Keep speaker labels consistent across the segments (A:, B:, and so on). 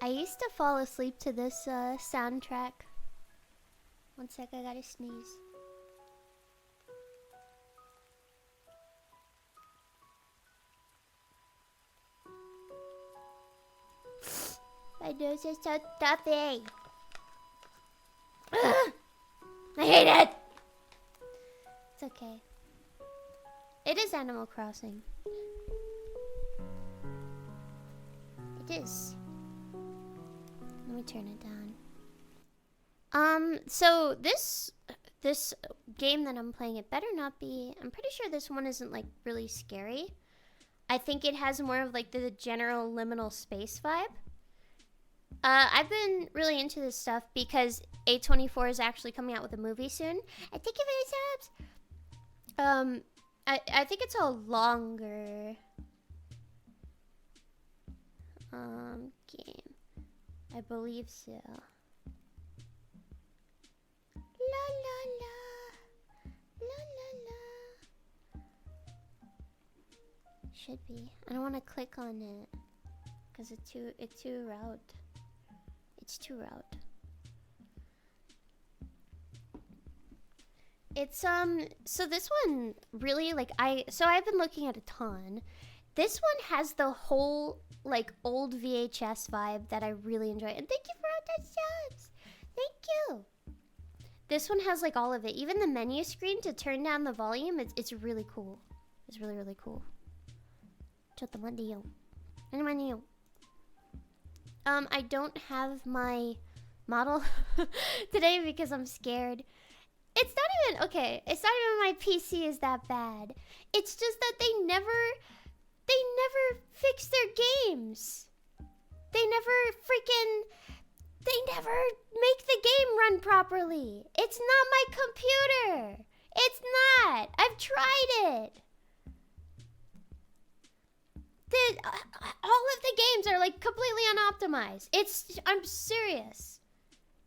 A: I used to fall asleep to this soundtrack. One sec, I gotta sneeze. My nose is so stuffy. I hate it! It's okay. It is Animal Crossing. It is. Let me turn it down. So this game that I'm playing, it better not be. I'm pretty sure this one isn't like really scary. I think it has more of like the general liminal space vibe. I've been really into this stuff because A24 is actually coming out with a movie soon. I think if it is I think it's a longer game. I believe so. La la la. La la la. Should be. I don't want to click on it because it's too route. It's too route. It's so this one really like I've been looking at a ton. This one has the whole like old VHS vibe that I really enjoy. And thank you for all the subs. Thank you. This one has like all of it. Even the menu screen to turn down the volume, it's really cool. It's really, really cool. I don't have my model today because I'm scared. It's not even, okay, it's not even my PC is that bad. It's just that they never fix their games. They never make the game run properly. It's not my computer. It's not. I've tried it. all of the games are like completely unoptimized. I'm serious.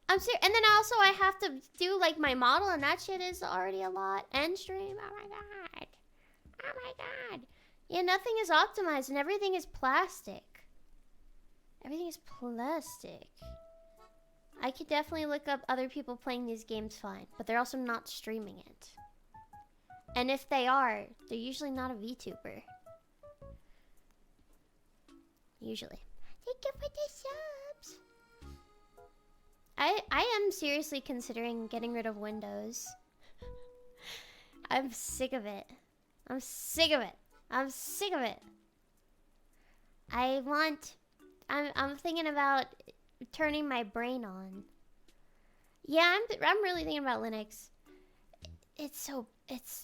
A: And then also I have to do like my model, and that shit is already a lot. End stream. Oh my god. Oh my god. Yeah, nothing is optimized and everything is plastic. Everything is plastic. I could definitely look up other people playing these games fine, but they're also not streaming it. And if they are, they're usually not a VTuber. Usually. Thank you for the subs. I am seriously considering getting rid of Windows. I'm sick of it. I'm sick of it. I'm sick of it. I'm thinking about turning my brain on. Yeah, I'm really thinking about Linux.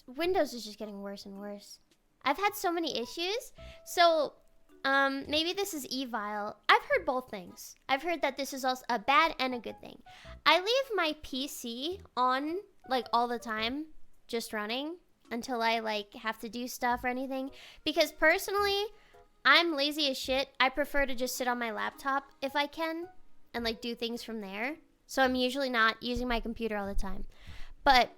A: Windows is just getting worse and worse. I've had so many issues. So, maybe this is evil. I've heard both things. I've heard that this is also a bad and a good thing. I leave my PC on, like, all the time, just running, until I, like, have to do stuff or anything. Because personally, I'm lazy as shit. I prefer to just sit on my laptop if I can, and, like, do things from there. So I'm usually not using my computer all the time. But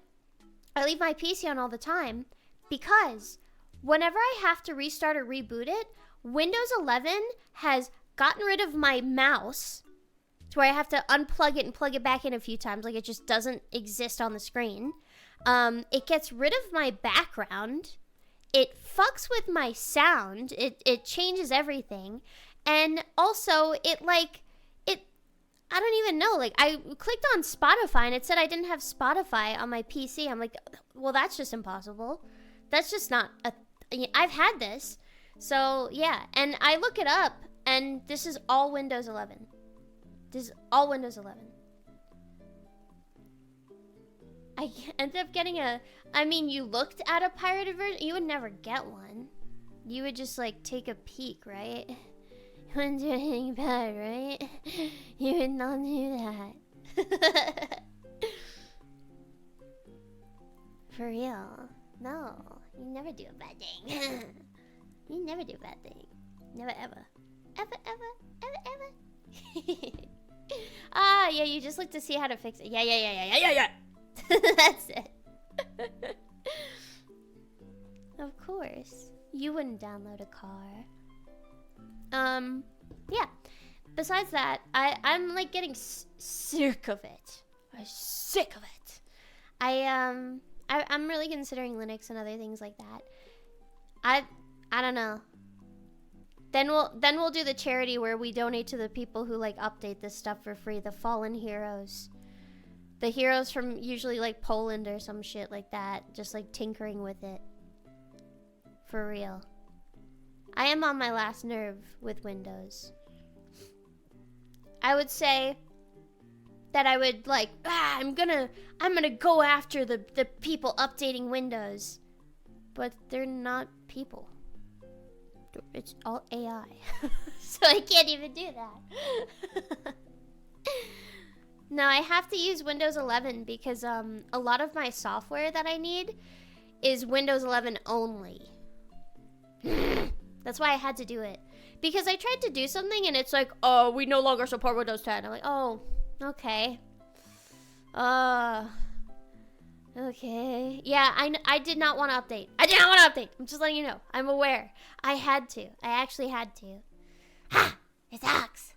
A: I leave my PC on all the time because whenever I have to restart or reboot it, Windows 11 has gotten rid of my mouse to where I have to unplug it and plug it back in a few times. Like, it just doesn't exist on the screen. It gets rid of my background. It fucks with my sound. It changes everything. And also, I don't even know. Like, I clicked on Spotify and it said I didn't have Spotify on my PC. I'm like, well, that's just impossible. That's just not I've had this. So, yeah. And I look it up, and this is all Windows 11. This is all Windows 11. I ended up getting you looked at a pirated version. You would never get one. You would just, like, take a peek, right? You wouldn't do anything bad, right? You would not do that. For real. No. You never do a bad thing. You never do a bad thing. Never ever. Ever, ever, ever, ever. Ah, yeah, you just look to see how to fix it. Yeah. That's it. Of course. You wouldn't download a car. Yeah. Besides that, I'm like getting sick of it. I'm sick of it. I'm really considering Linux and other things like that. I don't know. Then we'll do the charity where we donate to the people who like update this stuff for free. The fallen heroes. The heroes from usually like Poland or some shit like that. Just like tinkering with it. For real. I am on my last nerve with Windows. I would say that I would like, I'm gonna go after the people updating Windows. But they're not people. It's all AI. So I can't even do that. No, I have to use Windows 11 because a lot of my software that I need is Windows 11 only. That's why I had to do it. Because I tried to do something and it's like, oh, we no longer support Windows 10. I'm like, oh, okay. Okay. Yeah, I did not want to update. I did not want to update. I'm just letting you know. I'm aware. I had to. I actually had to. Ha! It sucks.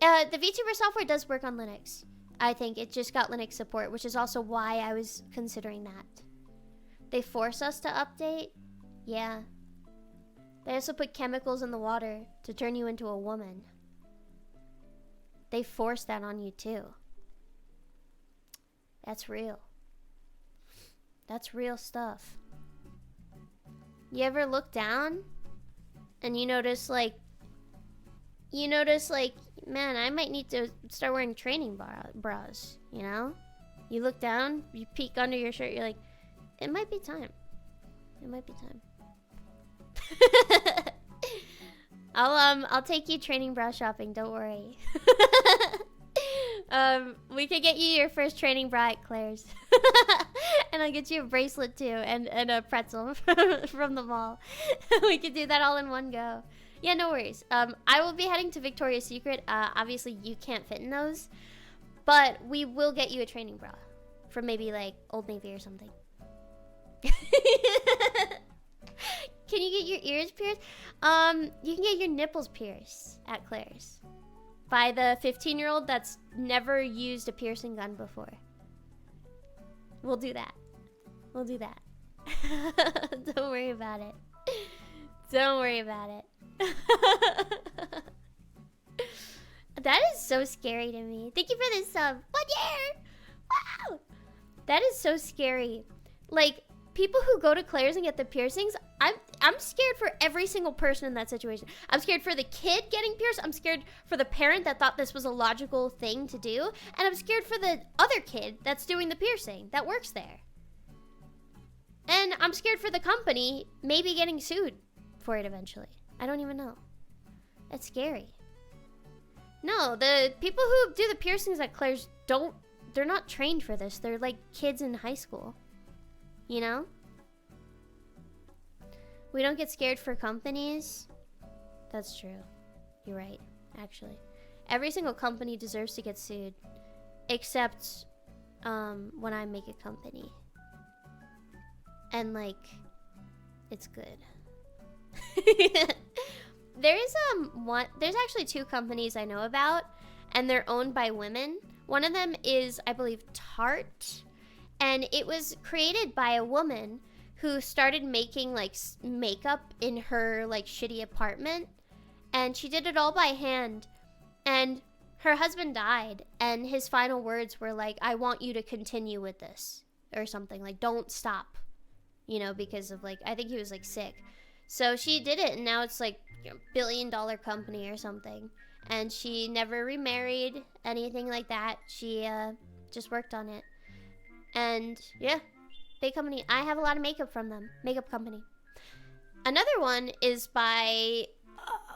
A: The VTuber software does work on Linux. I think it just got Linux support, which is also why I was considering that. They force us to update? Yeah. They also put chemicals in the water to turn you into a woman. They force that on you too. That's real. That's real stuff. You ever look down and you notice like, man, I might need to start wearing training bras, you know? You look down, you peek under your shirt, you're like, it might be time. It might be time. I'll take you training bra shopping, don't worry. We could get you your first training bra at Claire's. And I'll get you a bracelet too, and a pretzel from the mall. We could do that all in one go. Yeah, no worries. I will be heading to Victoria's Secret. Obviously you can't fit in those, but we will get you a training bra from maybe like Old Navy or something. Can you get your ears pierced? You can get your nipples pierced at Claire's by the 15-year-old that's never used a piercing gun before. We'll do that. We'll do that. Don't worry about it. Don't worry about it. That is so scary to me. Thank you for this 1 year. Wow. That is so scary. Like, people who go to Claire's and get the piercings, I'm scared for every single person in that situation. I'm scared for the kid getting pierced. I'm scared for the parent that thought this was a logical thing to do. And I'm scared for the other kid that's doing the piercing, that works there. And I'm scared for the company maybe getting sued for it eventually. I don't even know. It's scary. No, the people who do the piercings at Claire's they're not trained for this. They're like kids in high school. You know? We don't get scared for companies. That's true. You're right, actually. Every single company deserves to get sued. Except when I make a company. And like, it's good. There's actually 2 companies I know about, and they're owned by women. One of them is, I believe, Tarte. And it was created by a woman who started making like makeup in her like shitty apartment, and she did it all by hand. And her husband died, and his final words were like, "I want you to continue with this," or something like, "Don't stop," you know, because of like, I think he was like sick. So she did it, and now it's like a $1 billion company or something. And she never remarried, anything like that. She just worked on it. And yeah, big company. I have a lot of makeup from them. Makeup company. Another one is by,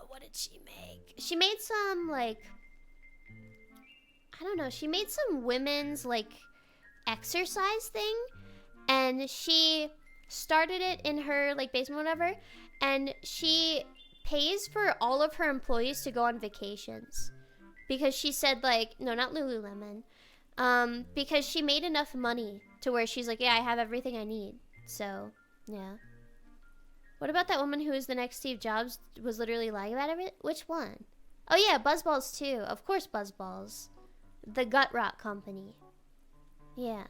A: what did she make? She made some like, I don't know. She made some women's like exercise thing. And she started it in her like basement, whatever. And she pays for all of her employees to go on vacations. Because she said like, no, not Lululemon. Because she made enough money to where she's like, yeah, I have everything I need. So, yeah. What about that woman who was the next Steve Jobs, was literally lying about it? Which one? Oh yeah, Buzzballs too. Of course, Buzzballs. The Gut Rock Company. Yeah.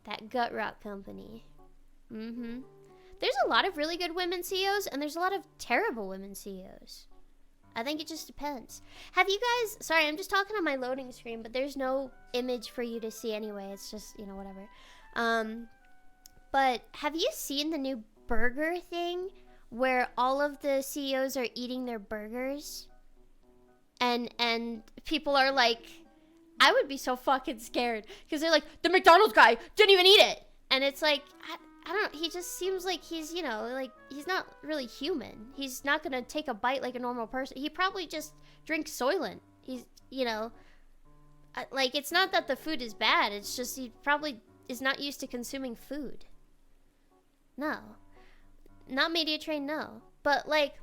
A: That Gut Rock Company. Mm-hmm. There's a lot of really good women CEOs, and there's a lot of terrible women CEOs. I think it just depends. Have you guys... Sorry, I'm just talking on my loading screen, but there's no image for you to see anyway. It's just, you know, whatever. But have you seen the new burger thing where all of the CEOs are eating their burgers? And people are like... I would be so fucking scared. Because they're like, the McDonald's guy didn't even eat it. And it's like... I don't know, he just seems like he's, you know, like, he's not really human. He's not gonna take a bite like a normal person. He probably just drinks Soylent. He's, you know, like, it's not that the food is bad. It's just he probably is not used to consuming food. No. Not media trained, no. But, like,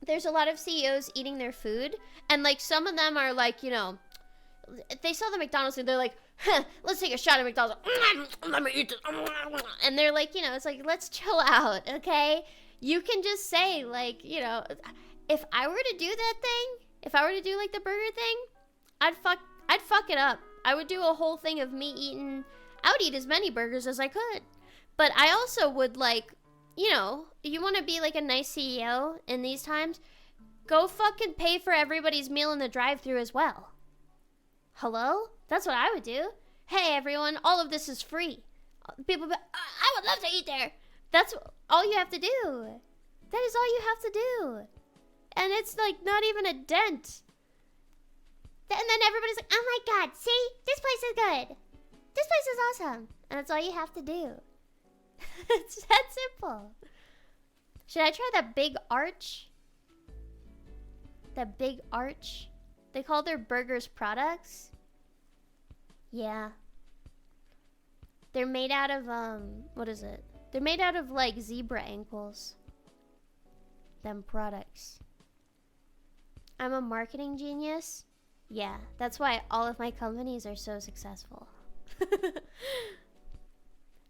A: there's a lot of CEOs eating their food. And, like, some of them are, like, you know, they saw the McDonald's and they're like, let's take a shot at McDonald's. Let me eat this. And they're like, you know, it's like, let's chill out, okay? You can just say, like, you know, if I were to do that thing, if I were to do, like, the burger thing, I'd fuck it up. I would do a whole thing of me eating, I would eat as many burgers as I could. But I also would, like, you know, you want to be, like, a nice CEO in these times, go fucking pay for everybody's meal in the drive-thru as well. Hello? That's what I would do. Hey, everyone, all of this is free. People be, I would love to eat there. That's all you have to do. That is all you have to do. And it's, like, not even a dent. And then everybody's like, oh my god, see? This place is good. This place is awesome. And that's all you have to do. It's that simple. Should I try that big arch? That big arch They call their burgers products. Yeah. They're made out of, what is it? They're made out of, like, zebra ankles. Them products. I'm a marketing genius. Yeah, that's why all of my companies are so successful.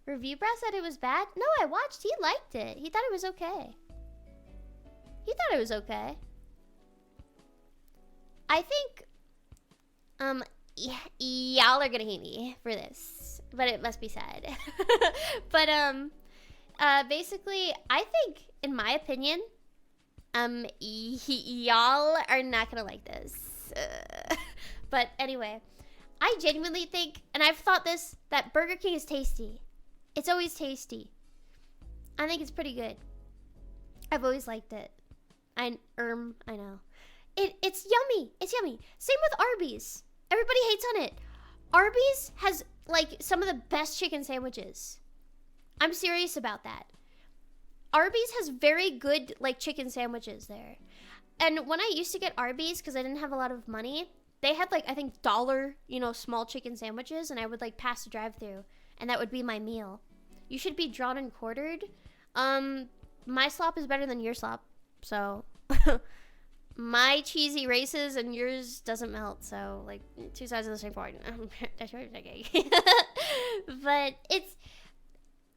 A: Review Bra said it was bad? No, I watched. He liked it. He thought it was okay. He thought it was okay. I think, y'all are gonna hate me for this, but it must be said. But, basically, I think, in my opinion, y'all are not gonna like this. But anyway, I genuinely think, and I've thought this, that Burger King is tasty. It's always tasty. I think it's pretty good. I've always liked it. I know. It's yummy. It's yummy. Same with Arby's. Everybody hates on it. Arby's has, like, some of the best chicken sandwiches. I'm serious about that. Arby's has very good, like, chicken sandwiches there. And when I used to get Arby's, because I didn't have a lot of money, they had, like, I think $1, you know, small chicken sandwiches, and I would, like, pass the drive-thru, and that would be my meal. You should be drawn and quartered. My slop is better than your slop, so my cheesy races and yours doesn't melt, so, like, two sides of the same coin. That's what I'm thinking. But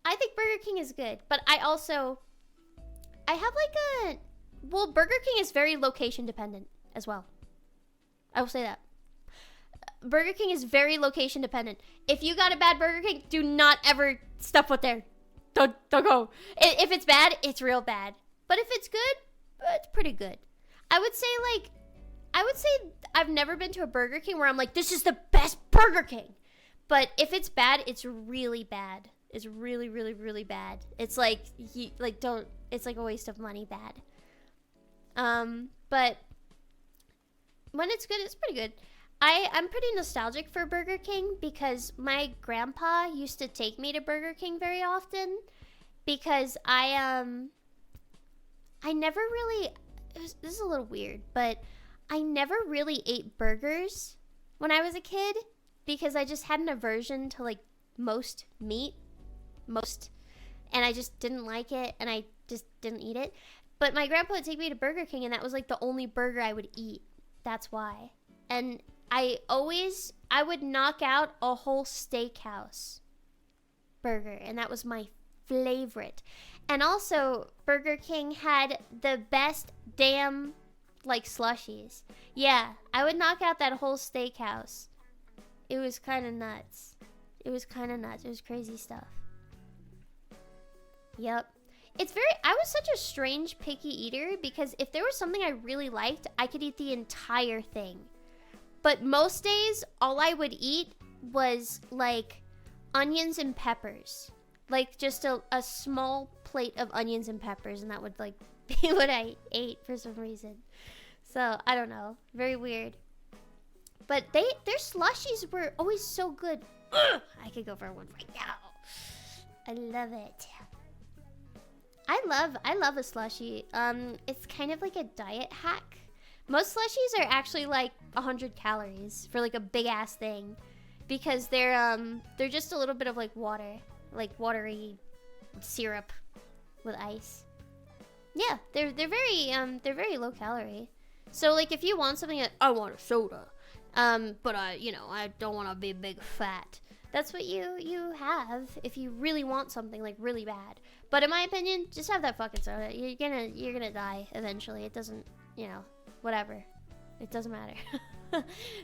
A: I think Burger King is good, but I have, like, well, Burger King is very location dependent as well. I will say that. Burger King is very location dependent. If you got a bad Burger King, do not ever step foot there. Don't go. If it's bad, it's real bad. But if it's good, it's pretty good. I would say I've never been to a Burger King where I'm like, this is the best Burger King. But if it's bad, it's really bad. It's really, really, really bad. It's like, it's like a waste of money bad. But when it's good, it's pretty good. I'm pretty nostalgic for Burger King because my grandpa used to take me to Burger King very often because I never really, this is a little weird, but I never really ate burgers when I was a kid because I just had an aversion to, like, most meat, and I just didn't like it, and I just didn't eat it. But my grandpa would take me to Burger King, and that was, like, the only burger I would eat. That's why. And I would knock out a whole steakhouse burger, and that was my favorite. And also, Burger King had the best damn, like, slushies. Yeah, I would knock out that whole steakhouse. It was kind of nuts. It was crazy stuff. Yep. I was such a strange picky eater because if there was something I really liked, I could eat the entire thing. But most days, all I would eat was, like, onions and peppers. Like, just a small plate of onions and peppers, and that would, like, be what I ate for some reason. So, I don't know. Very weird. But their slushies were always so good. Ugh, I could go for one right now. I love it. I love a slushie. It's kind of like a diet hack. Most slushies are actually like 100 calories for like a big ass thing, because they're just a little bit of like water, like watery syrup with ice. Yeah, they're very low calorie. So like if you want something like, I want a soda, but I don't want to be big fat. That's what you have if you really want something like really bad. But in my opinion, just have that fucking soda. You're gonna die eventually. It doesn't, whatever. It doesn't matter.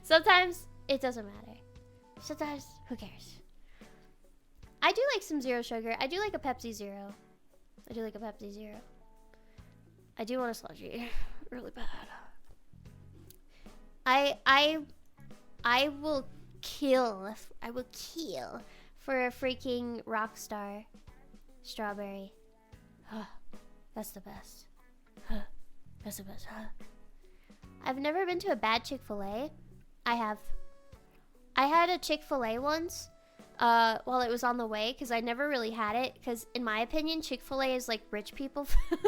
A: Sometimes it doesn't matter. Sometimes, who cares? I do like some zero sugar. I do like a Pepsi Zero. I do want a slushie really bad. I will kill for a freaking Rockstar strawberry. That's the best. That's the best. I've never been to a bad Chick-fil-A. I have. I had a Chick-fil-A once while it was on the way, because I never really had it, because in my opinion, Chick-fil-A is like rich people food.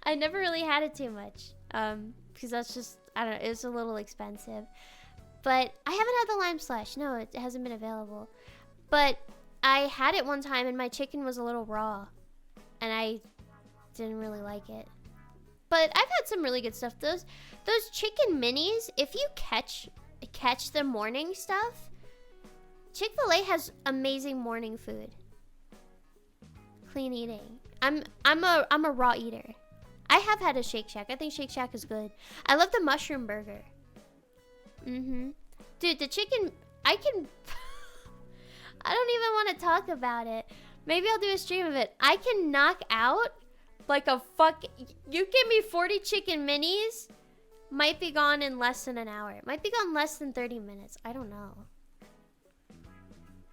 A: I never really had it too much, because that's just, I don't know, it was a little expensive. But I haven't had the lime slush. No, it hasn't been available. But I had it one time and my chicken was a little raw. And I didn't really like it. But I've had some really good stuff. Those chicken minis, if you catch the morning stuff, Chick-fil-A has amazing morning food. Clean eating. I'm a raw eater. I have had a Shake Shack. I think Shake Shack is good. I love the mushroom burger. Dude, the chicken, I don't even want to talk about it. Maybe I'll do a stream of it. I can knock out like a you give me 40 chicken minis, might be gone in less than an hour. It might be gone less than 30 minutes. I don't know.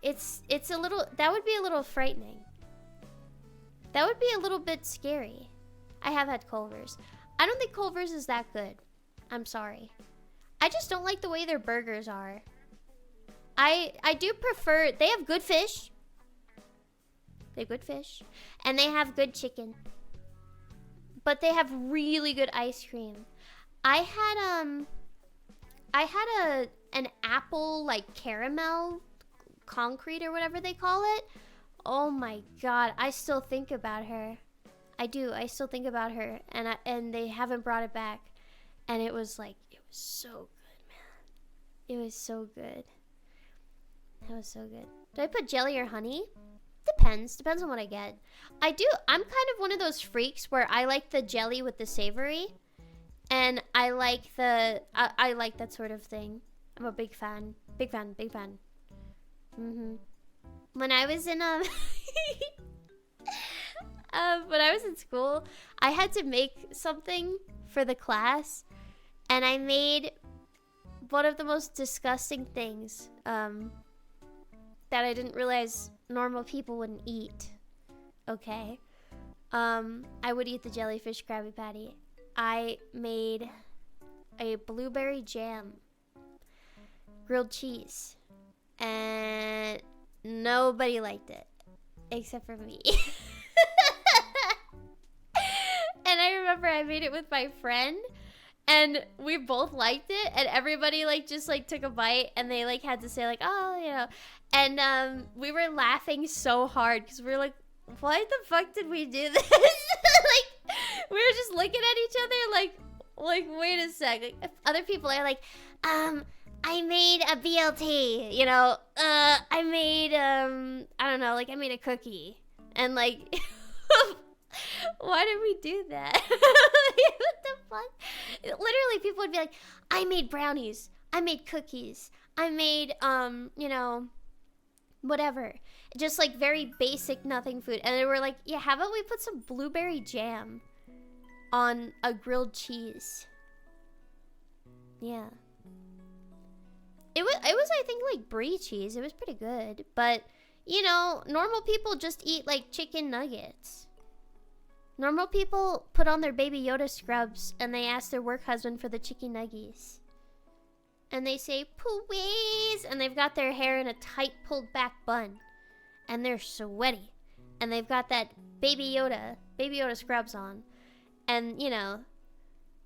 A: It's a little, that would be a little frightening. That would be a little bit scary. I have had Culver's. I don't think Culver's is that good. I'm sorry. I just don't like the way their burgers are. I do prefer, they have good fish. They have good fish. And they have good chicken. But they have really good ice cream. I had an apple like caramel concrete or whatever they call it. Oh my god, I still think about her. I do. I still think about her, and they haven't brought it back. And it was so good, man. It was so good. That was so good. Do I put jelly or honey? Depends on what I get. I'm kind of one of those freaks where I like the jelly with the savory, and I like I like that sort of thing. I'm a big fan. When I was in when I was in school, I had to make something for the class, and I made one of the most disgusting things that I didn't realize normal people wouldn't eat. Okay. I would eat the jellyfish Krabby Patty. I made a blueberry jam, grilled cheese, and nobody liked it except for me. And I remember I made it with my friend, and we both liked it, and everybody just took a bite, and they had to say oh, you know, and we were laughing so hard because we were like, why the fuck did we do this? We were just looking at each other like wait a sec. Other people are like, I made a BLT, you know, I made I don't know, I made a cookie, and why did we do that? What the fuck? Literally, people would be like, I made brownies, I made cookies, I made you know, whatever, just very basic nothing food. And they were like, yeah, how about we put some blueberry jam on a grilled cheese? Yeah. It was I think brie cheese. It was pretty good, but you know, normal people just eat chicken nuggets. Normal people put on their Baby Yoda scrubs and they ask their work husband for the chicken nuggies. And they say, please, and they've got their hair in a tight pulled back bun. And they're sweaty. And they've got that Baby Yoda scrubs on. And, you know,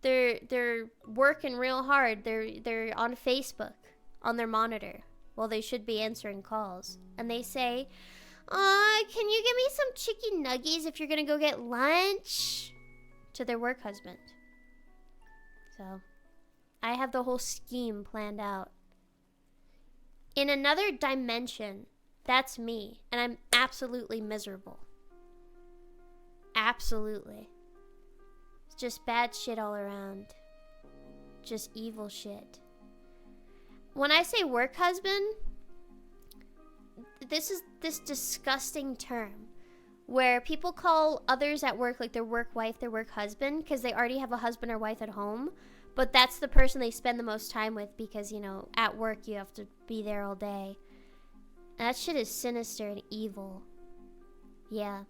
A: they're working real hard. They're on Facebook on their monitor while they should be answering calls. And they say, can you give me some chicken nuggies if you're gonna go get lunch? To their work husband. So, I have the whole scheme planned out. In another dimension, that's me, and I'm absolutely miserable. Absolutely. It's just bad shit all around. Just evil shit. When I say work husband, this is this disgusting term where people call others at work their work wife, their work husband, because they already have a husband or wife at home, but that's the person they spend the most time with because, you know, at work you have to be there all day. And that shit is sinister and evil. Yeah.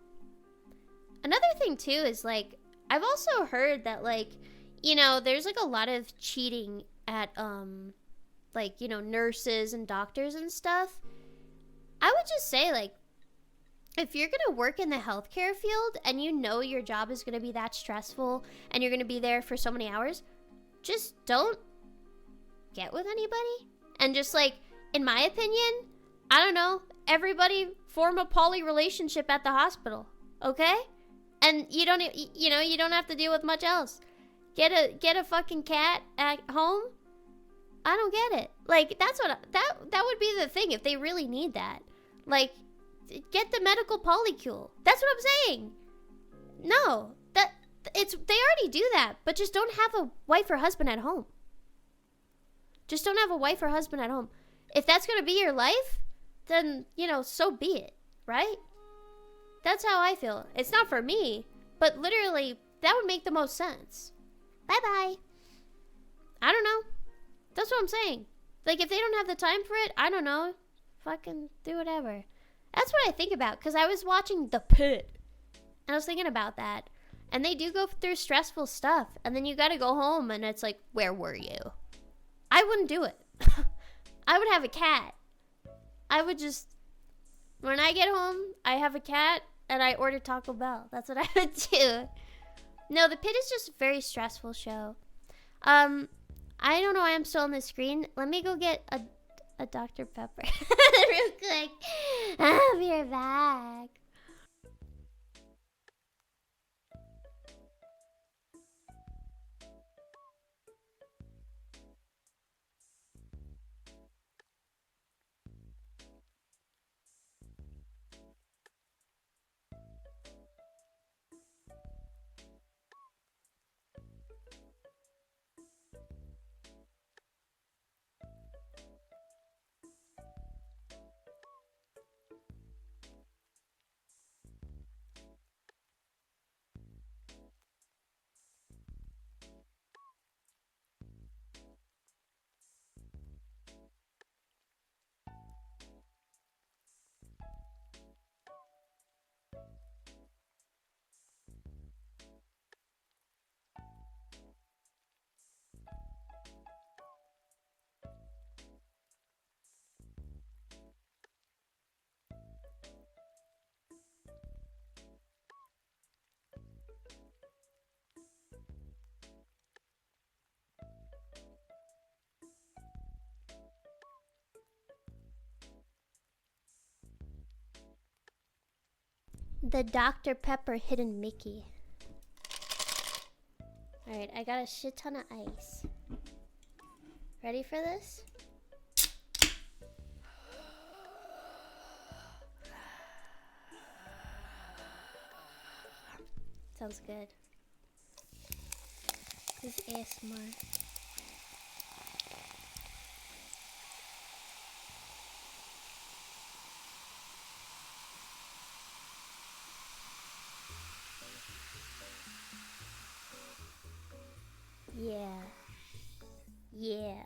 A: Another thing too is I've also heard that you know, there's a lot of cheating at you know, nurses and doctors and stuff. I would just say, if you're going to work in the healthcare field and you know your job is going to be that stressful and you're going to be there for so many hours, just don't get with anybody. And just like, in my opinion, I don't know, everybody form a poly relationship at the hospital, okay? And you don't, you know, you don't have to deal with much else. Get a fucking cat at home. I don't get it. Like, that's what that would be the thing if they really need that. Like, get the medical polycule. That's what I'm saying. No, they already do that, but just don't have a wife or husband at home. Just don't have a wife or husband at home. If that's gonna be your life, then, you know, so be it, right? That's how I feel. It's not for me, but literally, that would make the most sense. Bye-bye. I don't know. That's what I'm saying. Like, if they don't have the time for it, I don't know. Fucking do whatever. That's what I think about, because I was watching The Pit, and I was thinking about that. And they do go through stressful stuff, and then you gotta go home, and it's like, where were you? I wouldn't do it. I would have a cat. I would just, when I get home, I have a cat, and I order Taco Bell. That's what I would do. No, The Pit is just a very stressful show. I don't know why I'm still on the screen. Let me go get a Dr. Pepper real quick. I'll be right back. The Dr. Pepper Hidden Mickey. Alright, I got a shit ton of ice. Ready for this? Sounds good. This is ASMR. Yeah. Yeah.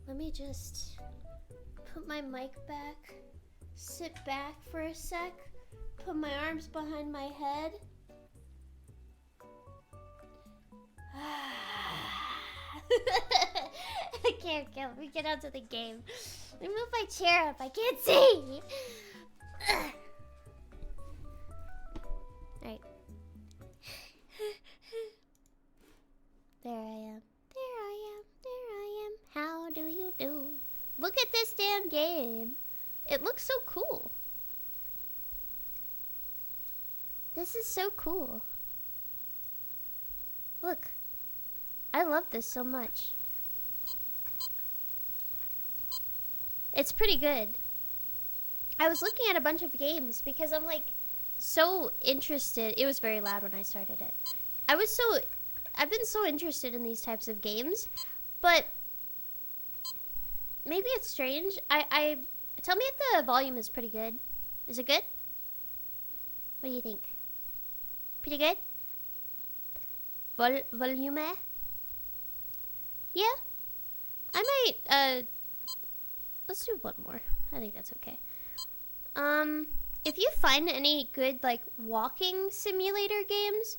A: Let me just put my mic back, sit back for a sec, put my arms behind my head. Okay, let me get onto the game. Let me move my chair up, I can't see! Alright. There I am. There I am. There I am. How do you do? Look at this damn game. It looks so cool. This is so cool. Look. I love this so much. It's pretty good. I was looking at a bunch of games because I'm like so interested. It was very loud when I started it. I've been so interested in these types of games, but maybe it's strange. I tell me if the volume is pretty good. Is it good? What do you think? Pretty good? Volume? Yeah? I might, let's do one more. I think that's okay. If you find any good, like, walking simulator games,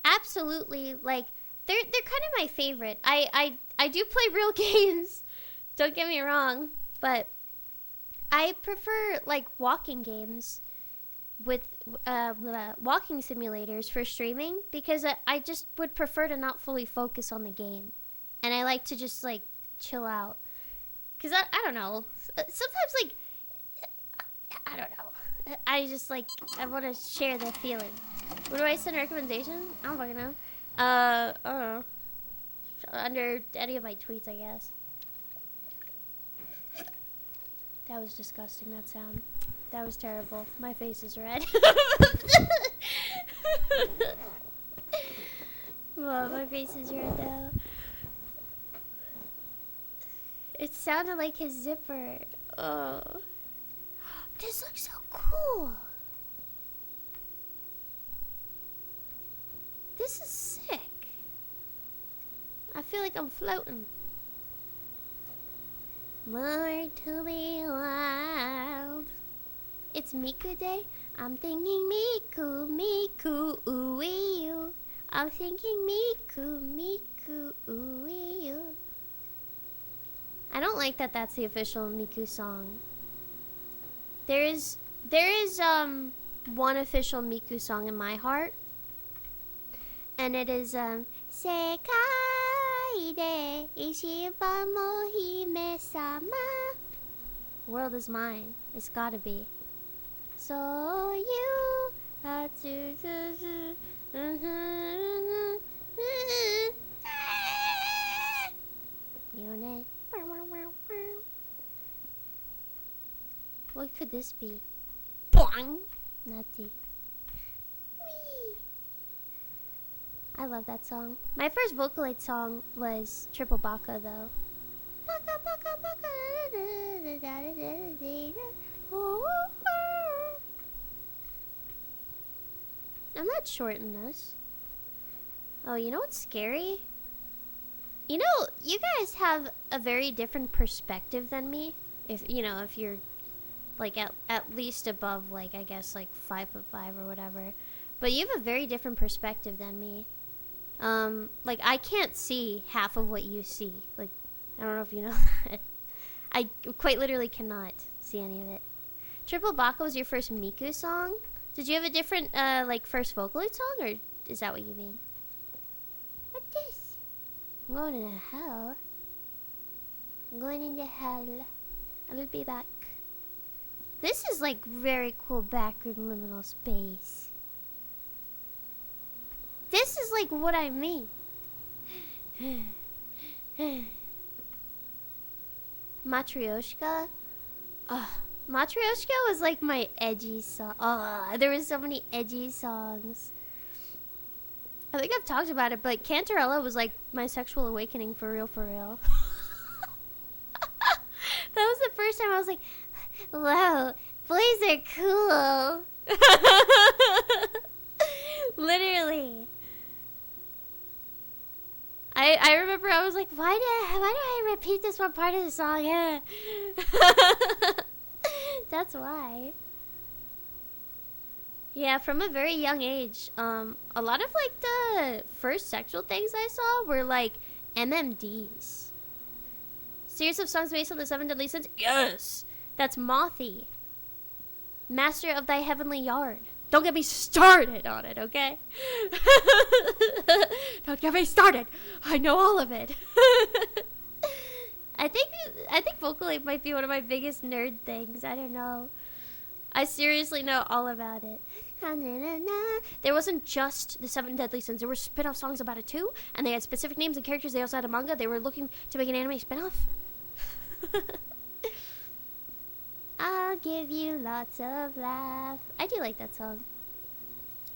A: absolutely, like, they're kind of my favorite. I do play real games, don't get me wrong, but I prefer like walking games with walking simulators for streaming because I just would prefer to not fully focus on the game, and I like to just like chill out. Cause I don't know. Sometimes like I don't know. I just like I want to share the feeling. What do I send a recommendation? I don't fucking know. I don't know. Under any of my tweets, I guess. That was disgusting. That sound. That was terrible. My face is red. Well, my face is red now. It sounded like his zipper. Oh. This looks so cool. This is sick. I feel like I'm floating. More to be wild. It's Miku Day. I'm thinking Miku, Miku, ooh-wee you. I'm thinking Miku, Miku, ooh-wee you. I don't like that that's the official Miku song. There is one official Miku song in my heart. And it is Sekai de Ishiba mo hime-sama. World is mine. It's gotta be. So you have to unit. What could this be? Boing! Nutty. Whee! I love that song. My first Vocaloid song was Triple Baka though. Baka baka baka. I'm not short in this. Oh, you know what's scary? You know, you guys have a very different perspective than me. If you're like at least above like I guess like 5'5" or whatever. But you have a very different perspective than me. Like I can't see half of what you see. Like I don't know if you know that. I quite literally cannot see any of it. Triple Baka was your first Miku song? Did you have a different like first Vocaloid song, or is that what you mean? What this? I'm going into hell. I'm going into hell. I will be back. This is like very cool backroom liminal space. This is like what I mean. Matryoshka. Matryoshka was like my edgy song. There were so many edgy songs. I think I've talked about it, but Cantarella was like my sexual awakening for real, for real. That was the first time I was like, wow, boys are cool. Literally. I remember I was like, why do I repeat this one part of the song? Yeah. That's why. Yeah, from a very young age, a lot of like the first sexual things I saw were like MMDs. Series of songs based on the Seven Deadly Sins? Yes! That's Mothy. Master of Thy Heavenly Yard. Don't get me started on it, okay? Don't get me started. I know all of it. I think Vocaloid might be one of my biggest nerd things. I don't know. I seriously know all about it. There wasn't just the Seven Deadly Sins. There were spin-off songs about it too, and they had specific names and characters. They also had a manga. They were looking to make an anime spin-off. I'll give you lots of laugh. I do like that song.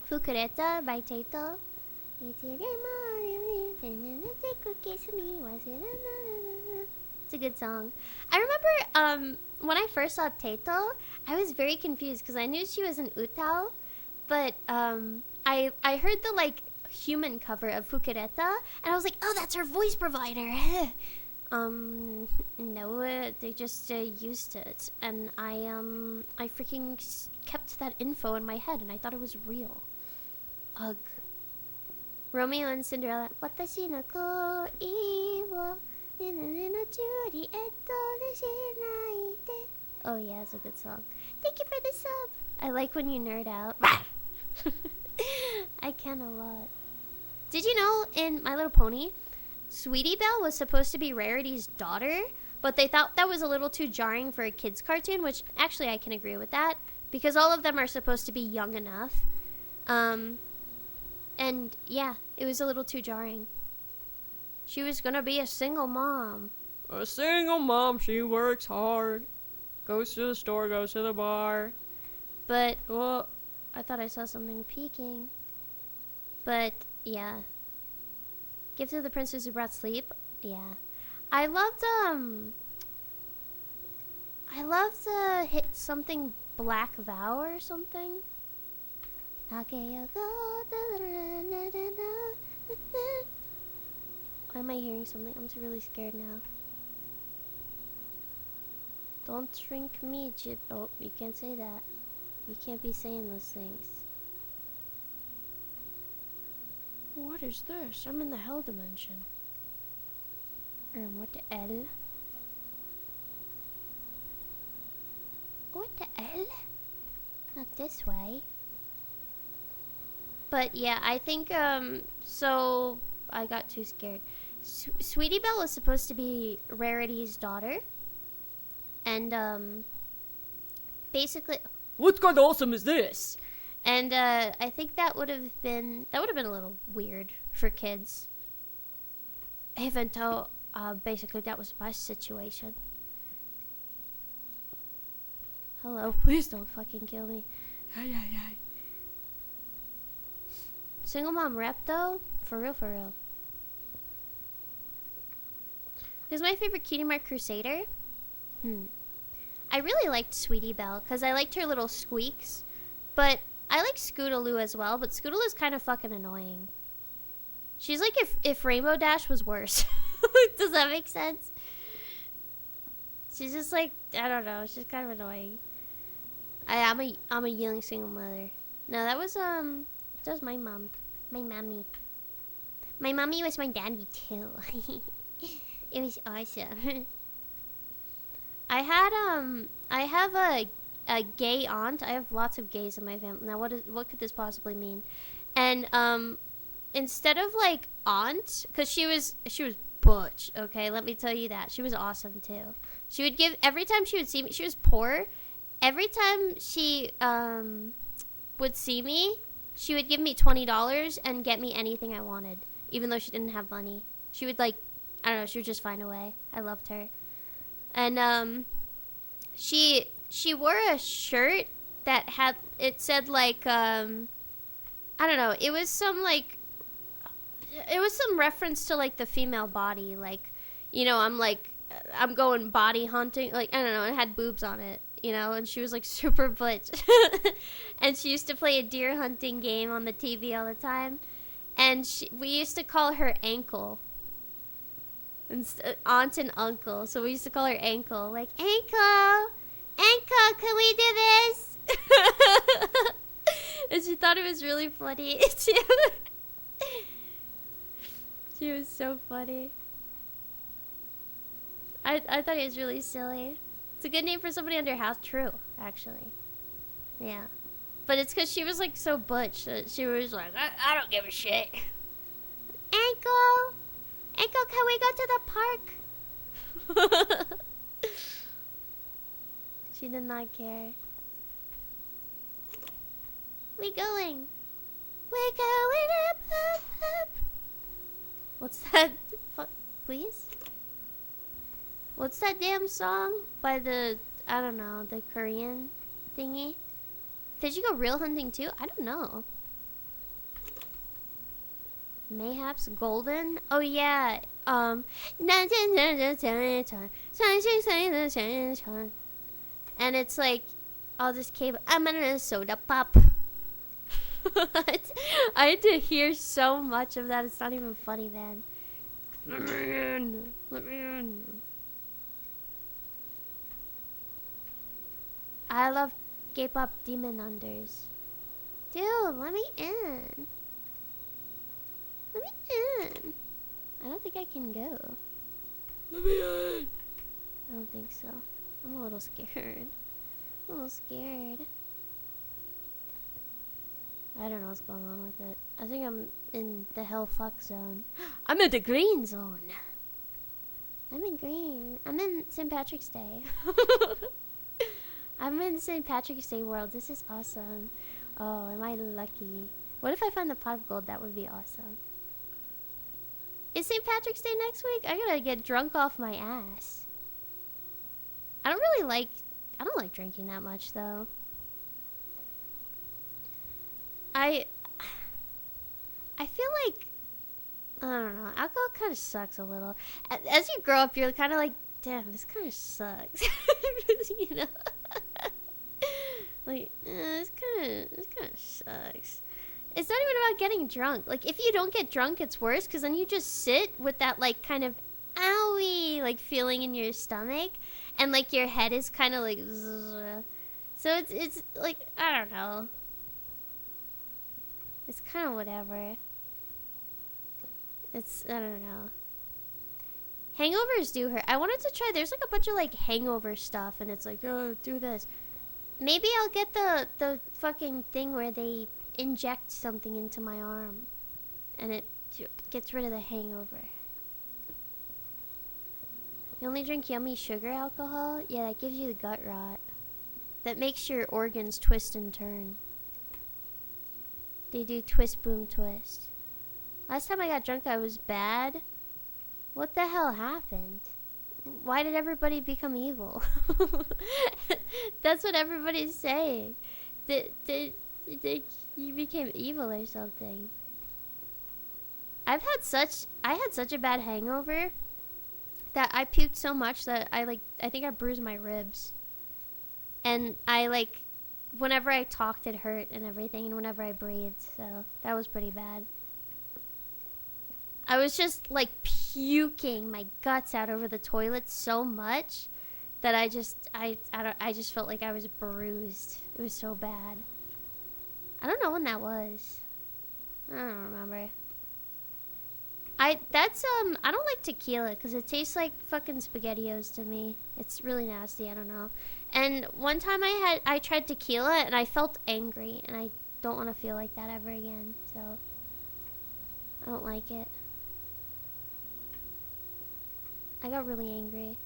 A: Fukureta by Taito. It's a good song. I remember when I first saw Taito, I was very confused because I knew she was an Utao, but I heard the like human cover of Fukureta, and I was like, oh, that's her voice provider. No, they just used it, and I freaking kept that info in my head, and I thought it was real. Ugh. Romeo and Cinderella. Watashi no koi wo nina no Juliet de shinaite. Oh yeah, it's a good song. Thank you for the sub. I like when you nerd out. I can a lot. Did you know in My Little Pony, Sweetie Belle was supposed to be Rarity's daughter, but they thought that was a little too jarring for a kid's cartoon, which actually I can agree with that, because all of them are supposed to be young enough. And yeah, it was a little too jarring. She was gonna be a single mom. A single mom, she works hard. Goes to the store, goes to the bar. But, well, I thought I saw something peeking. But, yeah. Gift of the Princess Who Brought Sleep? Yeah. I loved hit something Black Vow or something. Why am I hearing something? I'm really scared now. Don't shrink me, Jib. Oh, you can't say that. You can't be saying those things. What is this? I'm in the hell dimension. What the L? What the L? Not this way. But yeah, I think, so I got too scared. Sweetie Belle was supposed to be Rarity's daughter. And, basically, what kind of awesome is this? And, I think that would have been a little weird for kids. Even though, basically that was my situation. Hello, please don't fucking kill me. Ay. Single mom rep though? For real. Who's my favorite Cutie Mark Crusader? I really liked Sweetie Belle because I liked her little squeaks. But I like Scootaloo as well, but Scootaloo's kind of fucking annoying. She's like if Rainbow Dash was worse. Does that make sense? She's just like, I don't know, she's kind of annoying. I'm a young single mother. No, that was my mom. My mommy. My mommy was my daddy too. It was awesome. I have a gay aunt. I have lots of gays in my family. Now what could this possibly mean? And instead of like aunt, cuz she was butch, okay? Let me tell you that. She was awesome too. She would give every time she would see me, she was poor. Every time she would see me, she would give me $20 and get me anything I wanted, even though she didn't have money. She would like, I don't know, she would just find a way. I loved her. And she wore a shirt that had, it said like I don't know, it was some reference to like the female body, like, you know, I'm going body hunting, like, I don't know, it had boobs on it, you know, and she was like super butch. And she used to play a deer hunting game on the TV all the time, and we used to call her Ankle. Aunt and uncle, so we used to call her Ankle, like, Ankle, can we do this? And she thought it was really funny. She was so funny. I thought it was really silly. It's a good name for somebody under house. True, actually. Yeah. But it's because she was like so butch that she was like, I don't give a shit. Ankle, can we go to the park? She did not care. We're going up. What's that? Please? What's that damn song by the, I don't know, the Korean thingy? Did you go real hunting too? I don't know. Mayhaps Golden? Oh yeah. And it's like all this cable. I'm in a soda pop. I had to hear so much of that. It's not even funny, man. Let me in. I love K-pop Demon Unders. Dude, let me in. Let me in. I don't think I can go. Let me in. I don't think so. I'm a little scared. I'm a little scared. I don't know what's going on with it. I think I'm in the hell fuck zone. I'm in the green zone. I'm in green. I'm in St. Patrick's Day. I'm in St. Patrick's Day world. This is awesome. Oh, am I lucky? What if I find the pot of gold? That would be awesome. Is St. Patrick's Day next week? I gotta get drunk off my ass. I don't like drinking that much though. I feel like, I don't know, alcohol kind of sucks a little. As you grow up, you're kind of like, damn, this kind of sucks. You know? Like, this kind of sucks. It's not even about getting drunk. Like, if you don't get drunk, it's worse, because then you just sit with that, like, kind of owie, like, feeling in your stomach, and, like, your head is kind of, like, zzz. So it's, like, I don't know. It's kind of whatever. It's, I don't know. Hangovers do hurt. I wanted to try, there's, like, a bunch of, like, hangover stuff, and it's like, oh, do this. Maybe I'll get the fucking thing where they inject something into my arm and it gets rid of the hangover. You only drink yummy sugar alcohol? Yeah, that gives you the gut rot. That makes your organs twist and turn. They do twist, boom, twist. Last time I got drunk, I was bad. What the hell happened? Why did everybody become evil? That's what everybody's saying. You became evil or something. I had such a bad hangover that I puked so much that I think I bruised my ribs. And whenever I talked it hurt and everything, and whenever I breathed, so that was pretty bad. I was just like puking my guts out over the toilet so much that I just felt like I was bruised. It was so bad. I don't know when that was. I don't remember. I don't like tequila because it tastes like fucking SpaghettiOs to me. It's really nasty. I don't know. And one time I tried tequila and I felt angry, and I don't want to feel like that ever again. So I don't like it. I got really angry.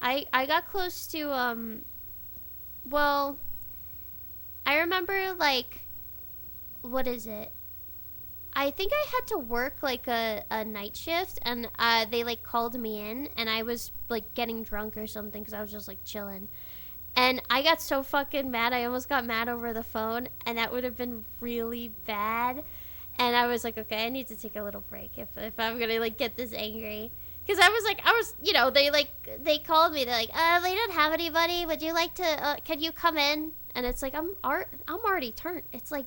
A: I got close to well, I remember what is it? I think I had to work like a night shift, and they called me in, and I was getting drunk or something because I was just chilling. And I got so fucking mad, I almost got mad over the phone, and that would have been really bad. And I was like, okay, I need to take a little break if I'm gonna get this angry. Because I was they called me, they're we don't have anybody, would you like to, can you come in? And it's like, I'm already turned. It's 8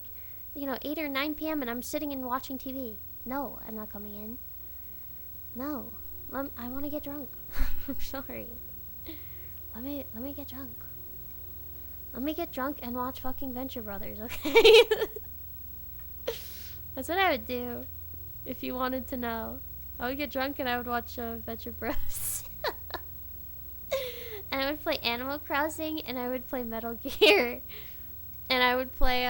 A: or 9 p.m. and I'm sitting and watching TV. No, I'm not coming in. No, I want to get drunk. I'm sorry. Let me get drunk. Let me get drunk and watch fucking Venture Brothers, okay? That's what I would do, if you wanted to know. I would get drunk and I would watch Venture Bros. And I would play Animal Crossing, and I would play Metal Gear. And I would play,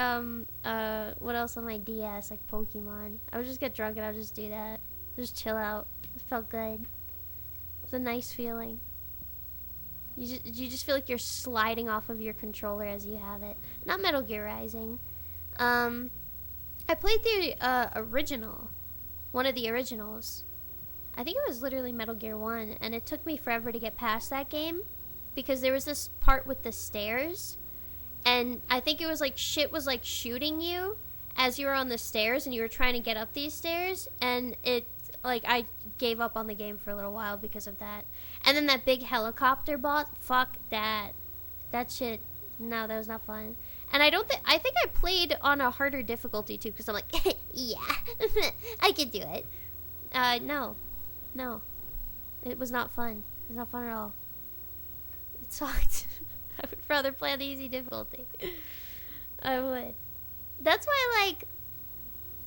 A: what else on my DS, Pokemon. I would just get drunk and I would just do that. Just chill out. It felt good. It was a nice feeling. You just feel like you're sliding off of your controller as you have it. Not Metal Gear Rising. I played the original. One of the originals. I think it was literally Metal Gear 1. And it took me forever to get past that game. Because there was this part with the stairs. And I think it was shit was shooting you as you were on the stairs and you were trying to get up these stairs. And it, I gave up on the game for a little while because of that. And then that big helicopter bot, fuck that. That shit, no, that was not fun. And I think I played on a harder difficulty too, because I'm like, yeah, I can do it. No. It was not fun. It was not fun at all. It sucked. I would rather play on the easy difficulty. I would. That's why,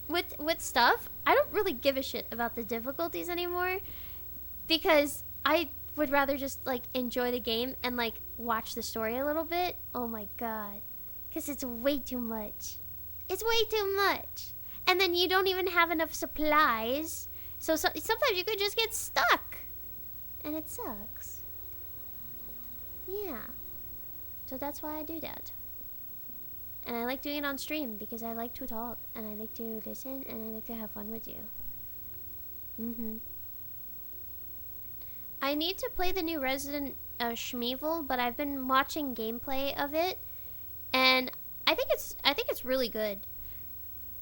A: with stuff, I don't really give a shit about the difficulties anymore, because I would rather just like enjoy the game and like watch the story a little bit. Oh my god. Because it's way too much. It's way too much. And then you don't even have enough supplies. So sometimes you could just get stuck. And it sucks. Yeah. So that's why I do that. And I like doing it on stream because I like to talk. And I like to listen. And I like to have fun with you. I need to play the new Resident Schmeevil, but I've been watching gameplay of it, and I think it's really good.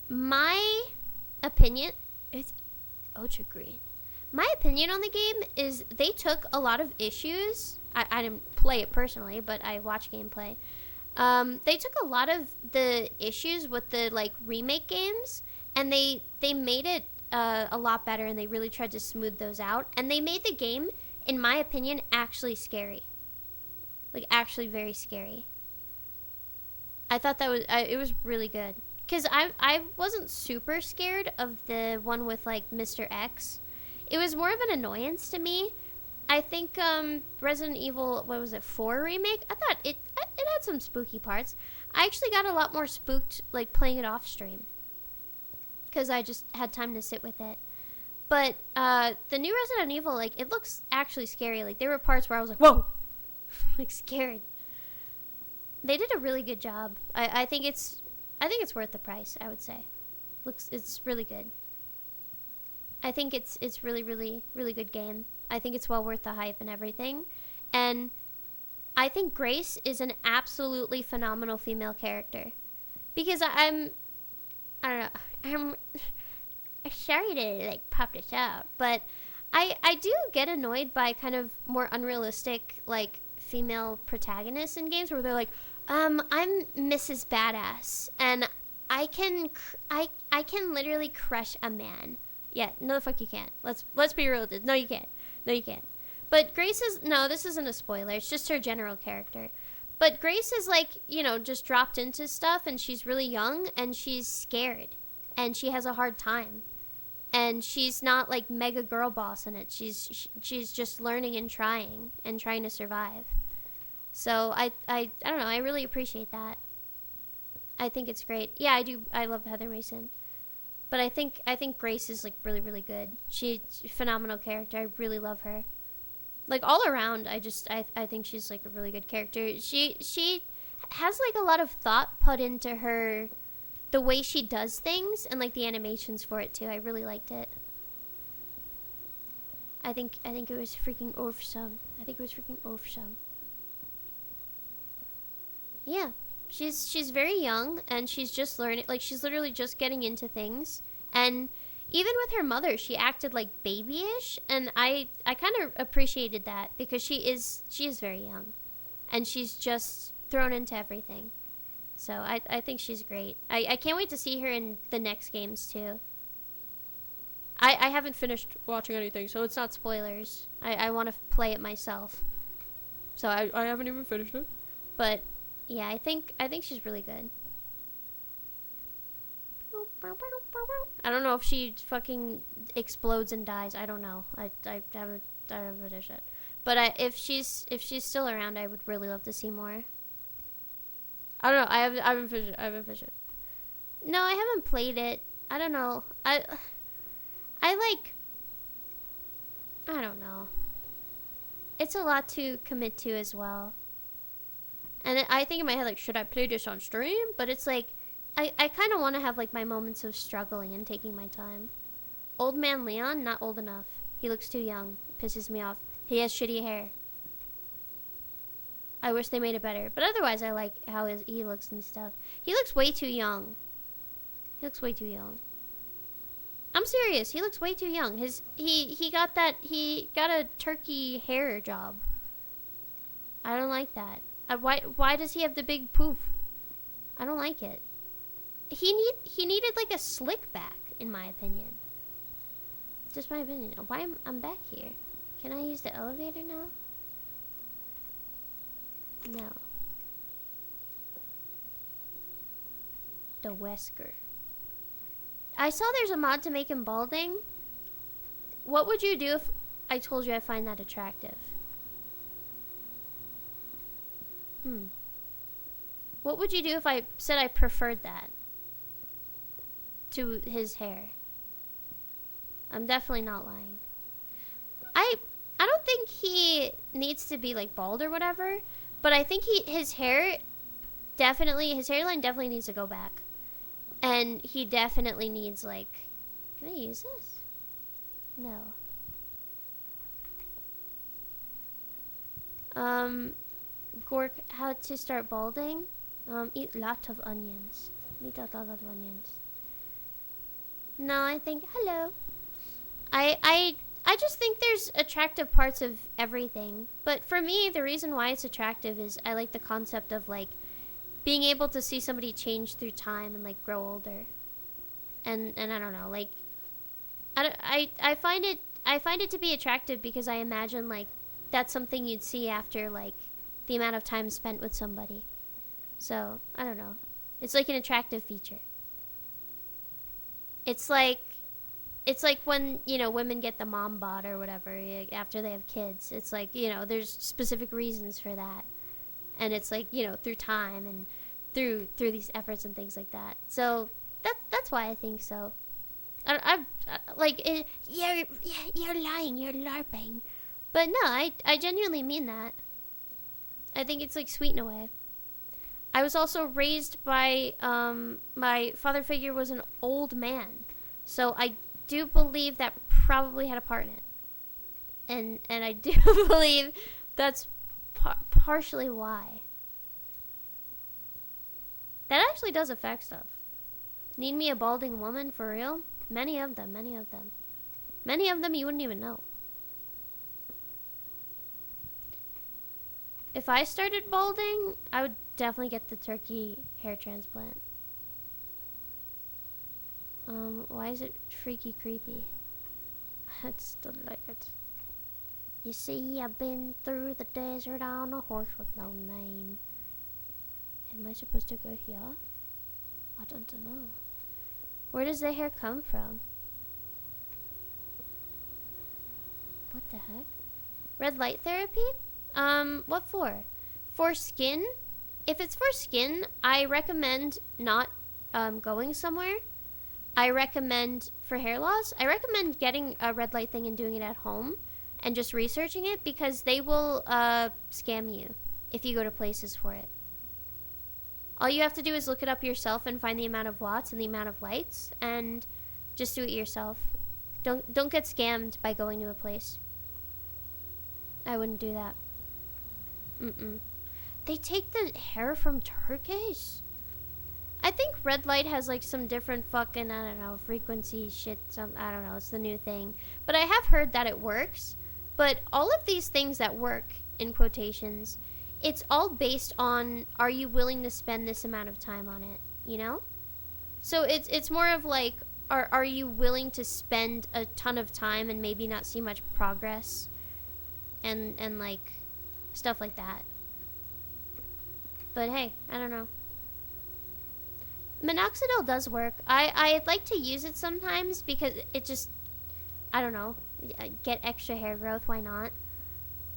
A: My opinion is ultra green. My opinion on the game is they took a lot of issues. I didn't play it personally, but I watched gameplay. They took a lot of the issues with the like remake games, and they made it a lot better, and they really tried to smooth those out, and they made the game, in my opinion, actually scary. Like, actually very scary. I thought that was, it was really good. Because I wasn't super scared of the one with, like, Mr. X. It was more of an annoyance to me. I think, Resident Evil, what was it, 4 remake? I thought it had some spooky parts. I actually got a lot more spooked, like, playing it off stream. Because I just had time to sit with it. But the new Resident Evil, like, it looks actually scary. Like, there were parts where I was like, whoa! Like, scared. They did a really good job. I think it's worth the price, I would say. It's really good. I think it's really, really, really good game. I think it's well worth the hype and everything. And I think Grace is an absolutely phenomenal female character. Because I don't know, I'm sorry to like pop this out, but I do get annoyed by kind of more unrealistic like female protagonists in games where they're like, I'm Mrs. Badass and I can literally crush a man. Yeah, no the fuck you can't. Let's be real with this. No you can't. No you can't. But Grace is, no, this isn't a spoiler. It's just her general character. But Grace is like, you know, just dropped into stuff and she's really young and she's scared and she has a hard time. And she's not like mega girl boss in it. She's just learning and trying to survive. So I don't know, I really appreciate that. I think it's great. Yeah, I do. I love Heather Mason. But I think Grace is like really, really good. She's a phenomenal character. I really love her. Like all around, I think she's like a really good character. She has like a lot of thought put into her, the way she does things and like the animations for it too. I really liked it. I think it was freaking awesome. Yeah, she's very young and she's just learning. Like she's literally just getting into things. And even with her mother, she acted like babyish, and I kind of appreciated that because she is very young, and she's just thrown into everything. So I think she's great. I can't wait to see her in the next games too. I haven't finished watching anything, so it's not spoilers. I want to play it myself. So I haven't even finished it. But yeah, I think she's really good. I don't know if she fucking explodes and dies. I don't know. I haven't finished it. But if she's still around, I would really love to see more. I don't know. I haven't finished it. No, I haven't played it. I don't know. I don't know. It's a lot to commit to as well. And I think in my head, like, should I play this on stream? But it's like, I kind of want to have, like, my moments of struggling and taking my time. Old man Leon, not old enough. He looks too young. Pisses me off. He has shitty hair. I wish they made it better. But otherwise, I like how he looks and stuff. He looks way too young. I'm serious. He looks way too young. He got a turkey hair job. I don't like that. Why does he have the big poof? I don't like it. He needed like a slick back, in my opinion. Just my opinion. Why I'm back here? Can I use the elevator now? No. The Wesker. I saw there's a mod to make him balding. What would you do if I told you I find that attractive? What would you do if I said I preferred that to his hair? I'm definitely not lying. I don't think he needs to be like bald or whatever, but I think his hairline definitely needs to go back. And he definitely needs like, can I use this? No. Gork, how to start balding? Eat lot of onions. Eat a lot of onions. No, I think, hello. I just think there's attractive parts of everything. But for me, the reason why it's attractive is I like the concept of like being able to see somebody change through time and like grow older. And I don't know, like I find it to be attractive because I imagine like that's something you'd see after like the amount of time spent with somebody. So, I don't know. It's like an attractive feature. It's like when, you know, women get the mom bod or whatever after they have kids. It's like, you know, there's specific reasons for that. And it's like, you know, through time and through these efforts and things like that. So, that's why I think so. You're lying, you're LARPing. But no, I genuinely mean that. I think it's like sweet in a way. I was also raised by, my father figure was an old man. So I do believe that probably had a part in it. And I do believe that's partially why. That actually does affect stuff. Need me a balding woman for real? Many of them. Many of them you wouldn't even know. If I started balding, I would definitely get the turkey hair transplant. Why is it freaky creepy? I just don't like it. You see, I've been through the desert on a horse with no name. Am I supposed to go here? I don't know. Where does the hair come from? What the heck? Red light therapy? What for? For skin? If it's for skin, I recommend not going somewhere. I recommend for hair loss, I recommend getting a red light thing and doing it at home and just researching it because they will scam you if you go to places for it. All you have to do is look it up yourself and find the amount of watts and the amount of lights and just do it yourself. Don't get scammed by going to a place. I wouldn't do that. They take the hair from turkeys? I think red light has like some different fucking, I don't know, frequency shit. I don't know, it's the new thing. But I have heard that it works. But all of these things that work, in quotations, it's all based on, are you willing to spend this amount of time on it, you know? So it's more of like, are you willing to spend a ton of time and maybe not see much progress? And like, stuff like that. But hey, I don't know. Minoxidil does work. I like to use it sometimes because it just, I don't know, get extra hair growth, why not?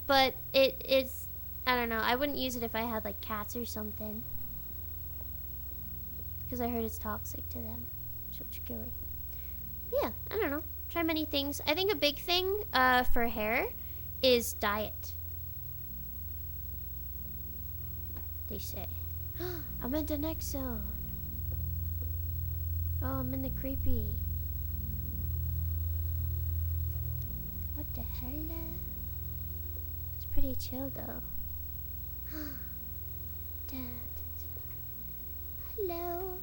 A: But it's, I don't know, I wouldn't use it if I had like cats or something. Because I heard it's toxic to them. So scary. Yeah, I don't know. Try many things. I think a big thing for hair is diet. They say. I'm in the next zone. Oh, I'm in the creepy. What the hell? It's pretty chill though. Hello.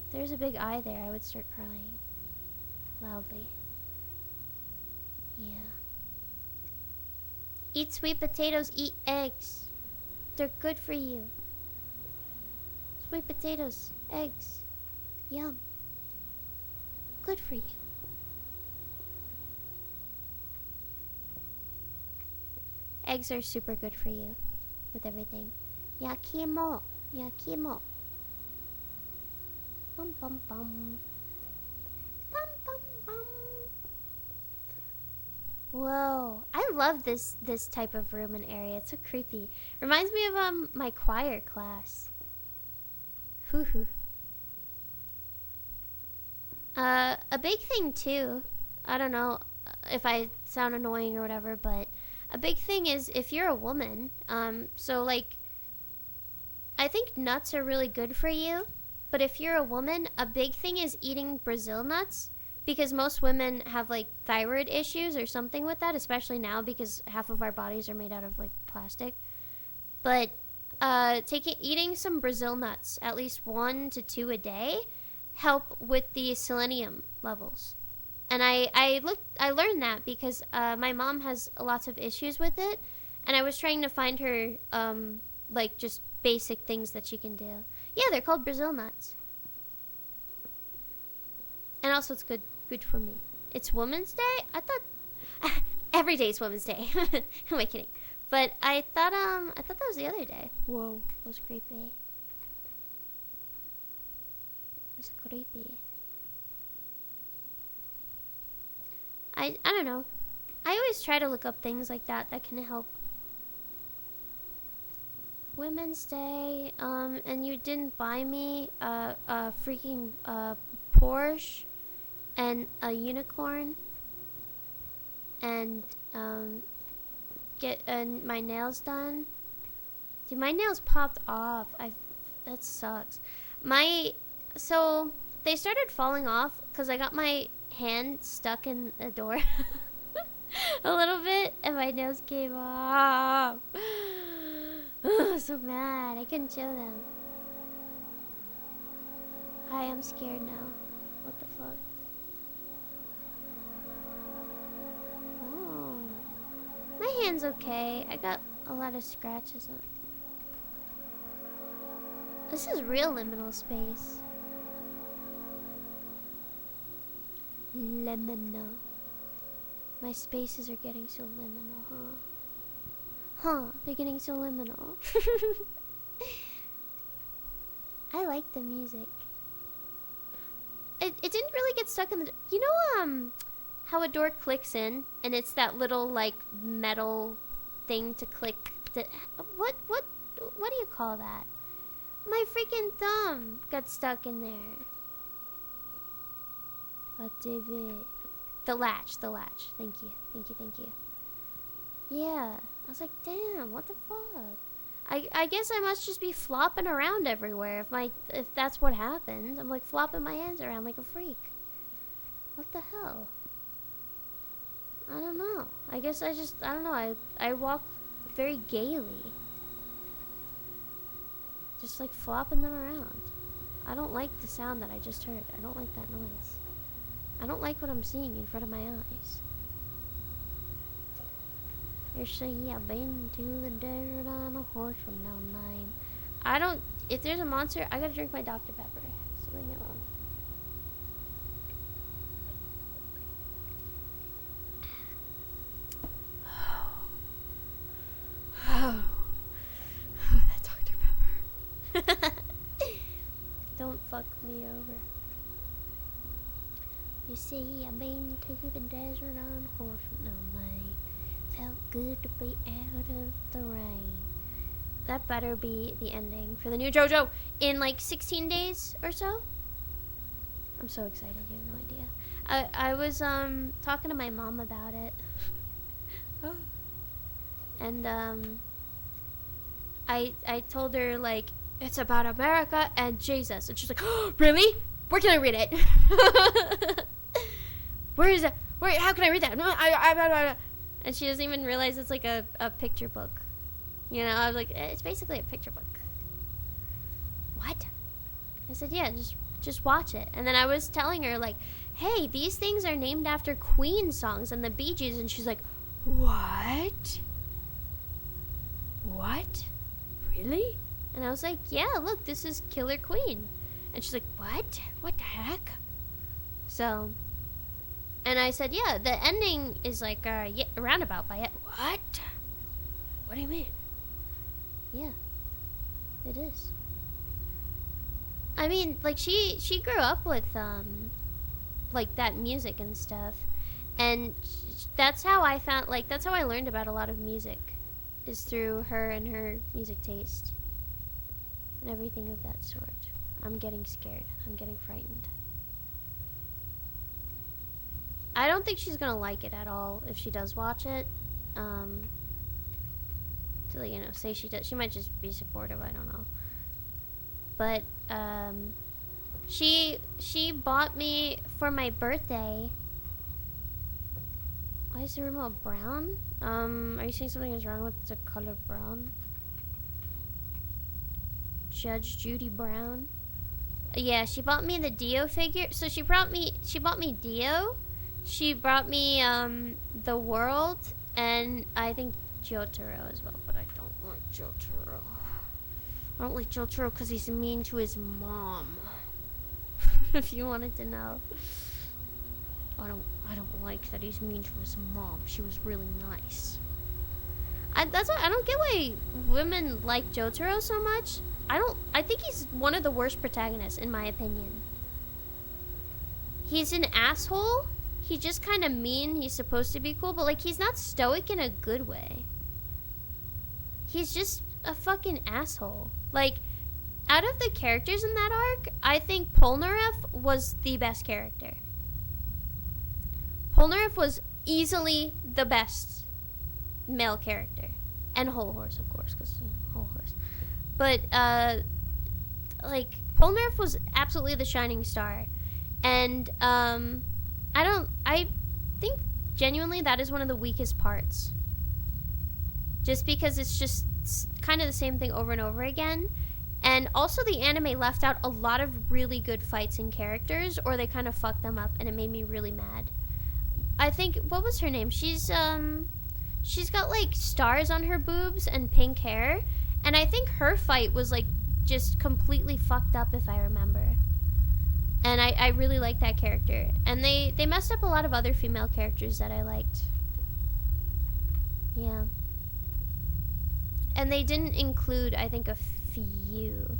A: If there's a big eye there, I would start crying. Loudly. Yeah. Eat sweet potatoes, eat eggs. They're good for you. Sweet potatoes, eggs. Yum. Good for you. Eggs are super good for you. With everything. Yakimo. Yakimo. Bum bum bum. Bum bum bum. Whoa. I love this type of room and area. It's so creepy. Reminds me of my choir class. Hoo hoo. A big thing too. I don't know if I sound annoying or whatever, but a big thing is if you're a woman, so like I think nuts are really good for you, but if you're a woman, a big thing is eating Brazil nuts because most women have like thyroid issues or something with that, especially now because half of our bodies are made out of like plastic. But eating some Brazil nuts, at least 1 to 2 a day, help with the selenium levels. And I learned that because my mom has lots of issues with it, and I was trying to find her like just basic things that she can do. Yeah, they're called Brazil nuts. And also it's good for me. It's Women's Day? I thought every day is Women's Day. Who am I kidding? But I thought that was the other day. Whoa, that was creepy. It was creepy. I don't know. I always try to look up things like that can help. Women's Day, and you didn't buy me a freaking Porsche and a unicorn and get my nails done. Dude, my nails popped off. That sucks. So they started falling off because I got my hand stuck in the door a little bit and my nails came off. I'm so mad. I couldn't show them. Hi, I'm scared now. What the fuck? Oh. My hand's okay. I got a lot of scratches on it. This is real liminal space. Liminal. My spaces are getting so liminal, huh? Huh, they're getting so liminal. I like the music. It didn't really get stuck in the... You know, how a door clicks in, and it's that little, like, metal thing to click... What do you call that? My freaking thumb got stuck in there. The latch. Thank you. Yeah. I was like, damn, what the fuck? I guess I must just be flopping around everywhere if that's what happens. I'm like flopping my hands around like a freak. What the hell? I don't know. I guess I don't know. I walk very gaily. Just like flopping them around. I don't like the sound that I just heard. I don't like that noise. I don't like what I'm seeing in front of my eyes. You see, I've been to the desert on a horse from no nine. If there's a monster, I gotta drink my Dr. Pepper. So leave me alone. Oh, that Dr. Pepper. Don't fuck me over. You see, I've been to the desert on a horse from no nine. Felt good to be out of the rain. That better be the ending for the new JoJo in like 16 days or so. I'm so excited, you have no idea. I was talking to my mom about it. And I told her like it's about America and Jesus, and she's like, oh, really? Where can I read it? Where is it? Where? How can I read that? No, I and she doesn't even realize it's like a picture book. You know, I was like, it's basically a picture book. What? I said, yeah, just watch it. And then I was telling her like, hey, these things are named after Queen songs and the Bee Gees, and she's like, what? What? Really? And I was like, yeah, look, this is Killer Queen. And she's like, what? What the heck? So, and I said, yeah, the ending is like roundabout by it. What? What do you mean? Yeah, it is. I mean, like she grew up with like that music and stuff, And that's how I found, like, that's how I learned about a lot of music, is through her and her music taste and everything of that sort. I'm getting scared. I'm getting frightened. I don't think she's gonna like it at all if she does watch it. To, you know, say she does. She might just be supportive. I don't know. But she bought me for my birthday. Why is the remote brown? Are you saying something is wrong with the color brown? Judge Judy Brown. Yeah, she bought me the Dio figure. So she bought me Dio. She brought me the World, and I think Jotaro as well, but I don't like Jotaro. I don't like Jotaro because he's mean to his mom. If you wanted to know. I don't like that he's mean to his mom. She was really nice. That's why I don't get why women like Jotaro so much. I think he's one of the worst protagonists in my opinion. He's an asshole. He's just kind of mean. He's supposed to be cool, but like he's not stoic in a good way. He's just a fucking asshole. Like, out of the characters in that arc, I think Polnareff was the best character. Polnareff was easily the best male character. And Whole Horse, of course, because, you know, Whole Horse. But, like, Polnareff was absolutely the shining star. And, I think genuinely that is one of the weakest parts. Just because it's just kind of the same thing over and over again. And also the anime left out a lot of really good fights and characters, or they kind of fucked them up, and it made me really mad. I think, what was her name? She's got like stars on her boobs and pink hair, and I think her fight was like just completely fucked up, if I remember. And I really liked that character. And they messed up a lot of other female characters that I liked. Yeah. And they didn't include, I think, a few.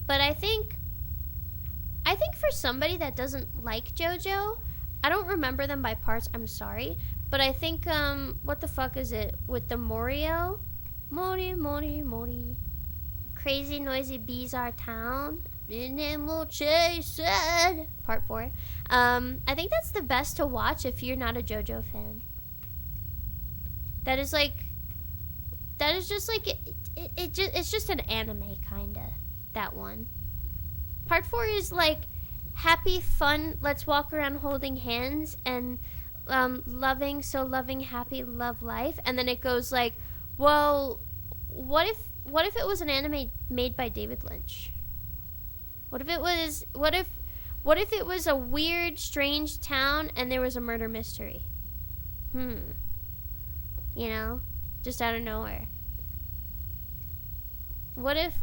A: But I think for somebody that doesn't like JoJo, I don't remember them by parts, I'm sorry. But I think, what the fuck is it? With the Morio? Mori. Crazy Noisy Bees Our Town. Animal Chased. Part 4. I think that's the best to watch if you're not a JoJo fan. That is just like, it's just an anime, kinda. That one. Part 4 is like happy, fun, let's walk around holding hands and loving, happy, love life. And then it goes like, well, what if it was an anime made by David Lynch? What if it was a weird, strange town and there was a murder mystery? You know? Just out of nowhere. What if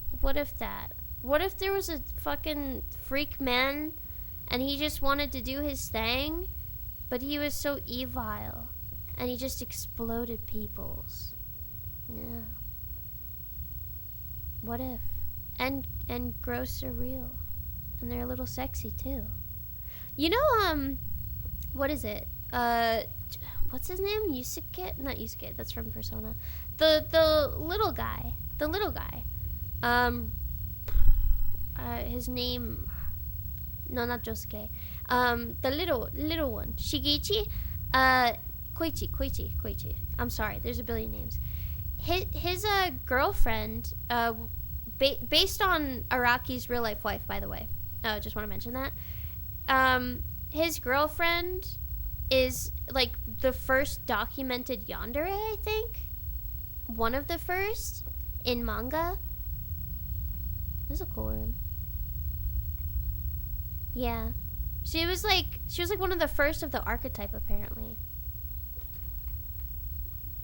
A: that? What if there was a fucking freak man and he just wanted to do his thing, but he was so evil and he just exploded peoples? Yeah. What if? And ghosts are real. And they're a little sexy too. You know, what is it? What's his name? Yusuke? Not Yusuke, that's from Persona. The little guy. His name, no, not Josuke. The little one. Shigechi? Koichi. I'm sorry, there's a billion names. His girlfriend, based on Araki's real life wife, by the way. Just want to mention that. His girlfriend is like the first documented yandere, I think. One of the first in manga. This is a cool room. Yeah. She was like one of the first of the archetype, apparently.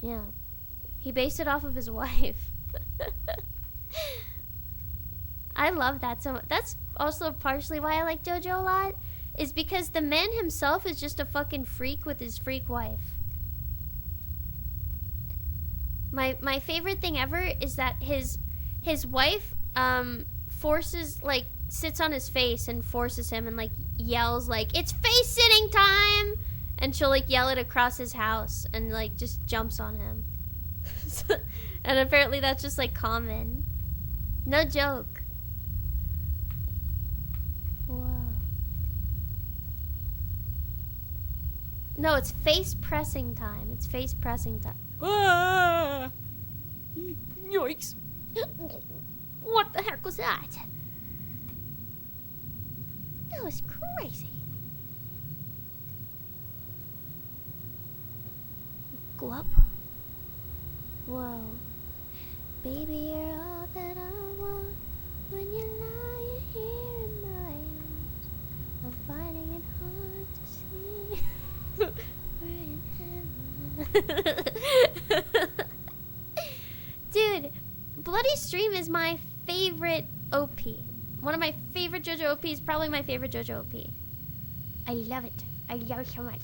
A: Yeah. He based it off of his wife. I love that so much. That's also partially why I like JoJo a lot, is because the man himself is just a fucking freak with his freak wife. My favorite thing ever is that his wife forces, like, sits on his face and forces him and like yells like, it's face sitting time, And she'll like yell it across his house and like just jumps on him. And apparently that's just like common. No joke. Whoa. No, it's face pressing time. It's face pressing time. Ah! Yikes. What the heck was that? That was crazy. Glup. Whoa. Baby, you're all that I want. When you lie here in my arms, I'm finding it hard to see. We're in heaven. Dude, Bloody Stream is my favorite OP. One of my favorite JoJo OPs, probably my favorite JoJo OP. I love it. I love it so much.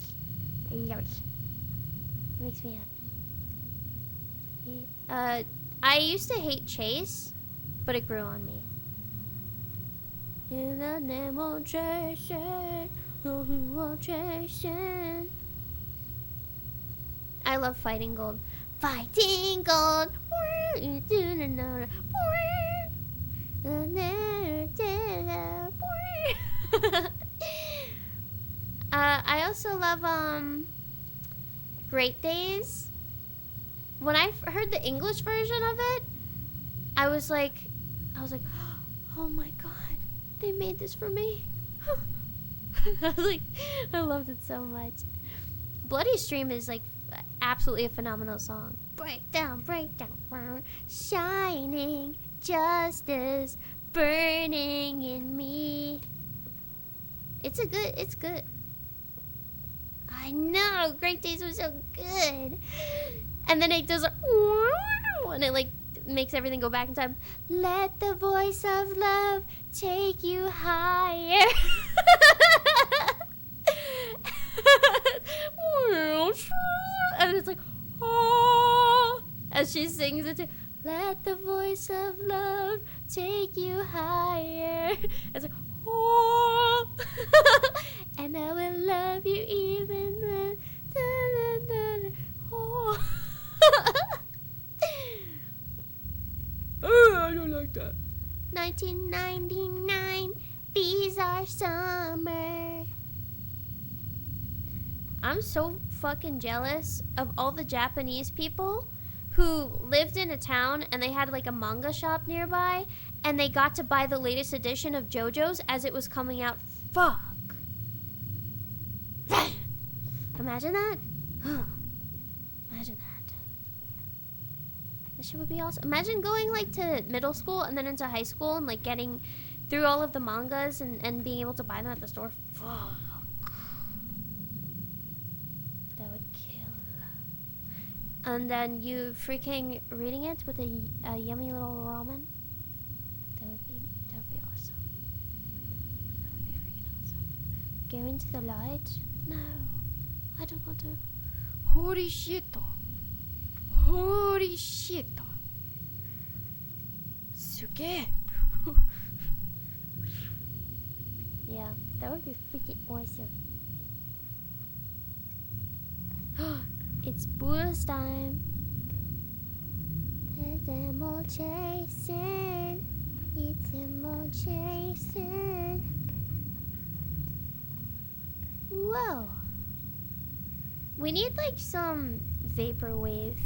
A: I love it. It makes me happy. I used to hate Chase, but it grew on me. In the name of chasing, chasing. I love Fighting Gold. Fighting Gold. I also love Great Days. When I heard the English version of it, I was like, oh my god, they made this for me. I was like, I loved it so much. Bloody Stream is like absolutely a phenomenal song. Break down, shining justice burning in me. It's good. I know, Great Days was so good. And then it does and it like makes everything go back in time. Let the voice of love take you higher. And it's like, oh, as she sings it too. Let the voice of love take you higher. It's like, oh, and I will love you even when. Oh. I don't like that. 1999, these are summer. I'm so fucking jealous of all the Japanese people who lived in a town and they had like a manga shop nearby and they got to buy the latest edition of JoJo's as it was coming out. Fuck. Imagine that. Imagine that. That shit would be awesome. Imagine going like to middle school and then into high school and like getting through all of the mangas and being able to buy them at the store. Fuck. That would kill. And then you freaking reading it with a yummy little ramen. That would be awesome. That would be freaking awesome. Go into the light? No. I don't want to. Holy shit. Holy shit. Suge. Yeah, that would be freaking awesome. It's boost time. It's more chasing. It's more chasing. Whoa. We need like some vaporwave.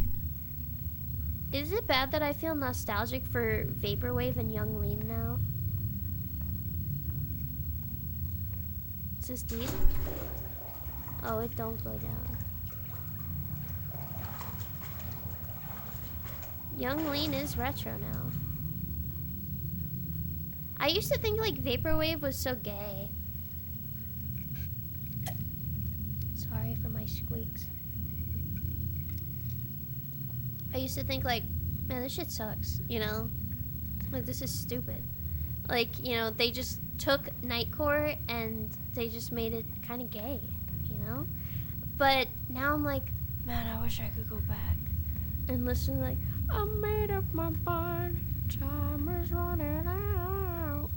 A: Is it bad that I feel nostalgic for vaporwave and Young Lean now? Is this deep? Oh, it don't go down. Young Lean is retro now. I used to think like vaporwave was so gay. Sorry for my squeaks. I used to think like, man, this shit sucks, you know? Like, this is stupid. Like, you know, they just took Nightcore and they just made it kind of gay, you know? But now I'm like, man, I wish I could go back and listen like, I made up my mind, time is running out,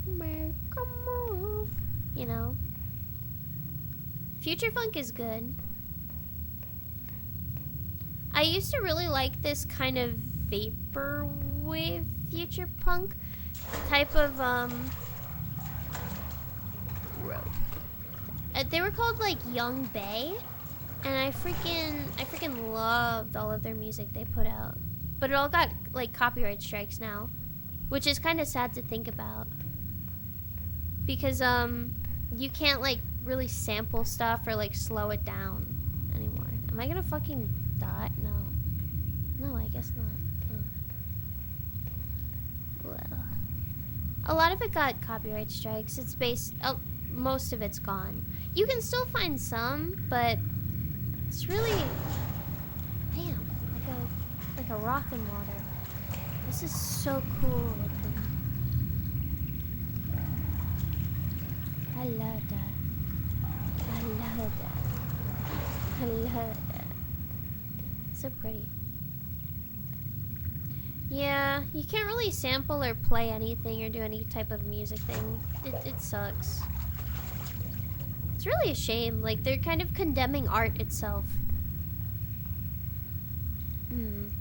A: make a move, you know? Future funk is good. I used to really like this kind of vaporwave future punk type of they were called like Young Bay, and I freaking loved all of their music they put out. But it all got like copyright strikes now, which is kind of sad to think about. Because you can't like really sample stuff or like slow it down anymore. Am I gonna fucking die? No, I guess not. Well, a lot of it got copyright strikes. It's most of it's gone. You can still find some, but it's really, damn, like a rock in water. This is so cool looking. I love that. I love that. I love that. So pretty. Yeah, you can't really sample or play anything or do any type of music thing. It sucks. It's really a shame. Like, they're kind of condemning art itself. And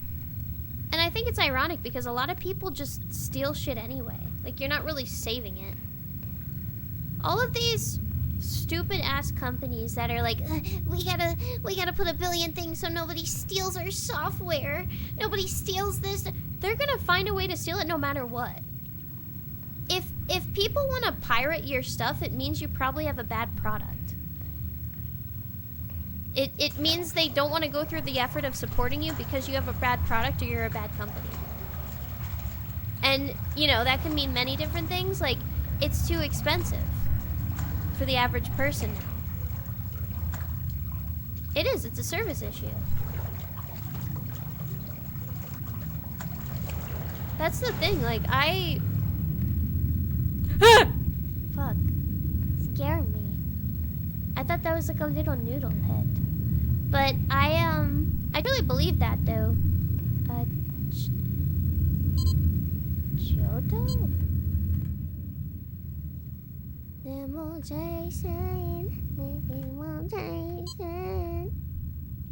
A: I think it's ironic because a lot of people just steal shit anyway. Like, you're not really saving it. All of these stupid ass companies that are like, we gotta put a billion things so nobody steals our software. Nobody steals this. They're gonna find a way to steal it no matter what. If people want to pirate your stuff, it means you probably have a bad product. It means they don't want to go through the effort of supporting you because you have a bad product or you're a bad company. And, you know, that can mean many different things. Like, it's too expensive for the average person now. It is. It's a service issue. That's the thing. Like, Fuck. Scared me. I thought that was like a little noodle head. But I really believe that though. Choto?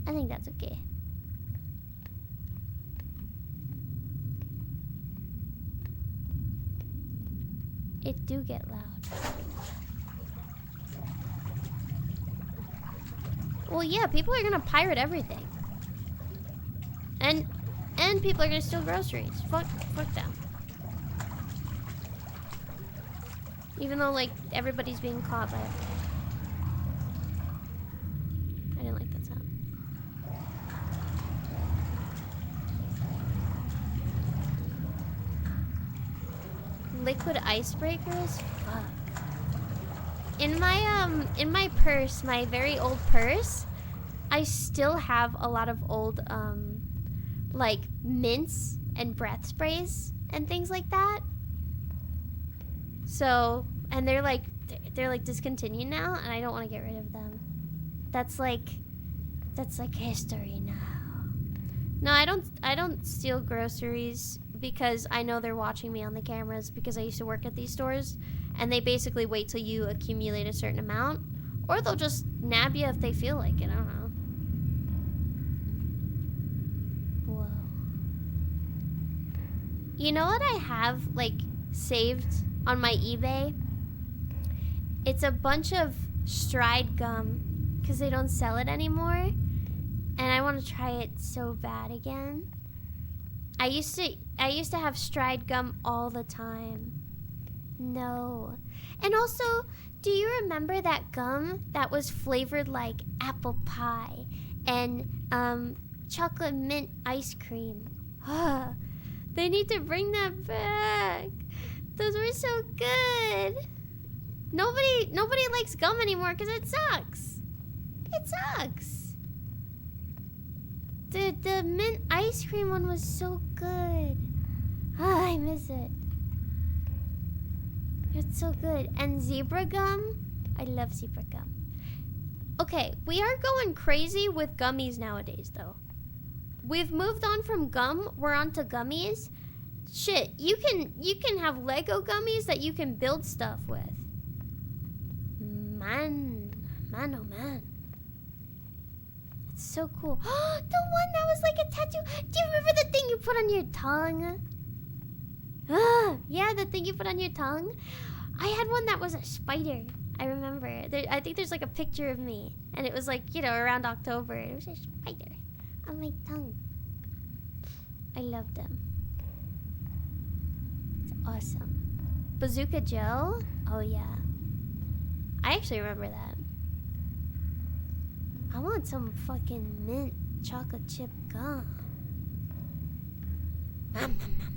A: I think that's okay. It do get loud. Well, yeah, people are gonna pirate everything. And people are gonna steal groceries. Fuck them. Even though, like, everybody's being caught by it. I didn't like that sound. Liquid icebreakers? Fuck. In my purse, my very old purse, I still have a lot of old, like, mints and breath sprays and things like that. So, and they're like discontinued now, and I don't want to get rid of them. That's like history now. No, I don't steal groceries because I know they're watching me on the cameras because I used to work at these stores, and they basically wait till you accumulate a certain amount, or they'll just nab you if they feel like it. I don't know. Whoa. You know what I have, like, saved on my eBay? It's a bunch of Stride gum because they don't sell it anymore, and I want to try it so bad again. I used to have Stride gum all the time. No. And also, do you remember that gum that was flavored like apple pie and chocolate mint ice cream? They need to bring that back. Those were so good. Nobody likes gum anymore because it sucks. It sucks. The mint ice cream one was so good. I miss it. It's so good. And zebra gum. I love zebra gum. Okay, we are going crazy with gummies nowadays, though. We've moved on from gum. We're on to gummies. Shit, you can have Lego gummies that you can build stuff with. Man. Man, oh man. It's so cool. The one that was like a tattoo. Do you remember the thing you put on your tongue? Yeah, the thing you put on your tongue. I had one that was a spider. I remember. I think there's like a picture of me. And it was like, you know, around October. It was a spider on my tongue. I love them. It's awesome. Bazooka Joe? Oh, yeah. I actually remember that. I want some fucking mint chocolate chip gum. Nom, nom, nom.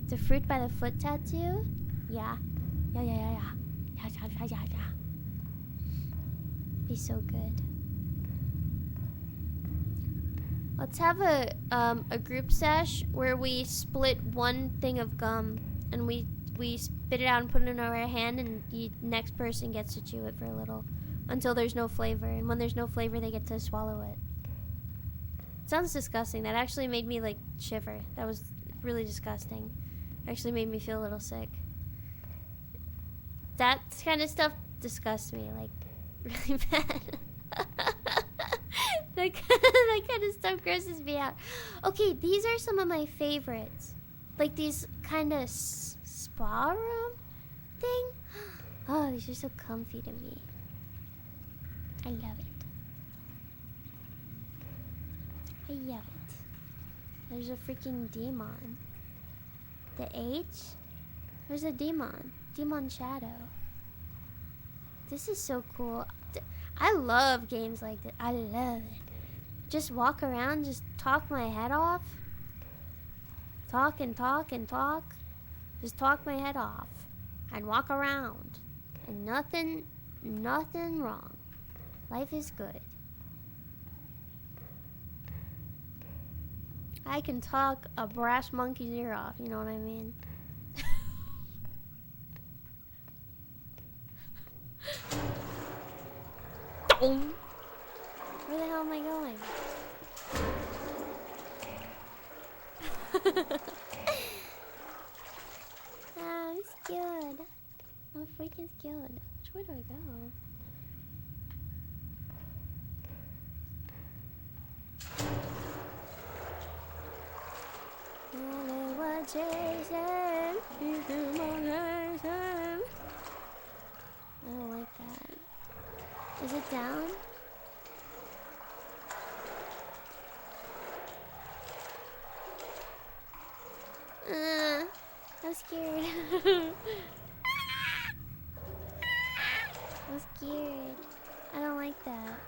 A: The fruit by the foot tattoo? Yeah. Yeah. Be so good. Let's have a group sesh where we split one thing of gum and we spit it out and put it in our hand, and the next person gets to chew it for a little until there's no flavor, and when there's no flavor they get to swallow it. It sounds disgusting. That actually made me like shiver. That was really disgusting. Actually made me feel a little sick. That kind of stuff disgusts me like really bad. that kind of stuff grosses me out. Okay, these are some of my favorites. Like these kind of spa room thing. Oh, these are so comfy to me. I love it. I love it. There's a freaking demon. The H? There's a demon. Demon Shadow. This is so cool. I love games like this. I love it. Just walk around, just talk my head off. Talk and talk and talk. Just talk my head off. And walk around. And nothing wrong. Life is good. I can talk a brass monkey's ear off, you know what I mean? Where the hell am I going? I'm scared. I'm freaking scared. Which way do I go? I don't like that. Is it down? I'm scared. I'm scared. I don't like that.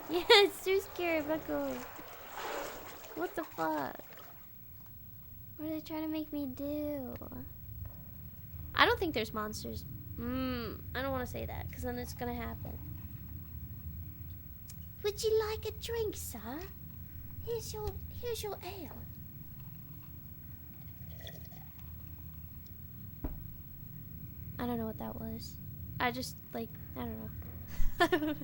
A: Yeah, it's too scary. I'm not going. What the fuck? What are they trying to make me do? I don't think there's monsters. I don't want to say that, because then it's going to happen. Would you like a drink, sir? Here's your ale. I don't know what that was. I just, like, I don't know.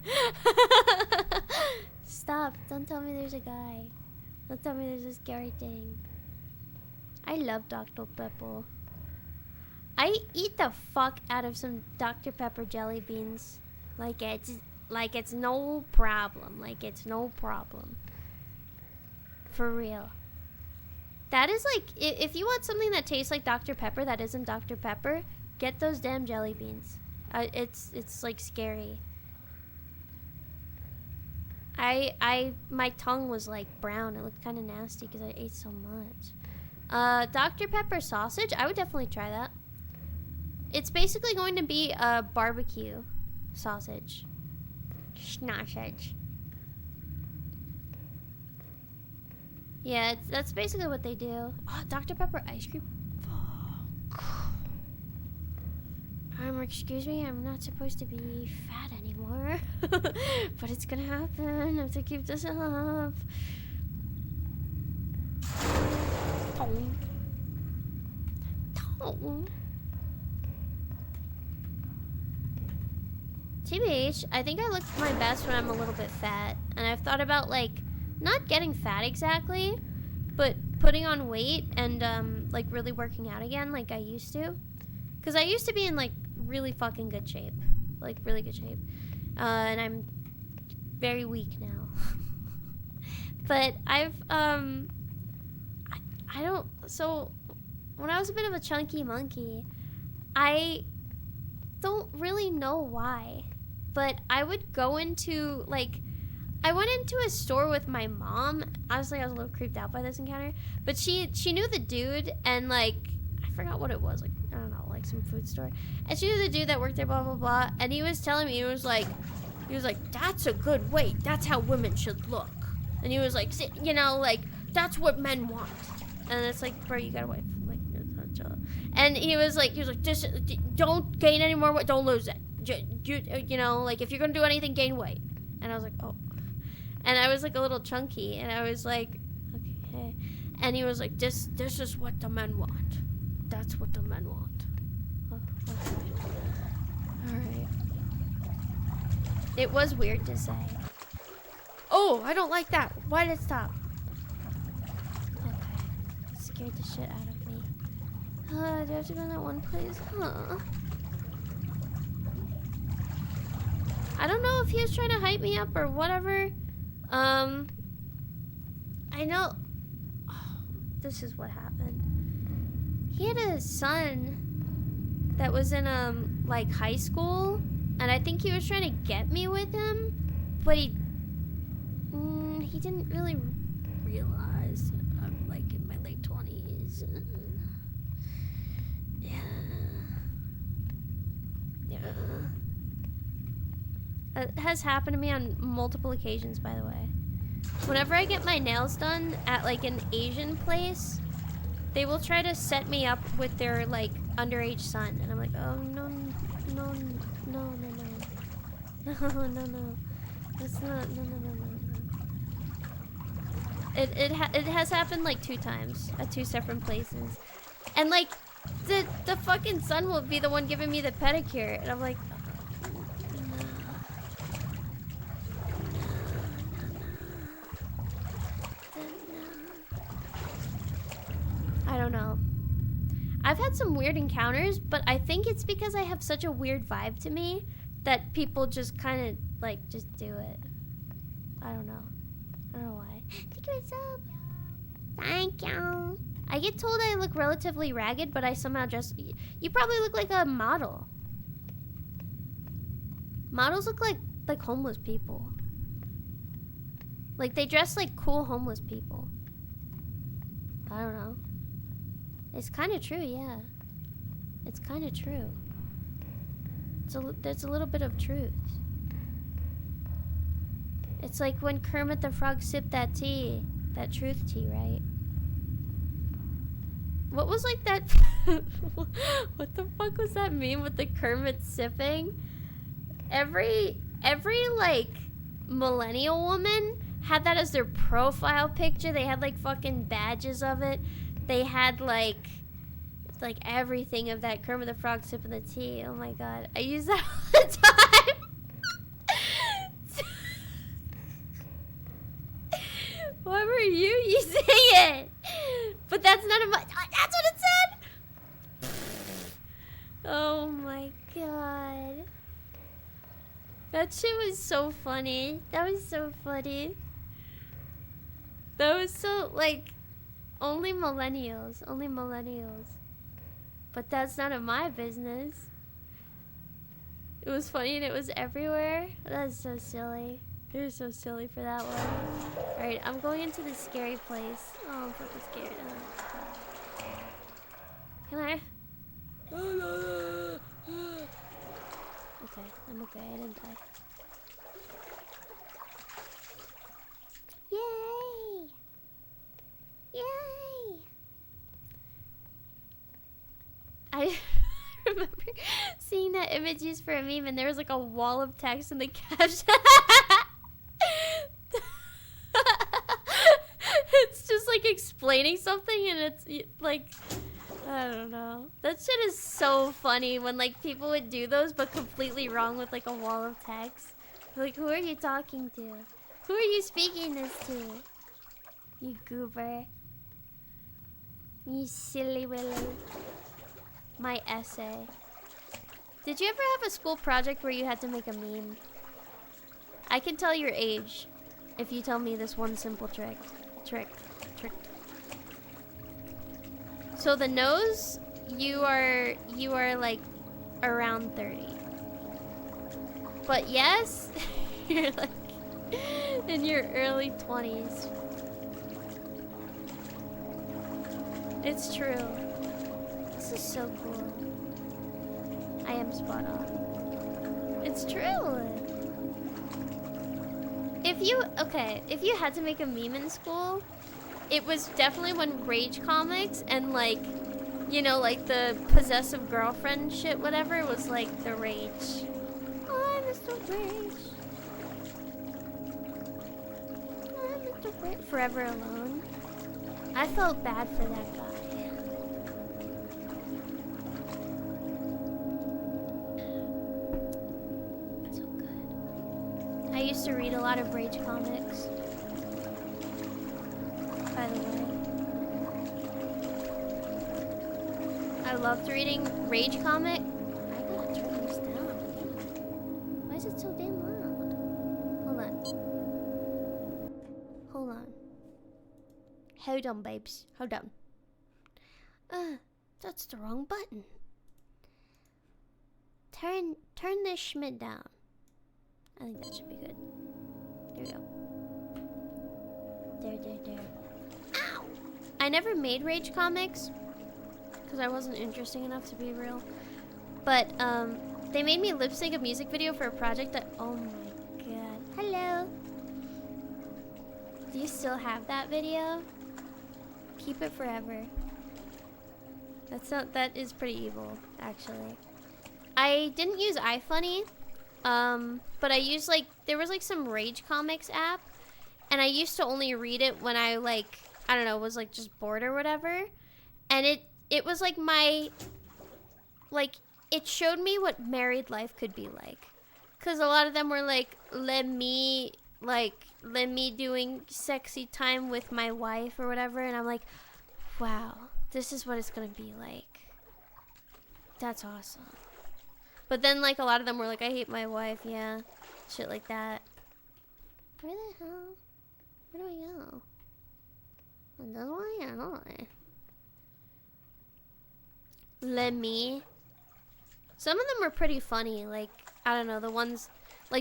A: Stop. Don't tell me there's a guy. Don't tell me there's a scary thing. I love Dr. Pepper. I eat the fuck out of some Dr. Pepper jelly beans. Like it's no problem. Like it's no problem. For real. That is like, if you want something that tastes like Dr. Pepper that isn't Dr. Pepper, get those damn jelly beans. It's like scary. My tongue was like brown. It looked kind of nasty because I ate so much. Dr. Pepper sausage, I would definitely try that. It's basically going to be a barbecue sausage. Sausage. Yeah, that's basically what they do. Oh, Dr. Pepper ice cream. Fuck. Excuse me, I'm not supposed to be fat anymore. But it's gonna happen. I have to keep this up. TBH, I think I look my best when I'm a little bit fat. And I've thought about, like, not getting fat exactly, but putting on weight and, like, really working out again like I used to. Because I used to be in, like, really fucking good shape. Like, really good shape. And I'm very weak now. But I don't, so when I was a bit of a chunky monkey, I don't really know why, but I would go into, like, I went into a store with my mom. Honestly, I was a little creeped out by this encounter, but she knew the dude, and, like, I forgot what it was, like, I don't know, like some food store, and she knew the dude that worked there, blah, blah, blah, and he was telling me, he was like, that's a good weight, that's how women should look, and he was like, you know, like, that's what men want, and it's like, bro, you got a wife, like, and he was like, just don't gain any more weight, don't lose it, you know, like, if you're gonna do anything, gain weight. And I was like, oh. And I was like a little chunky, and I was like, okay. And he was like, this is what the men want. That's what the men want. Oh, okay. All right. It was weird to say. Oh, I don't like that. Why did it stop? Okay. Scared the shit out of me. Do I have to go in that one place? Huh. I don't know if he was trying to hype me up or whatever. I know. Oh, this is what happened. He had a son that was in like high school, and I think he was trying to get me with him, but he didn't really realize I'm like in my late 20s. Yeah. It has happened to me on multiple occasions, by the way. Whenever I get my nails done at like an Asian place, they will try to set me up with their like underage son, and I'm like, oh no, no, no, no, no, no, no, that's not, no. It has happened like 2 times at 2 separate places, and like the fucking son will be the one giving me the pedicure, and I'm like. I don't know. I've had some weird encounters, but I think it's because I have such a weird vibe to me that people just kind of like just do it. I don't know. I don't know why. Thank you, sub. Thank you. I get told I look relatively ragged, but I somehow just. You probably look like a model. Models look like homeless people. Like they dress like cool homeless people. I don't know. It's kind of true, yeah. It's kind of true. There's a little bit of truth. It's like when Kermit the Frog sipped that tea, that truth tea, right? What was like that? What the fuck was that meme with the Kermit sipping? Every like millennial woman had that as their profile picture. They had like fucking badges of it. They had like everything of that Kermit the Frog sipping the tea. Oh my god. I use that all the time. Why were you using it? But that's none of my. That's what it said? Oh my god. That shit was so funny. That was so funny. That was so, like, only millennials. Only millennials. But that's none of my business. It was funny and it was everywhere. That's so silly. You're so silly for that one. Alright, I'm going into the scary place. Oh, I'm fucking scared. Can I? Okay, I'm okay. I didn't die. Yay! Yay! I remember seeing that image used for a meme, and there was like a wall of text in the caption. It's just like explaining something, and it's like, I don't know. That shit is so funny when like people would do those, but completely wrong with like a wall of text. Like, who are you talking to? Who are you speaking this to? You goober. You silly willy. My essay. Did you ever have a school project where you had to make a meme? I can tell your age if you tell me this one simple trick. So the nose, you are like around 30. But yes, you're like in your early 20s. It's true. This is so cool. I am spot on. It's true. If you had to make a meme in school, it was definitely when Rage comics and like, you know, like the possessive girlfriend shit, whatever, was like the rage. Oh, I miss the rage. Oh, I miss the rage. Forever Alone. I felt bad for that guy. So good. I used to read a lot of Rage comics. By the way, I loved reading Rage comic. I gotta turn this down. Why is it so damn loud? Hold on. Hold on, babes. Hold on. That's the wrong button. Turn this schmid down. I think that should be good. There we go. There. Ow! I never made Rage comics because I wasn't interesting enough to be real. But they made me lip sync a music video for a project that, oh my god. Hello. Do you still have that video? Keep it forever. That is pretty evil, actually. I didn't use iFunny, but I used there was some Rage comics app. And I used to only read it when I I don't know, was just bored or whatever. And it was my, it showed me what married life could be like. Cause a lot of them were let me doing sexy time with my wife or whatever. And I'm like, wow, this is what it's gonna be like. That's awesome. But then a lot of them were I hate my wife, yeah. Shit like that. Where the hell? Where do I go? This way or that way? Let me. Some of them were pretty funny. I don't know, the ones,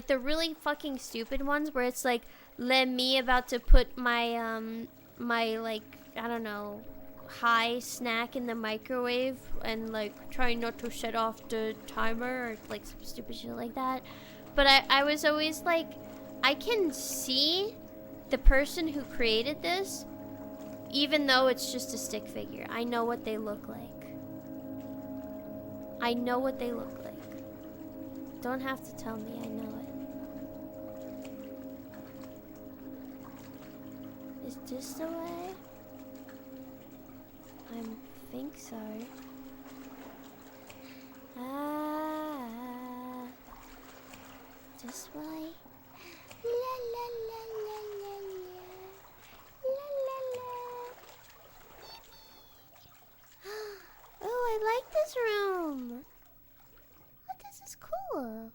A: the really fucking stupid ones where it's let me about to put my, my, I don't know, high snack in the microwave and, trying not to set off the timer or, some stupid shit like that. But I was always I can see the person who created this, even though it's just a stick figure. I know what they look like. I know what they look like. Don't have to tell me, I know it. Is this the way? I think so. This way? La la la la la la. La la la. Oh, I like this room. Oh, this is cool.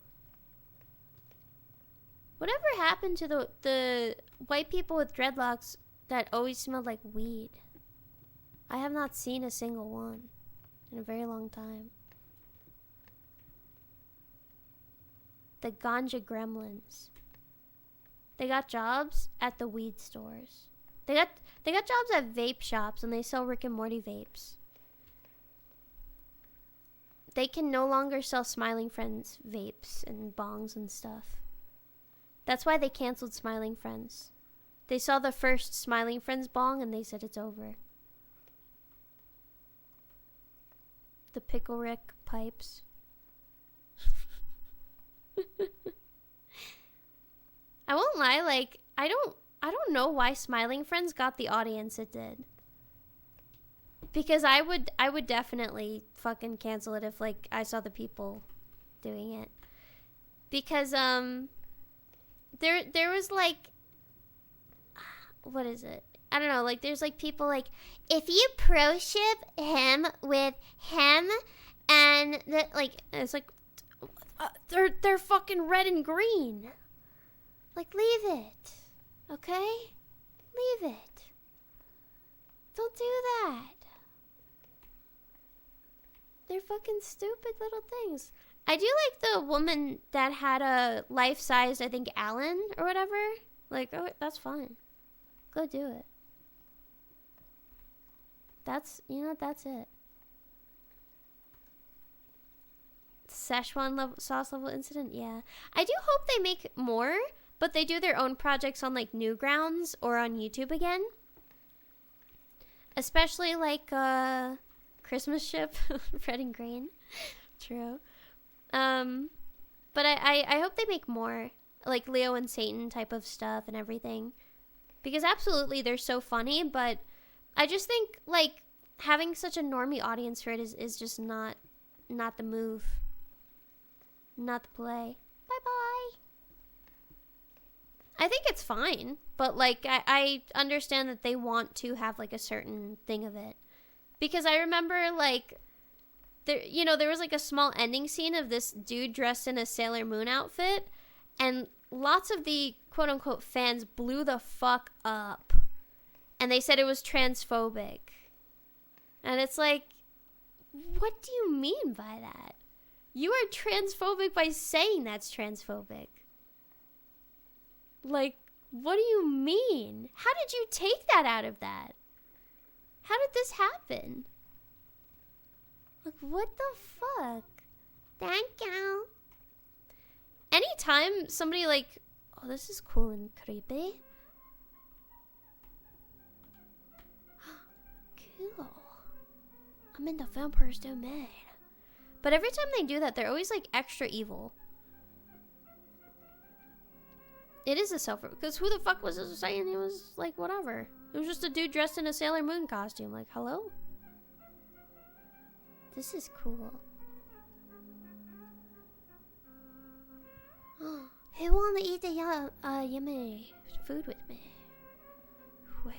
A: Whatever happened to the white people with dreadlocks that always smelled like weed? I have not seen a single one in a very long time. The ganja gremlins. They got jobs at the weed stores. They got jobs at vape shops and they sell Rick and Morty vapes. They can no longer sell Smiling Friends vapes and bongs and stuff. That's why they canceled Smiling Friends. They saw the first Smiling Friends bong and they said it's over. The Pickle Rick pipes. I won't lie, I don't know why Smiling Friends got the audience it did. Because I would definitely fucking cancel it if I saw the people doing it. Because there was what is it? I don't know, there's people if you pro ship him with him and it's they're fucking red and green. Like, leave it. Okay? Leave it. Don't do that. They're fucking stupid little things. I do like the woman that had a life-sized, I think, Alan or whatever. Like, oh, that's fine. Go do it. That's, you know, that's it. Szechuan sauce level incident, yeah. I do hope they make more, but they do their own projects on, like, Newgrounds or on YouTube again. Especially, like, Christmas Ship, Red and Green. True. But I hope they make more, like, Leo and Satan type of stuff and everything. Because absolutely, they're so funny, but I just think, like, having such a normie audience for it is just not the move. Not the play. Bye-bye. I think it's fine, but, like, I understand that they want to have, like, a certain thing of it. Because I remember, like, there was, like, a small ending scene of this dude dressed in a Sailor Moon outfit, and lots of the quote-unquote fans blew the fuck up. And they said it was transphobic. And it's like, what do you mean by that? You are transphobic by saying that's transphobic. Like, what do you mean? How did you take that out of that? How did this happen? Like, what the fuck? Thank you. Anytime somebody like, oh, this is cool and creepy. Cool. I'm in the vampire's domain. But every time they do that, they're always like extra evil. It is a self, because who the fuck was saying he was like whatever? It was just a dude dressed in a Sailor Moon costume. Like, hello? This is cool. Who wanna eat the yummy food with me? Whoa.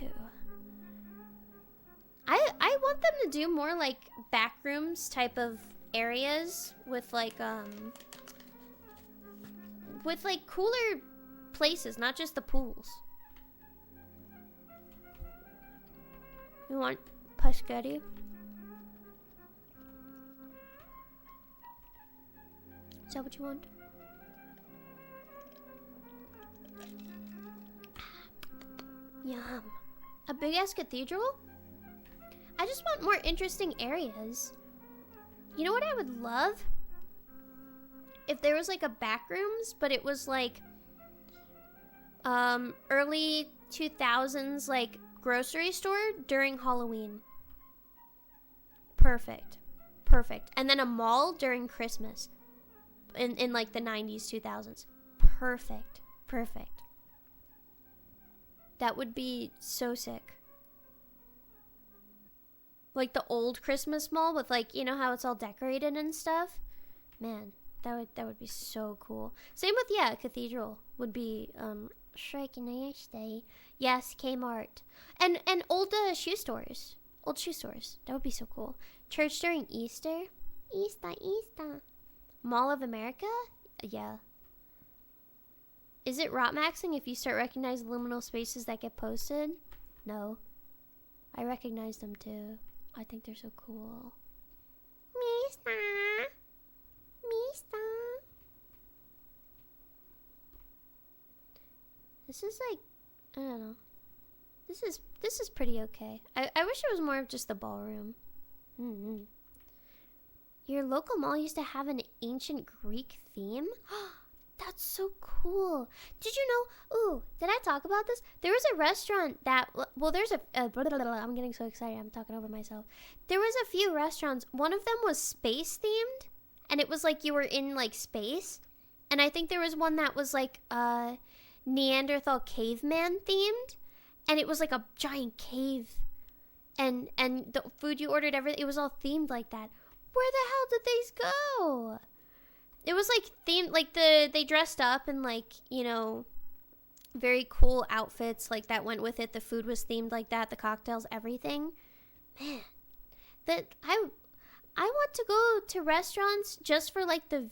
A: I want them to do more like backrooms type of areas with like cooler places, not just the pools. You want Pasquetti? Is that what you want? Yum. A big ass cathedral? I just want more interesting areas. You know what I would love? If there was like a backrooms, but it was like early 2000s like grocery store during Halloween. Perfect. Perfect. And then a mall during Christmas. In like the 90s, 2000s. Perfect. Perfect. That would be so sick. Like the old Christmas mall with like, you know how it's all decorated and stuff? Man, that would be so cool. Same with, yeah, cathedral would be day. Yes, Kmart. And old shoe stores. Old shoe stores. That would be so cool. Church during Easter. Easter. Mall of America? Yeah. Is it rot maxing if you start recognizing liminal spaces that get posted? No. I recognize them too. I think they're so cool. Mista. This is like, I don't know. This is pretty okay. I wish it was more of just the ballroom. Your local mall used to have an ancient Greek theme? That's so cool. Did you know? Ooh, did I talk about this? There was a restaurant that, well, there's I'm getting so excited. I'm talking over myself. There was a few restaurants. One of them was space themed, and it was like you were in like space. And I think there was one that was like Neanderthal caveman themed, and it was like a giant cave. And the food you ordered, everything, it was all themed like that. Where the hell did these go? It was like themed, like they dressed up in like, you know, very cool outfits like that went with it. The food was themed like that, the cocktails, everything. Man, that I want to go to restaurants just for like the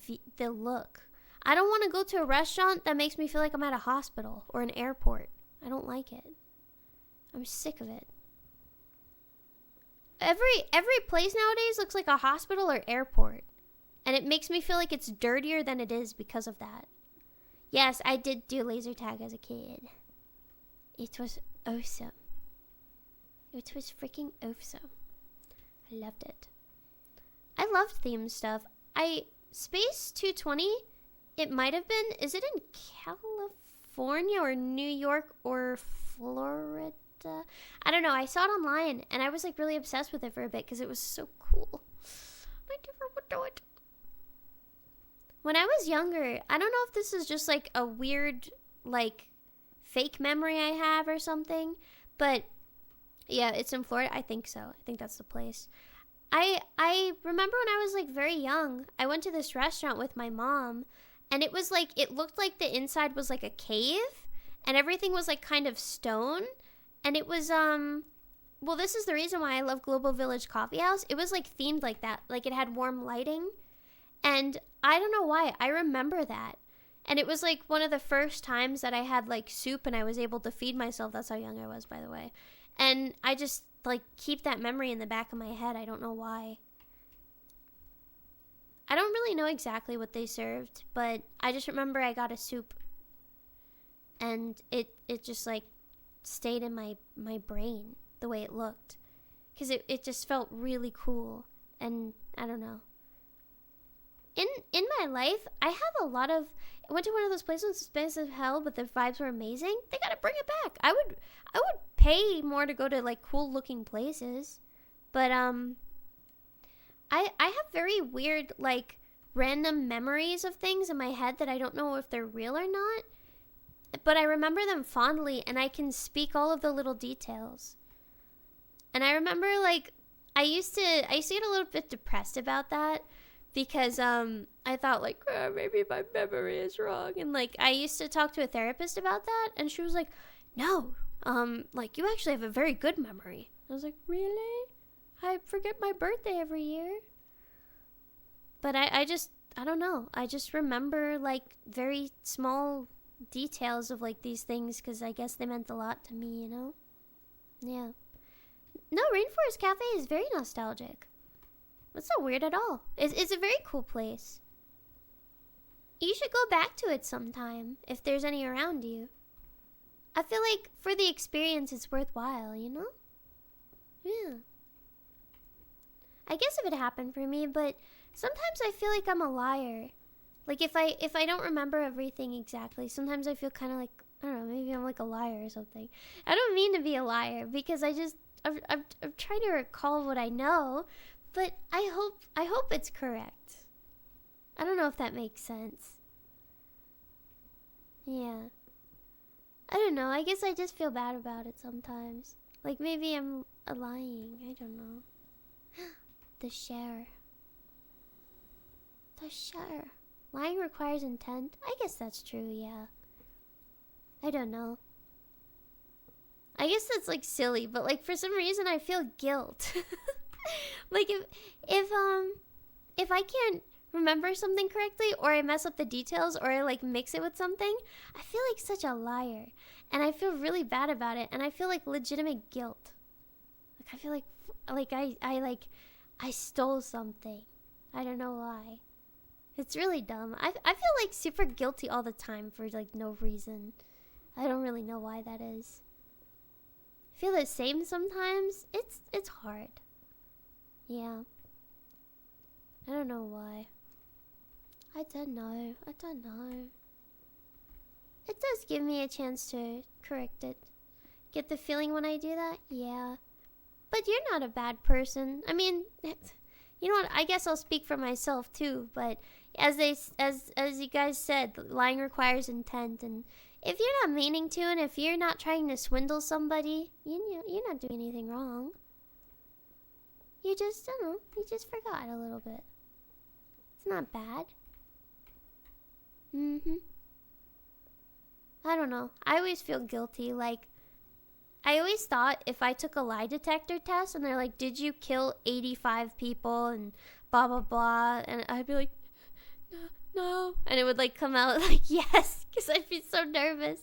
A: look. I don't want to go to a restaurant that makes me feel like I'm at a hospital or an airport. I don't like it. I'm sick of it. Every place nowadays looks like a hospital or airport. And it makes me feel like it's dirtier than it is because of that. Yes, I did do laser tag as a kid. It was awesome. It was freaking awesome. I loved it. I loved themed stuff. Space 220, it might have been, is it in California or New York or Florida? I don't know. I saw it online and I was like really obsessed with it for a bit because it was so cool. I never would do it. When I was younger, I don't know if this is just like a weird like fake memory I have or something, but yeah, it's in Florida. I think so. I think that's the place. I remember when I was like very young, I went to this restaurant with my mom, and it was like, it looked like the inside was like a cave, and everything was like kind of stone, and it was well, this is the reason why I love Global Village Coffee House. It was like themed like that, like it had warm lighting, and I don't know why, I remember that. And it was like one of the first times that I had like soup and I was able to feed myself. That's how young I was, by the way. And I just like keep that memory in the back of my head. I don't know why. I don't really know exactly what they served, but I just remember I got a soup. And it just like stayed in my brain the way it looked. Because it just felt really cool. And I don't know. In my life, I have a lot of... I went to one of those places, expensive as hell, but the vibes were amazing. They gotta bring it back. I would pay more to go to like cool looking places, but I have very weird like random memories of things in my head that I don't know if they're real or not. But I remember them fondly, and I can speak all of the little details. And I remember like I used to get a little bit depressed about that. Because I thought like, oh, maybe my memory is wrong. And like I used to talk to a therapist about that, and she was like, no, like you actually have a very good memory. I was like, really? I forget my birthday every year. But I don't know. I just remember like very small details of like these things because I guess they meant a lot to me, you know? Yeah. No, Rainforest Cafe is very nostalgic. It's not weird at all. It's a very cool place. You should go back to it sometime, if there's any around you. I feel like for the experience it's worthwhile, you know? Yeah. I guess if it happened for me, but sometimes I feel like I'm a liar. Like if I don't remember everything exactly, sometimes I feel kind of like, I don't know, maybe I'm like a liar or something. I don't mean to be a liar because I'm trying to recall what I know. But I hope it's correct. I don't know if that makes sense. Yeah. I don't know. I guess I just feel bad about it sometimes. Like maybe I'm lying. I don't know. The share. Lying requires intent. I guess that's true, yeah. I don't know. I guess that's like silly, but like for some reason I feel guilt. Like if I can't remember something correctly, or I mess up the details, or I like mix it with something, I feel like such a liar, and I feel really bad about it, and I feel like legitimate guilt. Like I feel like I stole something. I don't know why. It's really dumb. I feel like super guilty all the time for like no reason. I don't really know why that is. I feel the same sometimes. It's hard. Yeah. I don't know why. I don't know. It does give me a chance to correct it. Get the feeling when I do that? Yeah. But you're not a bad person. I mean, you know what? I guess I'll speak for myself too, but as you guys said, lying requires intent, and if you're not meaning to, and if you're not trying to swindle somebody, you're not doing anything wrong. You just, I don't know, you just forgot a little bit. It's not bad. I don't know. I always feel guilty. Like, I always thought if I took a lie detector test and they're like, did you kill 85 people and blah, blah, blah, and I'd be like, no. And it would like come out like, yes, because I'd be so nervous.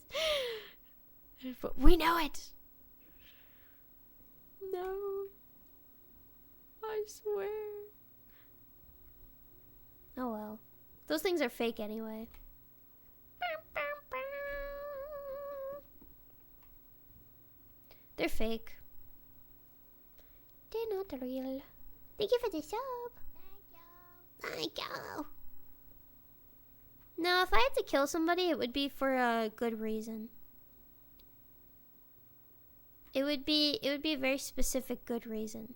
A: But we know it. No. I swear. Oh well. Those things are fake anyway. They're fake. They're not real. Thank you for the sub. Thank you. No, if I had to kill somebody, it would be for a good reason. It would be a very specific good reason.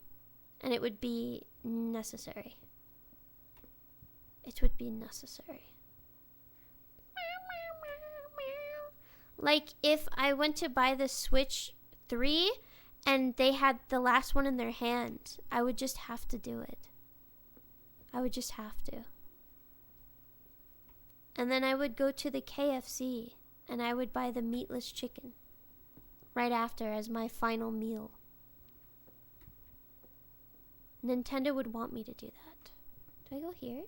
A: And it would be necessary. It would be necessary. Like if I went to buy the Switch 3 and they had the last one in their hand, I would just have to do it. I would just have to. And then I would go to the KFC and I would buy the meatless chicken right after as my final meal. Nintendo would want me to do that. Do I go here?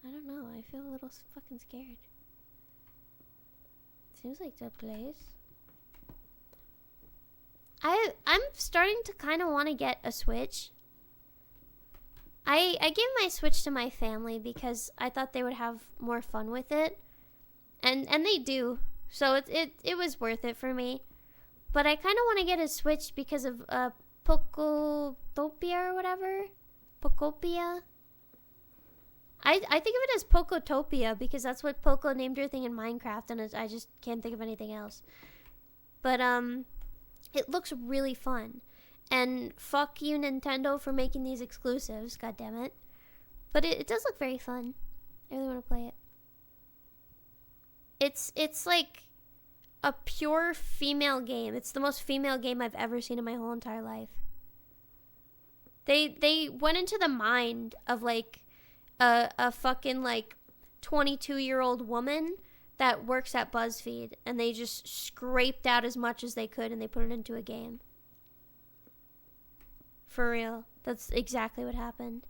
A: I don't know. I feel a little fucking scared. Seems like the place. I'm starting to kind of want to get a Switch. I gave my Switch to my family because I thought they would have more fun with it. And they do. So it was worth it for me. But I kind of want to get a Switch because of Pokotopia or whatever. Pokopia. I think of it as Pokotopia because that's what Poco named her thing in Minecraft, and I just can't think of anything else. But it looks really fun. And fuck you, Nintendo, for making these exclusives, goddammit. But it does look very fun. I really want to play it. It's like a pure female game. It's the most female game I've ever seen in my whole entire life. They went into the mind of like a fucking like 22-year-old woman that works at BuzzFeed, and they just scraped out as much as they could and they put it into a game. For real. That's exactly what happened.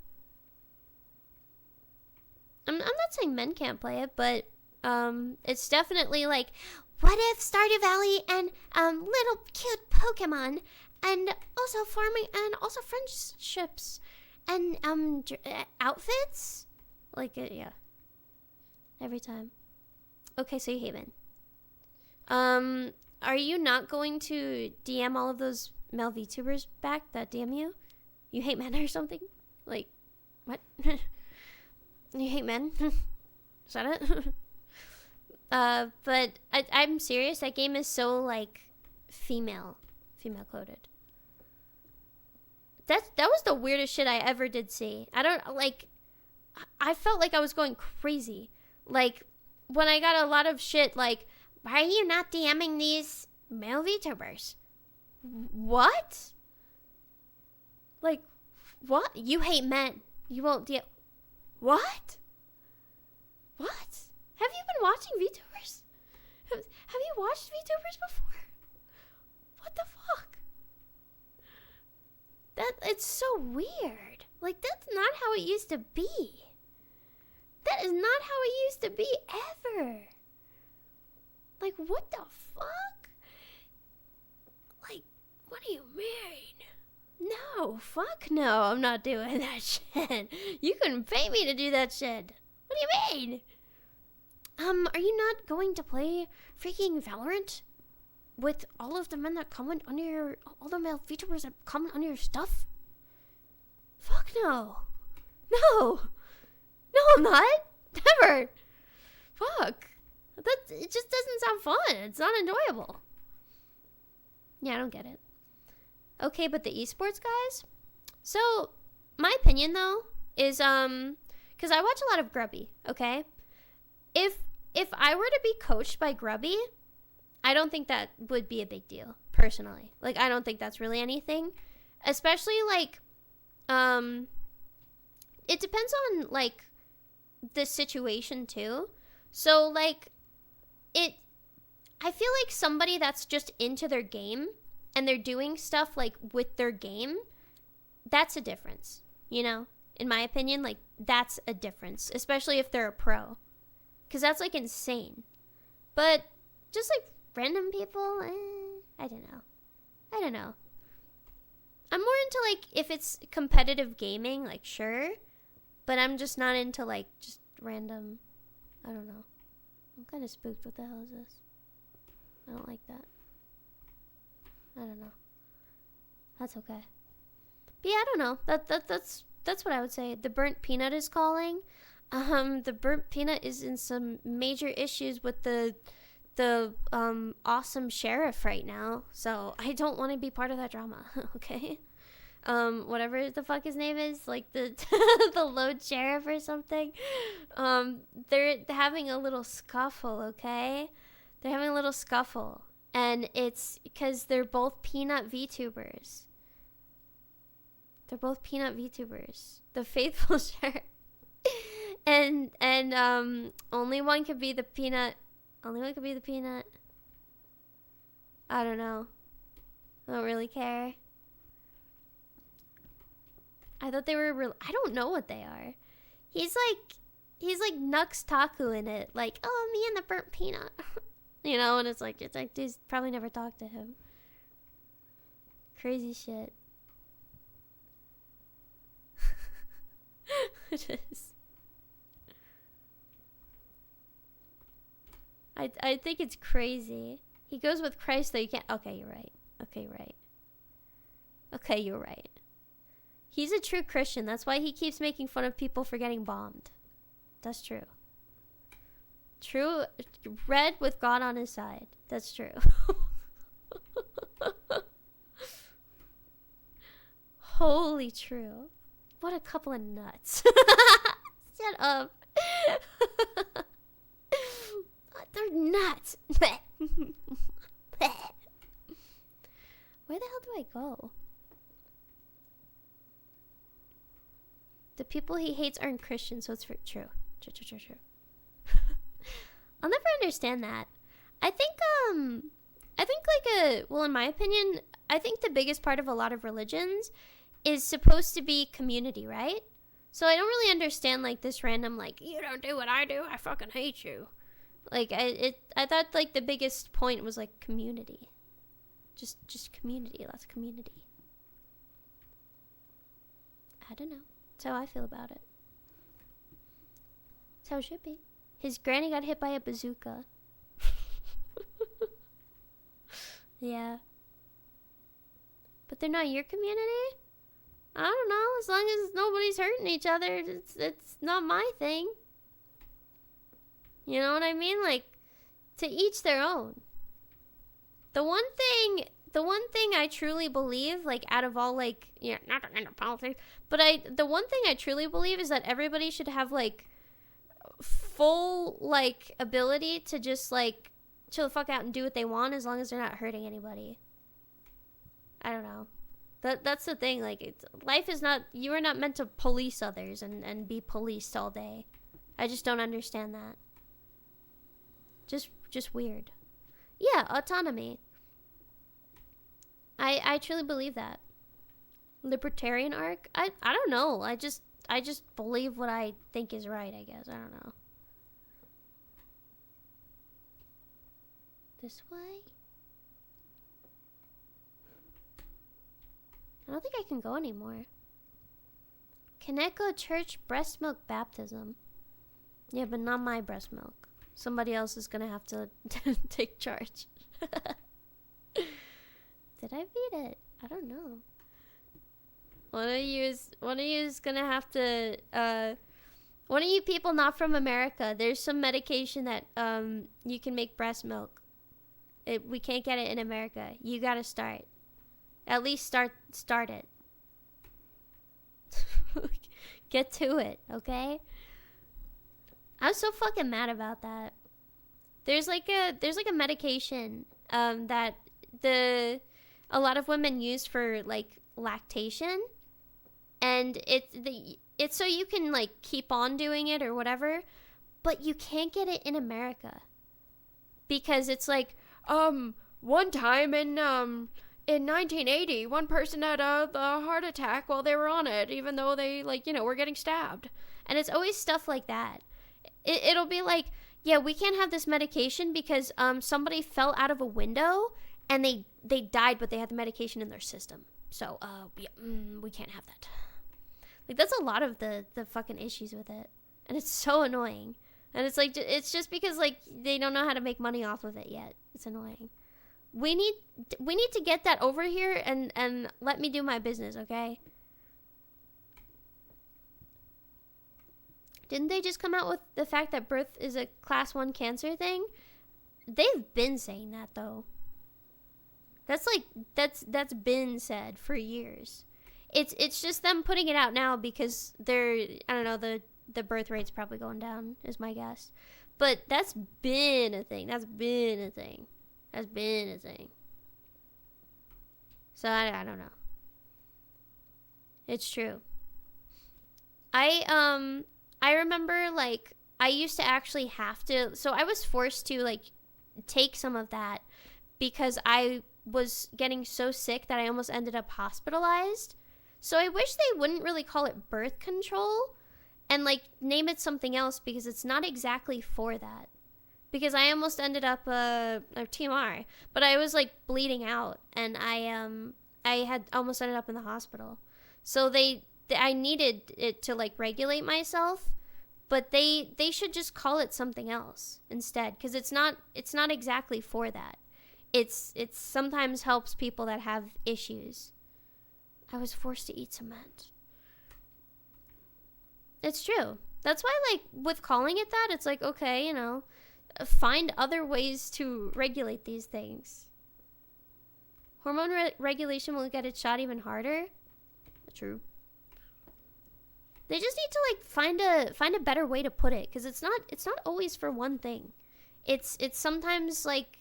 A: I'm not saying men can't play it, but it's definitely like, what if Stardew Valley and little cute Pokemon and also farming and also friendships and outfits? Like, yeah. Every time. Okay, so you hate men. Are you not going to DM all of those male VTubers back that DM you? You hate men or something? Like, what? You hate men? Is that it? But I'm serious. That game is so like female coded. That was the weirdest shit I ever did see. I felt like I was going crazy. Like when I got a lot of shit like, why are you not DMing these male VTubers? What? Like, what? You hate men. You won't DM. What? What? Have you been watching VTubers? Have you watched VTubers before? What the fuck? It's so weird. Like, that's not how it used to be. That is not how it used to be ever. Like, what the fuck? Like, what do you mean? No, fuck no, I'm not doing that shit. You couldn't pay me to do that shit. What do you mean? Are you not going to play freaking Valorant with all of the men that comment under your, all the male VTubers that comment on your stuff? Fuck no. No, I'm not. Never. Fuck. It just doesn't sound fun. It's not enjoyable. Yeah, I don't get it. Okay, but the esports guys? So, my opinion though is, because I watch a lot of Grubby, okay? If I were to be coached by Grubby, I don't think that would be a big deal, personally. Like, I don't think that's really anything. Especially, like, it depends on, like, the situation, too. So, like, I feel like somebody that's just into their game and they're doing stuff, like, with their game, that's a difference, you know? in my opinion, like, that's a difference, especially if they're a pro, because that's like insane. But just like random people, I don't know. I'm more into like if it's competitive gaming, like sure, but I'm just not into like just random. I don't know. I'm kind of spooked. What the hell is this? I don't like that. I don't know. That's okay. But yeah, I don't know. That's what I would say. The burnt peanut is calling. The burnt peanut is in some major issues with the awesome sheriff right now. So I don't want to be part of that drama. Okay. Whatever the fuck his name is, like the the load sheriff or something. They're having a little scuffle. Okay. They're having a little scuffle, and it's because they're both peanut VTubers. They're both peanut VTubers. The faithful sheriff. and only one could be the peanut. Only one could be the peanut. I don't know. I don't really care. I thought they were I don't know what they are. He's like Nux Taku in it. Like, oh, me and the burnt peanut. You know, and it's like dude's probably never talked to him. Crazy shit. It is. I think it's crazy. He goes with Christ though. You can't. Okay, you're right. Okay, you're right. He's a true Christian. That's why he keeps making fun of people for getting bombed. That's true. True. Red with God on his side. That's true. Holy true. What a couple of nuts. Shut up. They're nuts. Where the hell do I go? The people he hates aren't Christians, so it's true. True. I'll never understand that. I think well, in my opinion, I think the biggest part of a lot of religions is supposed to be community, right? So I don't really understand like this random like, you don't do what I do, I fucking hate you. Like I thought like the biggest point was like community. Just community, lots of community. I don't know. That's how I feel about it. That's how it should be. His granny got hit by a bazooka. Yeah. But they're not your community? I don't know. As long as nobody's hurting each other, it's not my thing. You know what I mean? Like, to each their own. The one thing I truly believe, like, out of all, like, yeah, not into politics, but the one thing I truly believe is that everybody should have, like, full, like, ability to just, like, chill the fuck out and do what they want as long as they're not hurting anybody. I don't know. That's the thing, like, life is not, you are not meant to police others and be policed all day. I just don't understand that. Just weird. Yeah, autonomy. I truly believe that. Libertarian arc? I don't know. I just believe what I think is right, I guess. I don't know. This way? I don't think I can go anymore. Kaneko Church breast milk baptism. Yeah, but not my breast milk. Somebody else is gonna have to take charge. Did I beat it? I don't know. One of you is gonna have to one of you people not from America, there's some medication that you can make breast milk. We can't get it in America. You gotta start. At least start it. Get to it, okay? I was so fucking mad about that. There's like a medication that a lot of women use for like lactation, and it's so you can like keep on doing it or whatever, but you can't get it in America because it's like one time in in 1980, one person had a heart attack while they were on it, even though they, like, you know, were getting stabbed. And it's always stuff like that. It'll be like, yeah, we can't have this medication because somebody fell out of a window and they died, but they had the medication in their system. So, we can't have that. Like, that's a lot of the fucking issues with it. And it's so annoying. And it's like, it's just because, like, they don't know how to make money off of it yet. It's annoying. We need to get that over here and let me do my business, okay? Didn't they just come out with the fact that birth is a class 1 cancer thing? They've been saying that, though. That's been said for years. It's just them putting it out now because they're, I don't know, the birth rate's probably going down is my guess. But that's been a thing. That's been a thing. So I don't know. It's true. I remember, like, I used to actually have to, so I was forced to, like, take some of that because I was getting so sick that I almost ended up hospitalized. So I wish they wouldn't really call it birth control and, like, name it something else because it's not exactly for that. Because I almost ended up or TMR, but I was, like, bleeding out and I had almost ended up in the hospital. So I needed it to, like, regulate myself, but they should just call it something else instead because it's not exactly for that. It's sometimes helps people that have issues. I was forced to eat cement. It's true. That's why, like, with calling it that, it's like, okay, you know, find other ways to regulate these things. Hormone regulation will get its shot even harder. True. They just need to, like, find a better way to put it because it's not always for one thing. It's sometimes, like,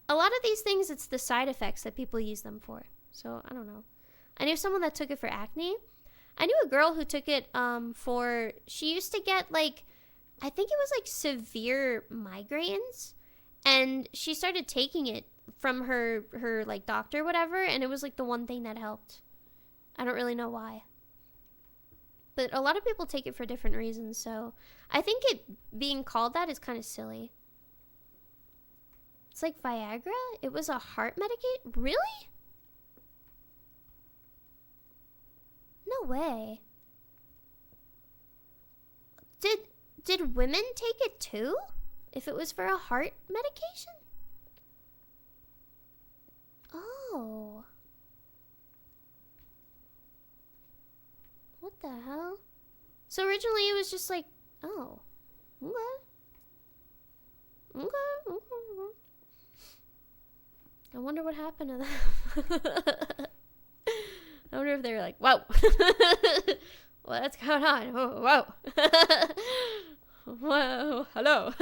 A: a lot of these things, it's the side effects that people use them for. So I don't know. I knew someone that took it for acne. I knew a girl who took it she used to get, like, I think it was, like, severe migraines, and she started taking it from her like, doctor or whatever, and it was, like, the one thing that helped. I don't really know why. But a lot of people take it for different reasons, so I think it being called that is kind of silly. It's like Viagra? It was a heart medication? Really? No way. Did women take it too? If it was for a heart medication? Oh. What the hell? So originally it was just like, oh. Okay. I wonder what happened to them. I wonder if they were like, whoa. What's going on? Whoa. Whoa. Hello.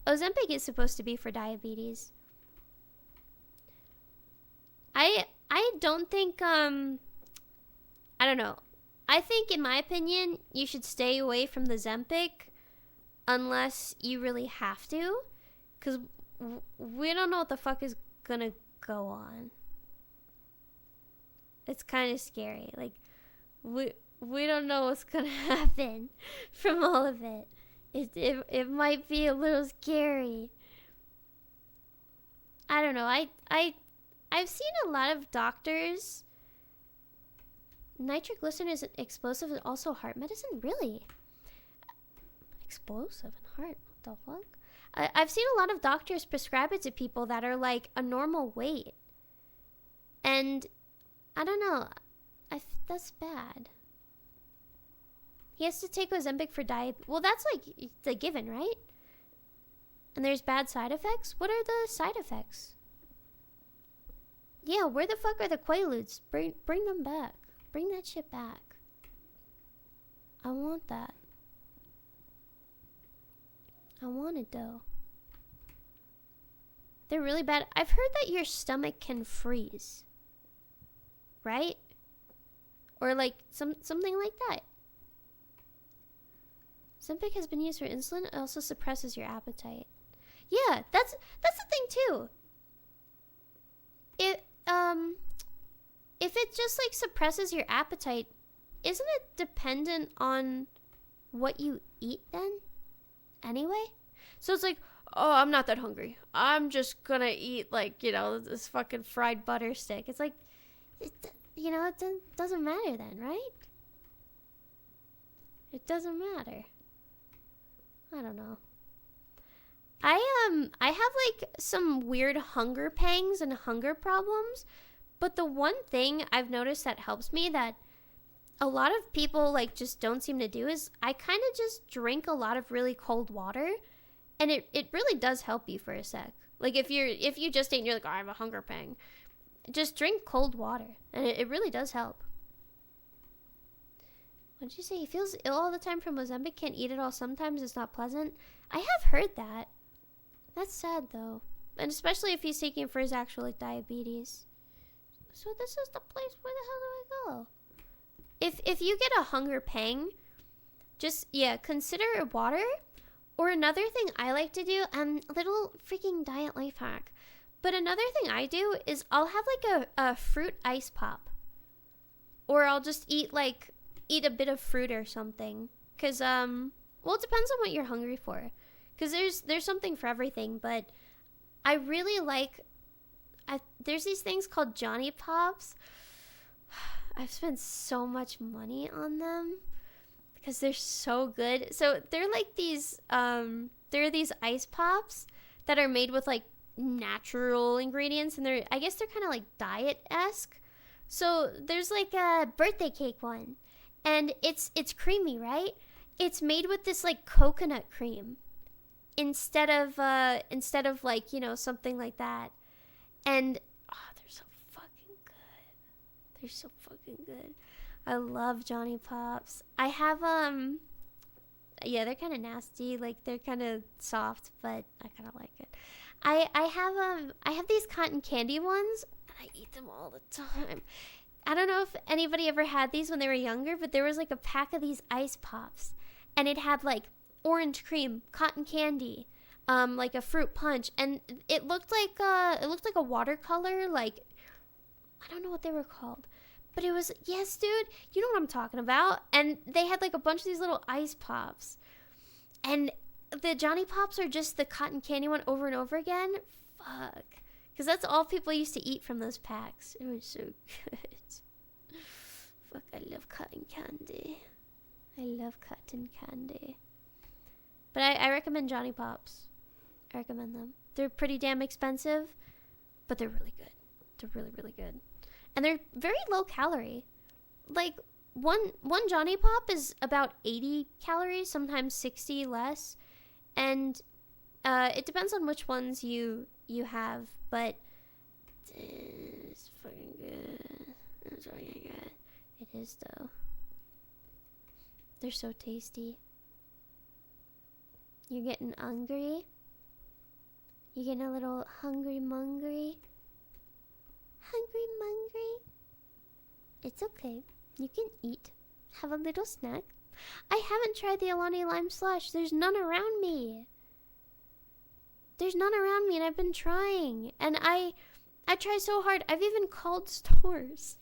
A: Ozempic is supposed to be for diabetes. I don't think, I don't know. I think, in my opinion, you should stay away from the Zempic unless you really have to. Because we don't know what the fuck is gonna go on. It's kind of scary. Like, we don't know what's gonna happen from all of it. It might be a little scary. I don't know. I've seen a lot of doctors. Nitroglycerin is explosive and also heart medicine? Really? Explosive and heart? What the fuck? I've seen a lot of doctors prescribe it to people that are, like, a normal weight. And I don't know. That's bad. He has to take Ozempic for diabetes. Well, that's, like, the given, right? And there's bad side effects? What are the side effects? Yeah, where the fuck are the Quaaludes? Bring them back. Bring that shit back. I want that. I want it, though. They're really bad. I've heard that your stomach can freeze. Right? Or, like, something like that. Ozempic has been used for insulin. It also suppresses your appetite. Yeah, that's the thing, too. if it just like suppresses your appetite, isn't it dependent on what you eat then? Anyway? So it's like, oh, I'm not that hungry. I'm just gonna eat like, this fucking fried butter stick. It's like, it doesn't matter then, right? It doesn't matter. I don't know. I have like some weird hunger pangs and hunger problems, but the one thing I've noticed that helps me that a lot of people like just don't seem to do is I kind of just drink a lot of really cold water, and it really does help you for a sec. Like if you just ate and you're like, oh, I have a hunger pang, just drink cold water, and it really does help. What did you say? He feels ill all the time from Ozempic, can't eat it all. Sometimes it's not pleasant. I have heard that. That's sad though, and especially if he's taking it for his actual like diabetes. So this is the place. Where the hell do I go? If you get a hunger pang, just consider water. Or another thing I like to do, little freaking diet life hack. But another thing I do is I'll have like a fruit ice pop, or I'll just eat a bit of fruit or something. Cause well, it depends on what you're hungry for. Cause there's something for everything. But I really like. There's these things called Johnny Pops. I've spent so much money on them because they're so good. So they're like these there are these ice pops that are made with like natural ingredients, and I guess they're kind of like diet-esque. So there's like a birthday cake one, and it's creamy, right? It's made with this like coconut cream instead of like, something like that. And they're so fucking good. They're so fucking good. I love Johnny Pops. I have they're kind of nasty. Like they're kind of soft, but I kind of like it. I have these cotton candy ones, and I eat them all the time. I don't know if anybody ever had these when they were younger, but there was like a pack of these ice pops, and it had like orange cream, cotton candy, like a fruit punch, and it looked like a watercolor. Like I don't know what they were called, but it was, yes, dude, you know what I'm talking about. And they had like a bunch of these little ice pops, and the Johnny Pops are just the cotton candy one over and over again. Fuck, because that's all people used to eat from those packs. It was so good. Fuck, I love cotton candy. I love cotton candy. But I recommend Johnny Pops. I recommend them. They're pretty damn expensive, but they're really good. They're really, really good. And they're very low calorie. Like, one Johnny Pop is about 80 calories, sometimes 60 less. And it depends on which ones you have, but it's fucking good. It's fucking good. It is, though. They're so tasty. You're getting hungry? You're getting a little hungry-mungry? Hungry-mungry? It's okay. You can eat. Have a little snack. I haven't tried the Alani Lime Slush. There's none around me. There's none around me, and I've been trying. And I try so hard. I've even called stores.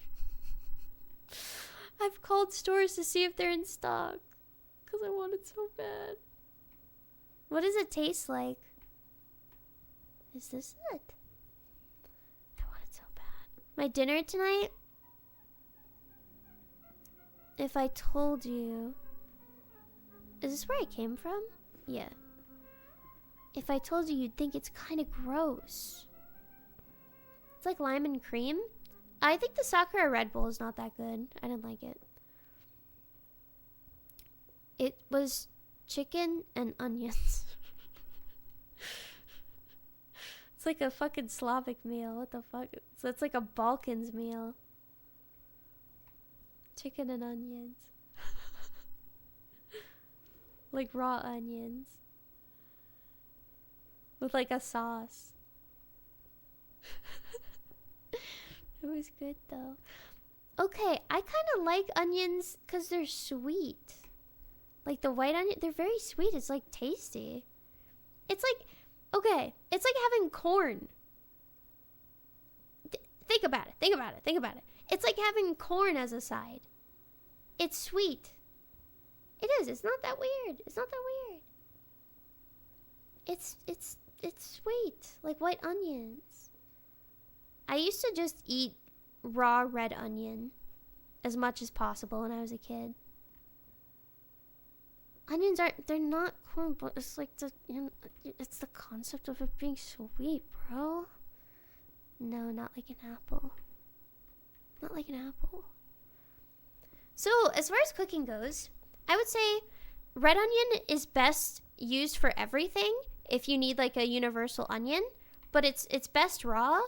A: I've called stores to see if they're in stock, because I want it so bad. What does it taste like? Is this it? I want it so bad. My dinner tonight? If I told you... Is this where I came from? Yeah. If I told you, you'd think it's kind of gross. It's like lime and cream. I think the Sakura Red Bull is not that good. I didn't like it. It was chicken and onions. It's like a fucking Slavic meal. What the fuck? So it's like a Balkans meal. Chicken and onions. Like raw onions. With like a sauce. It was good though. Okay, I kind of like onions because they're sweet. Like the white onion, they're very sweet. It's like tasty. It's like, okay, it's like having corn. think about it. Think about it. Think about it. It's like having corn as a side. It's sweet. It is. It's not that weird. It's not that weird. It's sweet, like white onions. I used to just eat raw red onion as much as possible when I was a kid. Onions they're not corn, but it's like it's the concept of it being sweet, bro. No, not like an apple. Not like an apple. So, as far as cooking goes, I would say red onion is best used for everything if you need like a universal onion, but it's best raw.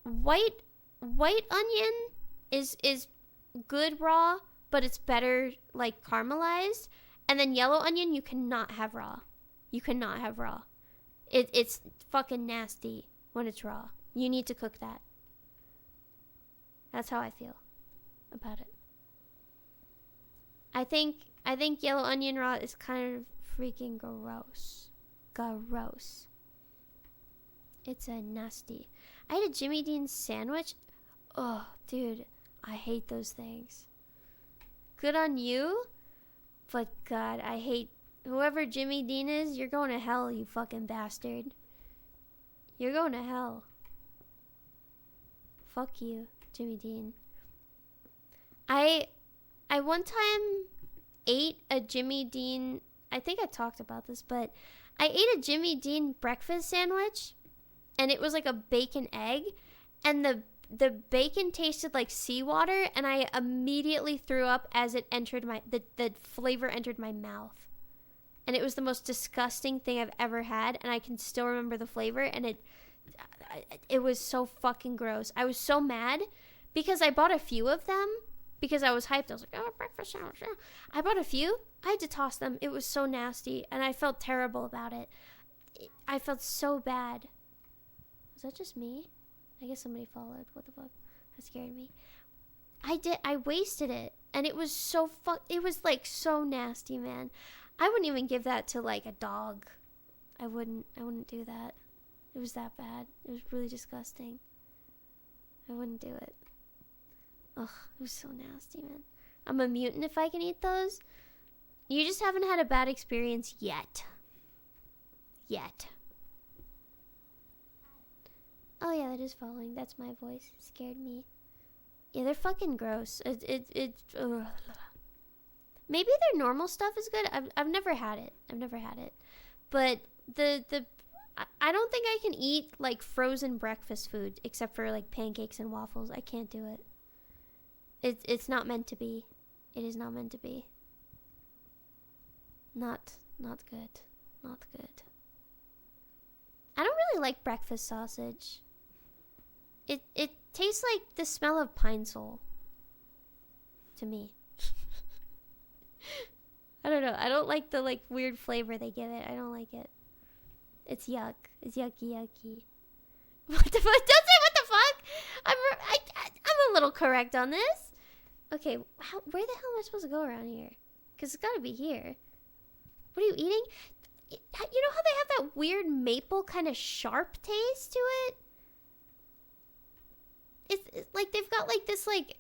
A: White onion is good raw, but it's better like caramelized. And then yellow onion you cannot have raw. You cannot have raw. It's fucking nasty when it's raw. You need to cook that. That's how I feel about it. I think yellow onion raw is kind of freaking gross. Gross. It's a nasty. I had a Jimmy Dean sandwich. Oh, dude, I hate those things. Good on you, but God, I hate whoever Jimmy Dean is. You're going to hell, you fucking bastard. You're going to hell. Fuck you, Jimmy Dean. I one time ate a Jimmy Dean, I think I talked about this, but I ate a Jimmy Dean breakfast sandwich, and it was like a bacon egg, and the bacon tasted like seawater, and I immediately threw up as it entered the flavor entered my mouth. And it was the most disgusting thing I've ever had, and I can still remember the flavor, and it was so fucking gross. I was so mad because I bought a few of them because I was hyped. I was like, oh, breakfast sandwich. Yeah. I bought a few. I had to toss them. It was so nasty, and I felt terrible about it. I felt so bad. Was that just me? I guess somebody followed. What the fuck? That scared me. I wasted it, and it was it was like so nasty, man. I wouldn't even give that to like a dog. I wouldn't do that. It was that bad. It was really disgusting. I wouldn't do it. Ugh, it was so nasty, man. I'm a mutant if I can eat those. You just haven't had a bad experience yet. Yet. Oh yeah, that is following. That's my voice. It scared me. Yeah, they're fucking gross. Maybe their normal stuff is good. I've never had it. But I don't think I can eat like frozen breakfast food except for like pancakes and waffles. I can't do it. It's not meant to be. It is not meant to be. Not good. Not good. I don't really like breakfast sausage. It tastes like the smell of Pine Sol to me. I don't know. I don't like the like weird flavor they give it. I don't like it. It's yuck. It's yucky. What the fuck? Don't say what the fuck. I'm a little correct on this. Okay, where the hell am I supposed to go around here? Because it's got to be here. What are you eating? You know how they have that weird maple kind of sharp taste to it? It's like they've got like this like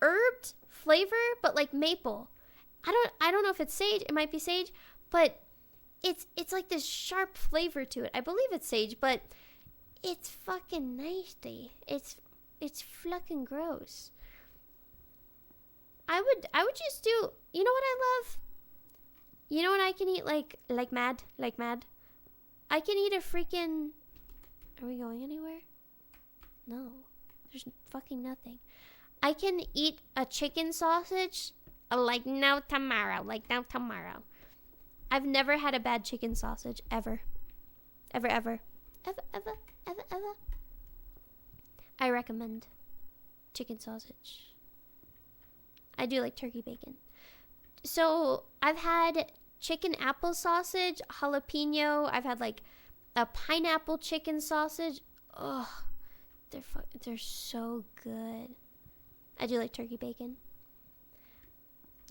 A: herbed flavor, but like maple. I don't know if it's sage. It might be sage, but it's like this sharp flavor to it. I believe it's sage, but it's fucking nasty. It's fucking gross. I would just do. You know what I love? You know what I can eat like mad? I can eat a freaking... Are we going anywhere? No. There's fucking nothing. I can eat a chicken sausage like no tomorrow. I've never had a bad chicken sausage, ever. Ever. I recommend chicken sausage. I do like turkey bacon. So I've had chicken apple sausage, jalapeno. I've had like a pineapple chicken sausage. Ugh, they're so good. I do like turkey bacon.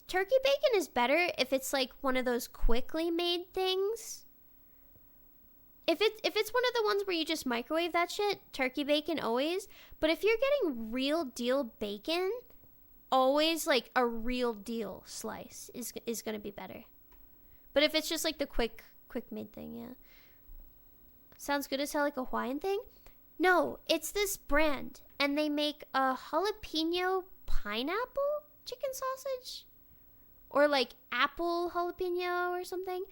A: Turkey bacon is better if it's like one of those quickly made things. if it's one of the ones where you just microwave that shit, turkey bacon always. But if you're getting real deal bacon, always like a real deal slice is gonna be better. But if it's just like the quick made thing, yeah. Sounds good as hell, like a Hawaiian thing. No, it's this brand, and they make a jalapeno pineapple chicken sausage, or like apple jalapeno or something.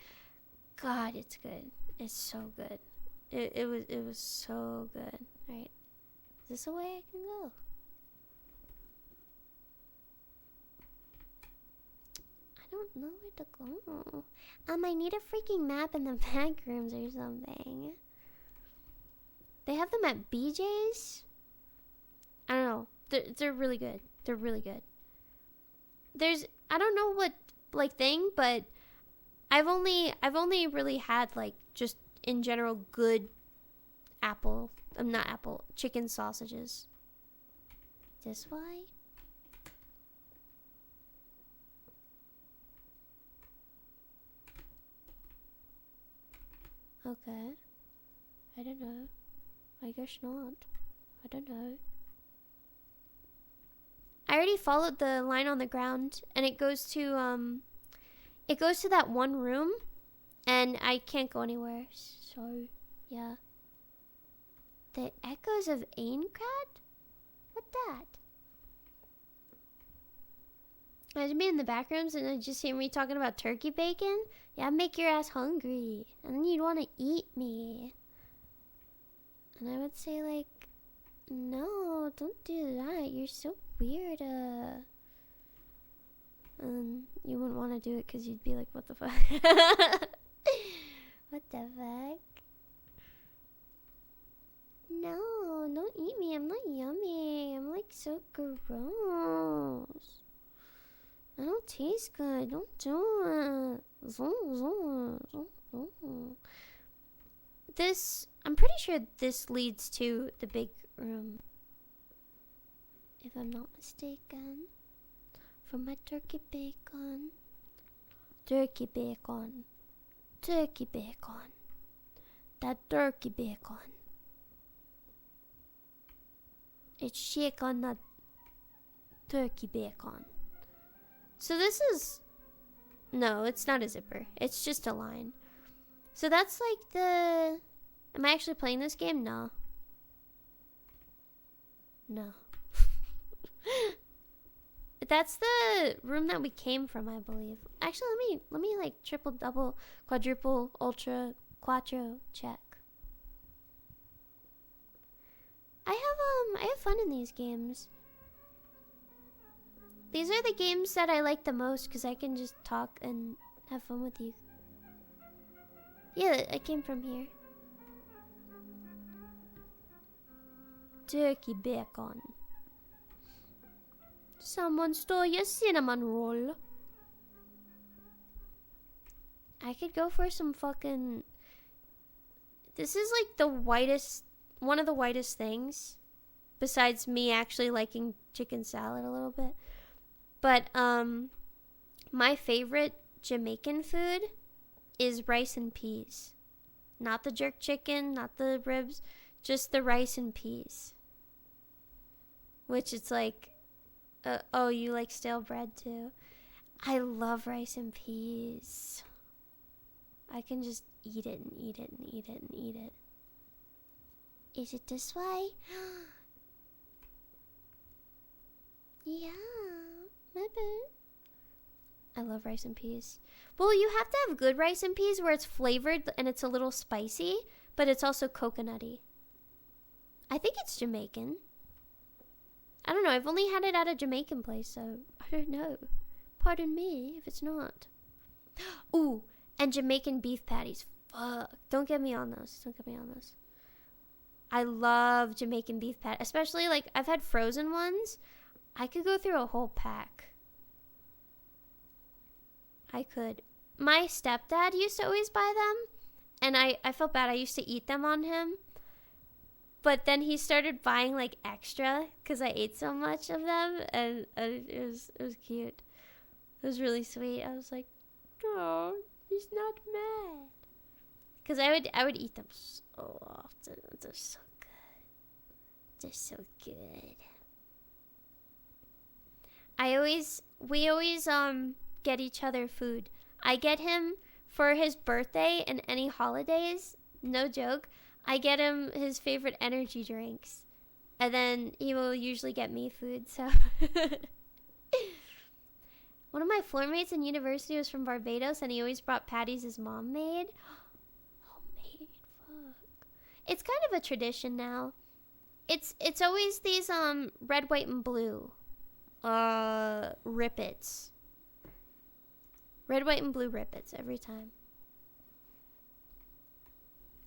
A: God, it's good. It's so good. It was so good. All right, is this a way I can go? I don't know where to go. I need a freaking map in the back rooms or something. They have them at BJ's. I don't know. They're really good. They're really good. I don't know what like thing, but I've only really had like just in general good chicken sausages. This way? Okay. I don't know. I guess not. I don't know. I already followed the line on the ground, and it goes to that one room, and I can't go anywhere. So, yeah. The Echoes of Aincrad? What that? Imagine being in the back rooms and then just hear me talking about turkey bacon. Yeah, make your ass hungry, and then you'd want to eat me. And I would say like, no, don't do that. You're so weird. You wouldn't want to do it because you'd be like, what the fuck? What the fuck? No, don't eat me. I'm not yummy. I'm like so gross. I don't taste good. Don't do it. I'm pretty sure this leads to the big room. If I'm not mistaken. For my turkey bacon. Turkey bacon. Turkey bacon. That turkey bacon. It's shake on that turkey bacon. So this is... No, it's not a zipper. It's just a line. So that's like the... Am I actually playing this game? No. No. That's the room that we came from, I believe. Actually, let me like triple, double, quadruple, ultra, quattro check. I have fun in these games. These are the games that I like the most because I can just talk and have fun with you. Yeah, I came from here. Turkey bacon. Someone stole your cinnamon roll. I could go for some fucking... This is like the whitest... One of the whitest things. Besides me actually liking chicken salad a little bit. But, my favorite Jamaican food is rice and peas. Not the jerk chicken, not the ribs. Just the rice and peas. Which it's like... oh, you like stale bread too? I love rice and peas. I can just eat it and eat it and eat it and eat it. Is it this way? Yeah, maybe. I love rice and peas. Well, you have to have good rice and peas where it's flavored and it's a little spicy, but it's also coconutty. I think it's Jamaican. I don't know. I've only had it at a Jamaican place, so I don't know. Pardon me if it's not. Ooh, and Jamaican beef patties. Fuck. Don't get me on those. Don't get me on those. I love Jamaican beef patties. Especially, like, I've had frozen ones. I could go through a whole pack. I could. My stepdad used to always buy them. And I felt bad. I used to eat them on him. But then he started buying like extra because I ate so much of them, and it was cute. It was really sweet. I was like, oh, he's not mad. Because I would eat them so often. They're so good. They're so good. We always get each other food. I get him for his birthday and any holidays, no joke, I get him his favorite energy drinks. And then he will usually get me food, so. One of my floor mates in university was from Barbados, and he always brought patties his mom made. Homemade, fuck. It's kind of a tradition now. It's always these red, white, and blue rippets. Red, white, and blue rippets every time.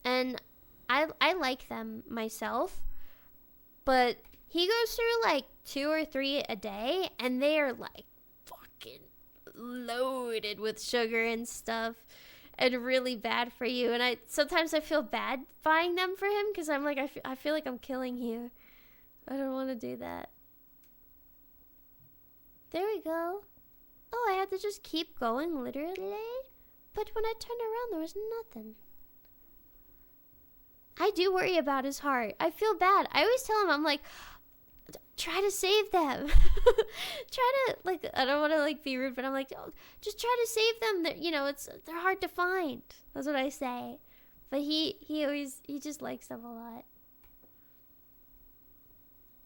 A: And I like them myself, but he goes through like 2 or 3 a day, and they are like fucking loaded with sugar and stuff, and really bad for you. And sometimes I feel bad buying them for him, because I'm like, I feel like I'm killing you. I don't want to do that. There we go. Oh, I had to just keep going, literally? But when I turned around, there was nothing. I do worry about his heart. I feel bad. I always tell him, I'm like, try to save them. Try to, like, I don't want to, like, be rude, but I'm like, oh, just try to save them. They're hard to find. That's what I say. But he just likes them a lot.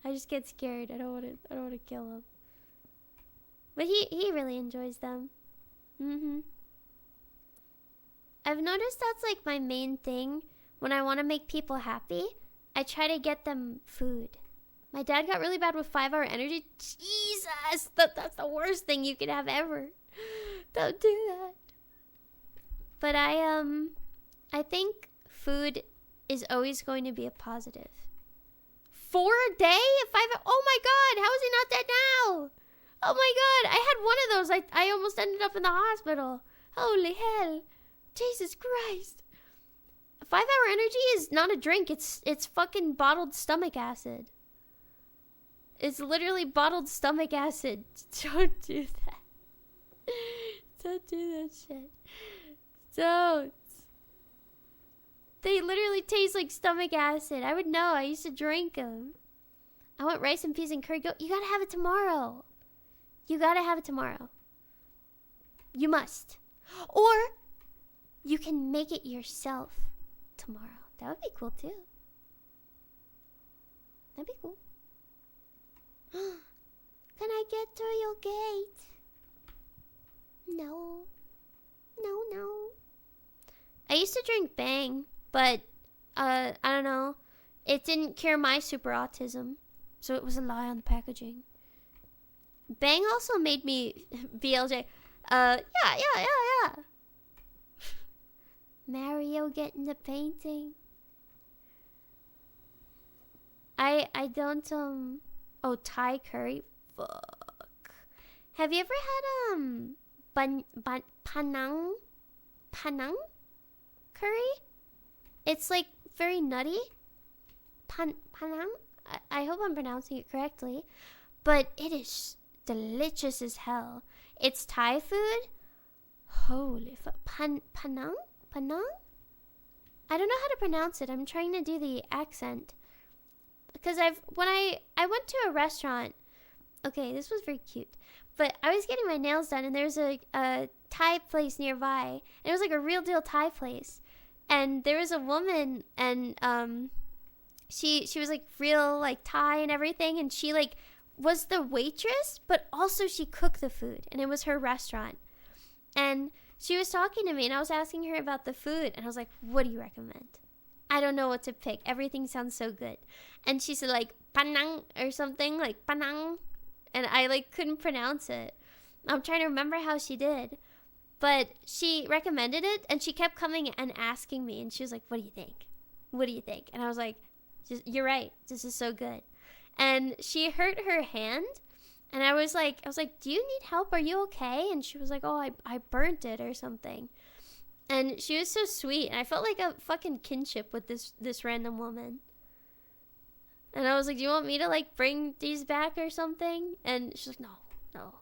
A: I just get scared. I don't want to kill him. But he really enjoys them. I've noticed that's like my main thing. When I want to make people happy, I try to get them food. My dad got really bad with 5-hour energy. Jesus, that's the worst thing you could have ever. Don't do that. But I think food is always going to be a positive. 4 a day? Oh my god, how is he not dead now? Oh my god, I had one of those. I almost ended up in the hospital. Holy hell. Jesus Christ. 5-hour energy is not a drink. It's fucking bottled stomach acid. It's literally bottled stomach acid. Don't do that. Don't do that shit. Don't. They literally taste like stomach acid. I would know. I used to drink them. I want rice and peas and curry. You gotta have it tomorrow. You gotta have it tomorrow. You must. Or you can make it yourself tomorrow. That would be cool too. That'd be cool. Can I get through your gate? No. No. I used to drink Bang, but I don't know. It didn't cure my super autism, so it was a lie on the packaging. Bang also made me BLJ. Yeah. Mario getting the painting. I don't oh, Thai curry. Fuck. Have you ever had Panang curry? It's like very nutty. Panang? I hope I'm pronouncing it correctly, but it is delicious as hell. It's Thai food. Holy fuck. Panang? I don't know how to pronounce it. I'm trying to do the accent. Because when I went to a restaurant. Okay, this was very cute. But I was getting my nails done, and there's a Thai place nearby. And it was like a real deal Thai place. And there was a woman, and she was like real like Thai and everything, and she like was the waitress, but also she cooked the food, and it was her restaurant. And she was talking to me, and I was asking her about the food, and I was like, what do you recommend? I don't know what to pick. Everything sounds so good. And she said like panang or something, like panang, and I like couldn't pronounce it. I'm trying to remember how she did, but she recommended it, and she kept coming and asking me, and she was like, what do you think? What do you think? And I was like, you're right. This is so good. And she hurt her hand, and I was like, do you need help? Are you okay? And she was like, oh, I burnt it or something. And she was so sweet, and I felt like a fucking kinship with this random woman. And I was like, do you want me to like bring these back or something? And she's like, no.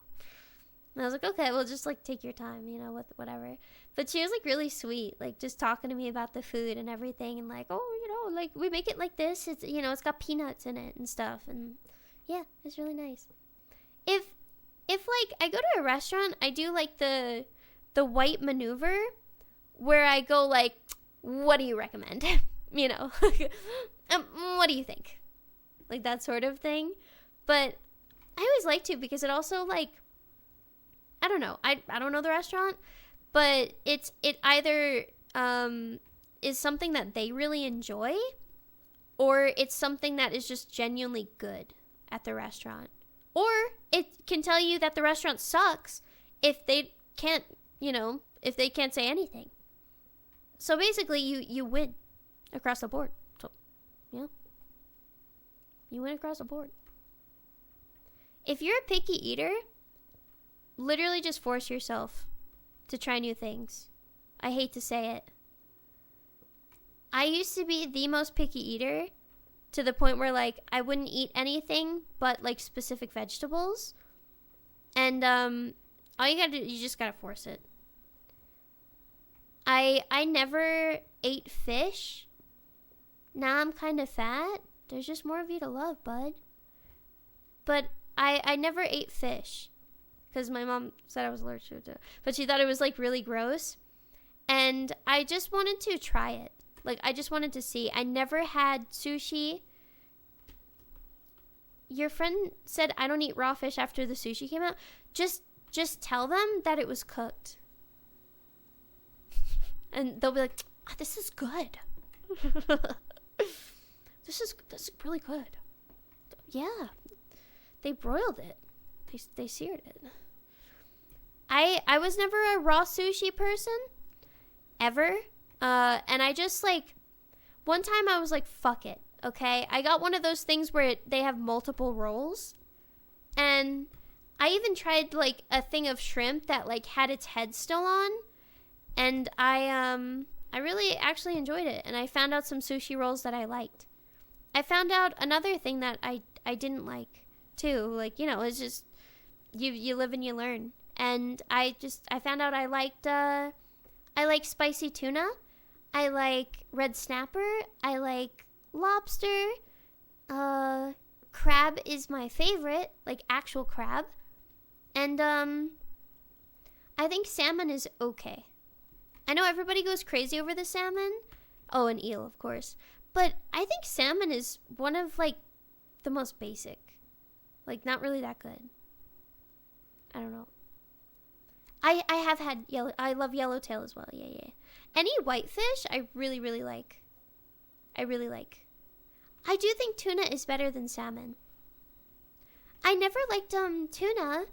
A: And I was like, okay, well, just like take your time, you know, with whatever. But she was like really sweet, like just talking to me about the food and everything, and like, oh, you know, like we make it like this. It's, you know, it's got peanuts in it and stuff, and yeah, it's really nice. If like I go to a restaurant, I do like the white maneuver, where I go like, what do you recommend? You know, what do you think? Like that sort of thing. But I always like to, because it also like, I don't know. I don't know the restaurant, but it either is something that they really enjoy, or it's something that is just genuinely good at the restaurant. Or it can tell you that the restaurant sucks if they can't, you know, if they can't say anything. So basically you win across the board. So, yeah. You win across the board. If you're a picky eater, literally just force yourself to try new things. I hate to say it. I used to be the most picky eater, to the point where like I wouldn't eat anything but like specific vegetables. And all you gotta do, you just gotta force it. I never ate fish. Now I'm kind of fat. There's just more of you to love, bud. But I never ate fish, because my mom said I was allergic to it. But she thought it was like really gross. And I just wanted to try it. Like, I just wanted to see. I never had sushi. Your friend said I don't eat raw fish after the sushi came out. Just tell them that it was cooked. And they'll be like, oh, this is good. This is really good. Yeah. They broiled it. They seared it. I was never a raw sushi person. Ever. And I just like, one time I was like, fuck it. Okay. I got one of those things where they have multiple rolls. And I even tried like a thing of shrimp that like had its head still on. And I really actually enjoyed it. And I found out some sushi rolls that I liked. I found out another thing that I didn't like too. Like, you know, it's just, you live and you learn. And I found out I like spicy tuna. I like red snapper. I like lobster. Crab is my favorite, like actual crab. And I think salmon is okay. I know everybody goes crazy over the salmon. Oh, and eel, of course. But I think salmon is one of like the most basic. Like, not really that good. I don't know. I have had I love yellowtail as well. Yeah. Any whitefish, I really, really like. I do think tuna is better than salmon. I never liked tuna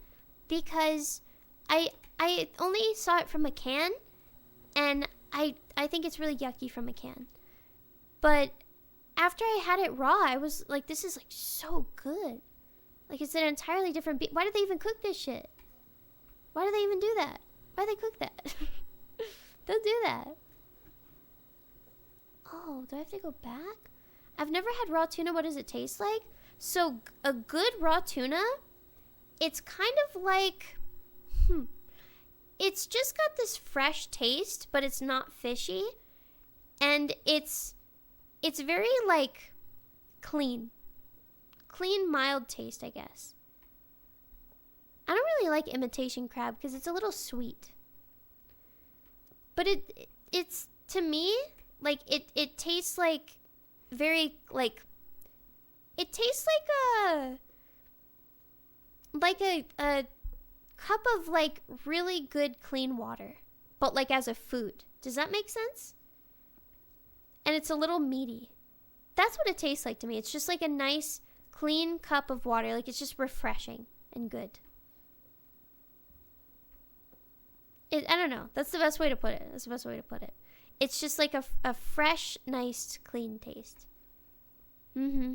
A: because I only saw it from a can, and I think it's really yucky from a can. But after I had it raw, I was like, this is like so good. Like, it's an entirely different why did they even cook this shit? Why do they even do that? Why do they cook that? Don't do that. Oh, do I have to go back? I've never had raw tuna. What does it taste like? So, a good raw tuna, it's kind of like, it's just got this fresh taste, but it's not fishy. And it's very, like, clean, mild taste, I guess. I don't really like imitation crab because it's a little sweet. But it's to me, like, it tastes like very, like, it tastes like a cup of, like, really good clean water, but like as a food. Does that make sense? And it's a little meaty. That's what it tastes like to me. It's just like a nice clean cup of water. Like, it's just refreshing and good. I don't know. That's the best way to put it. It's just like a fresh, nice, clean taste. I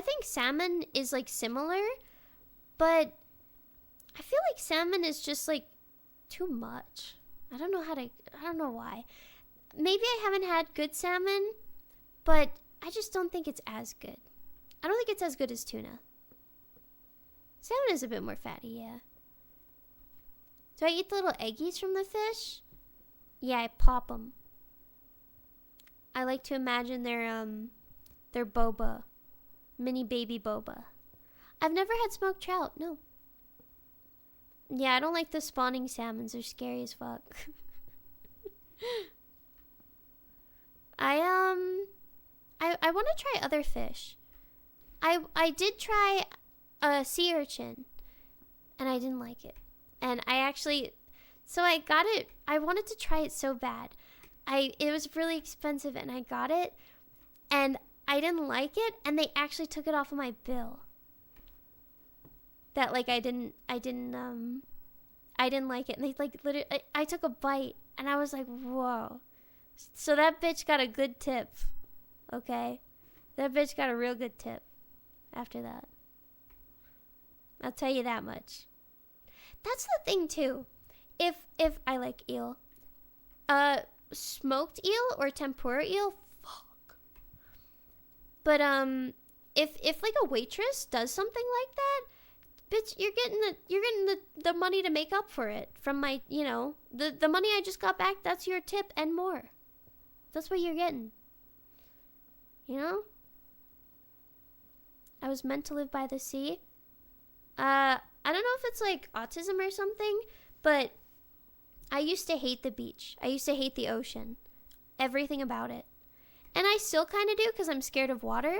A: think salmon is like similar, but I feel like salmon is just like too much. I don't know why. Maybe I haven't had good salmon, but I just don't think it's as good. I don't think it's as good as tuna. Salmon is a bit more fatty, yeah. Do I eat the little eggies from the fish? Yeah, I pop them. I like to imagine their boba. Mini baby boba. I've never had smoked trout, no. Yeah, I don't like the spawning salmons. They're scary as fuck. I want to try other fish. I did try a sea urchin, and I didn't like it. And so I got it. I wanted to try it so bad. It was really expensive, and I got it, and I didn't like it, and they actually took it off of my bill. That like I didn't like it, and they like literally I took a bite, and I was like, whoa. So that bitch got a good tip, okay? That bitch got a real good tip after that. I'll tell you that much. That's the thing too. If I like eel, smoked eel or tempura eel, fuck. But if like a waitress does something like that, bitch, you're getting the money to make up for it from my, you know, the money I just got back. That's your tip and more. That's what you're getting. You know? I was meant to live by the sea. I don't know if it's like autism or something, but I used to hate the beach. I used to hate the ocean. Everything about it. And I still kind of do because I'm scared of water.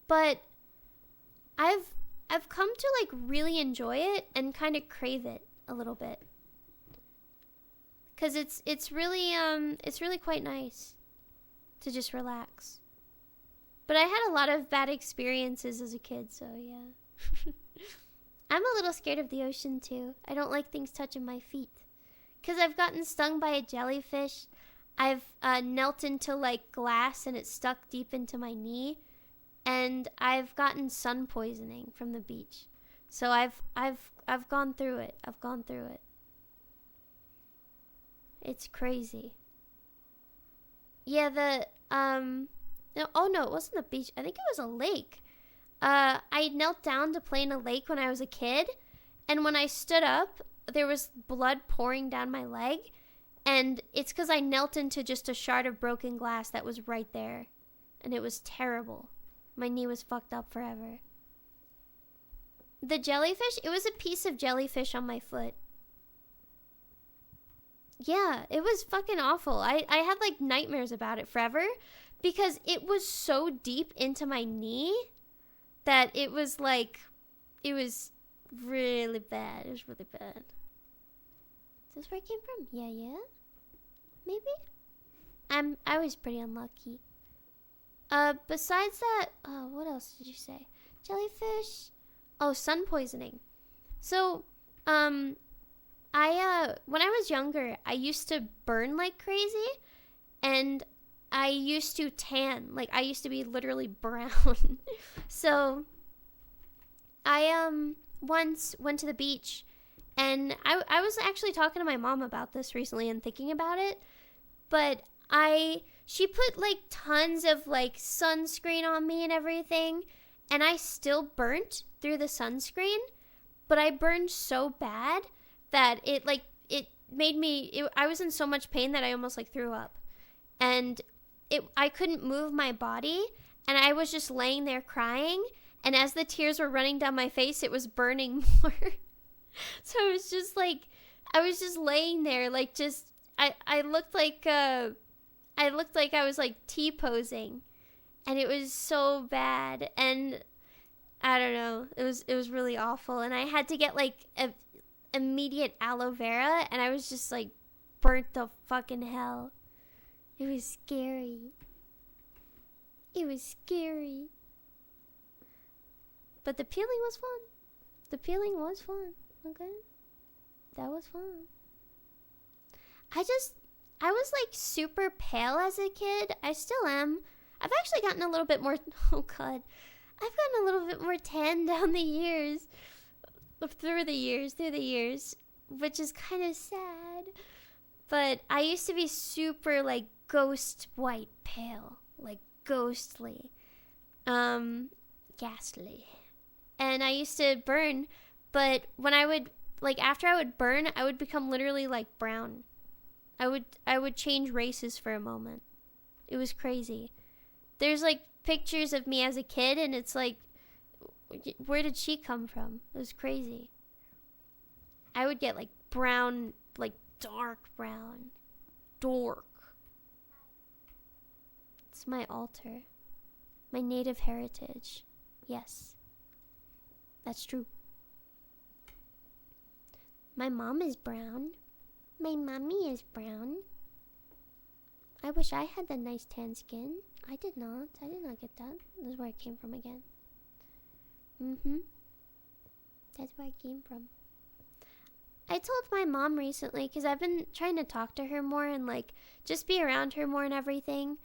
A: But I've come to like really enjoy it and kind of crave it a little bit. Cuz it's really quite nice to just relax. But I had a lot of bad experiences as a kid, so yeah. I'm a little scared of the ocean too. I don't like things touching my feet. Cuz I've gotten stung by a jellyfish. I've knelt into like glass and it stuck deep into my knee. And I've gotten sun poisoning from the beach. So I've gone through it. I've gone through it. It's crazy. Yeah, no, oh no, it wasn't a beach. I think it was a lake. I knelt down to play in a lake when I was a kid, and when I stood up, there was blood pouring down my leg, and it's because I knelt into just a shard of broken glass that was right there, and it was terrible. My knee was fucked up forever. The jellyfish, it was a piece of jellyfish on my foot. Yeah, it was fucking awful. I had like nightmares about it forever because it was so deep into my knee that it was like, it was really bad. It was really bad. Is this where I came from? Yeah. Maybe? I was pretty unlucky. Besides that, what else did you say? Jellyfish? Oh, sun poisoning. So, when I was younger, I used to burn like crazy, and I used to tan. Like, I used to be literally brown. So, I, once went to the beach, and I was actually talking to my mom about this recently and thinking about it, but she put like tons of like sunscreen on me and everything, and I still burnt through the sunscreen, but I burned so bad that it made me, I was in so much pain that I almost like threw up, and I couldn't move my body, and I was just laying there crying, and as the tears were running down my face, it was burning more. So it was just like, I was just laying there like just, I looked like I was like T-posing, and it was so bad, and I don't know, it was really awful, and I had to get like immediate aloe vera, and I was just like burnt to fucking hell. It was scary. It was scary. But the peeling was fun. The peeling was fun, okay? That was fun. I was like super pale as a kid. I still am. I've actually gotten a little bit more, oh god. I've gotten a little bit more tan down the years. Through the years. Which is kind of sad. But I used to be super like ghost white pale. Like ghostly. Ghastly. And I used to burn. But when I would like after I would burn, I would become literally like brown. I would change races for a moment. It was crazy. There's like pictures of me as a kid, and it's like, where did she come from? It was crazy. I would get like brown, like dark brown. Dork. It's my altar. My native heritage. Yes. That's true. My mom is brown. My mommy is brown. I wish I had the nice tan skin. I did not. I did not get that. That's where I came from again. That's where I came from. I told my mom recently, because I've been trying to talk to her more and like just be around her more and everything.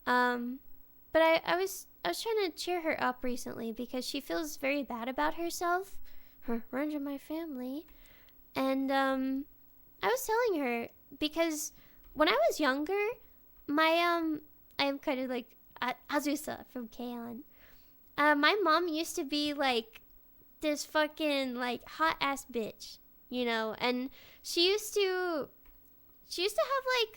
A: But I was trying to cheer her up recently because she feels very bad about herself. Runs in my family. And I was telling her, because when I was younger, my I am kind of like Azusa from K-On! My mom used to be like this fucking like hot ass bitch, you know, and she used to have like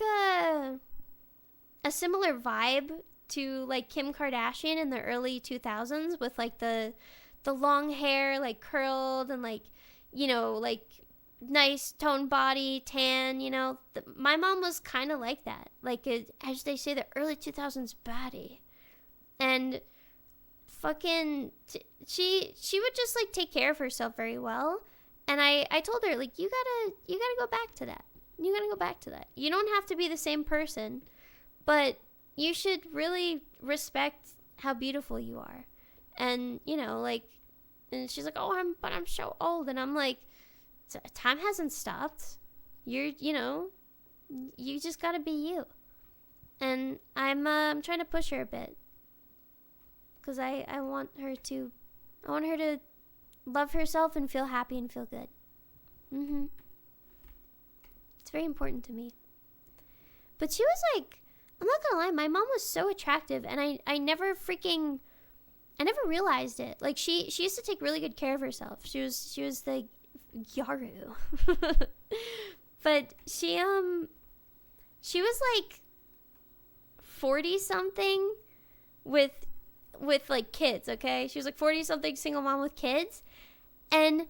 A: a similar vibe to like Kim Kardashian in the early 2000s with like the long hair like curled and like, you know, like nice toned body, tan, you know. My mom was kind of like that, like as they say, the early 2000s baddie. And fucking she would just like take care of herself very well. And I told her, like, you gotta go back to that. You gotta go back to that. You don't have to be the same person, but you should really respect how beautiful you are. And, you know, like, and she's like, oh, I'm so old. And I'm like, time hasn't stopped. You know, you just gotta be you. And I'm trying to push her a bit, because I want her to love herself and feel happy and feel good. It's very important to me. But she was like, I'm not gonna lie, my mom was so attractive, and I never realized it. Like she used to take really good care of herself. She was the Yaru. But she was like 40 something with like kids, okay? She was like 40 something single mom with kids, and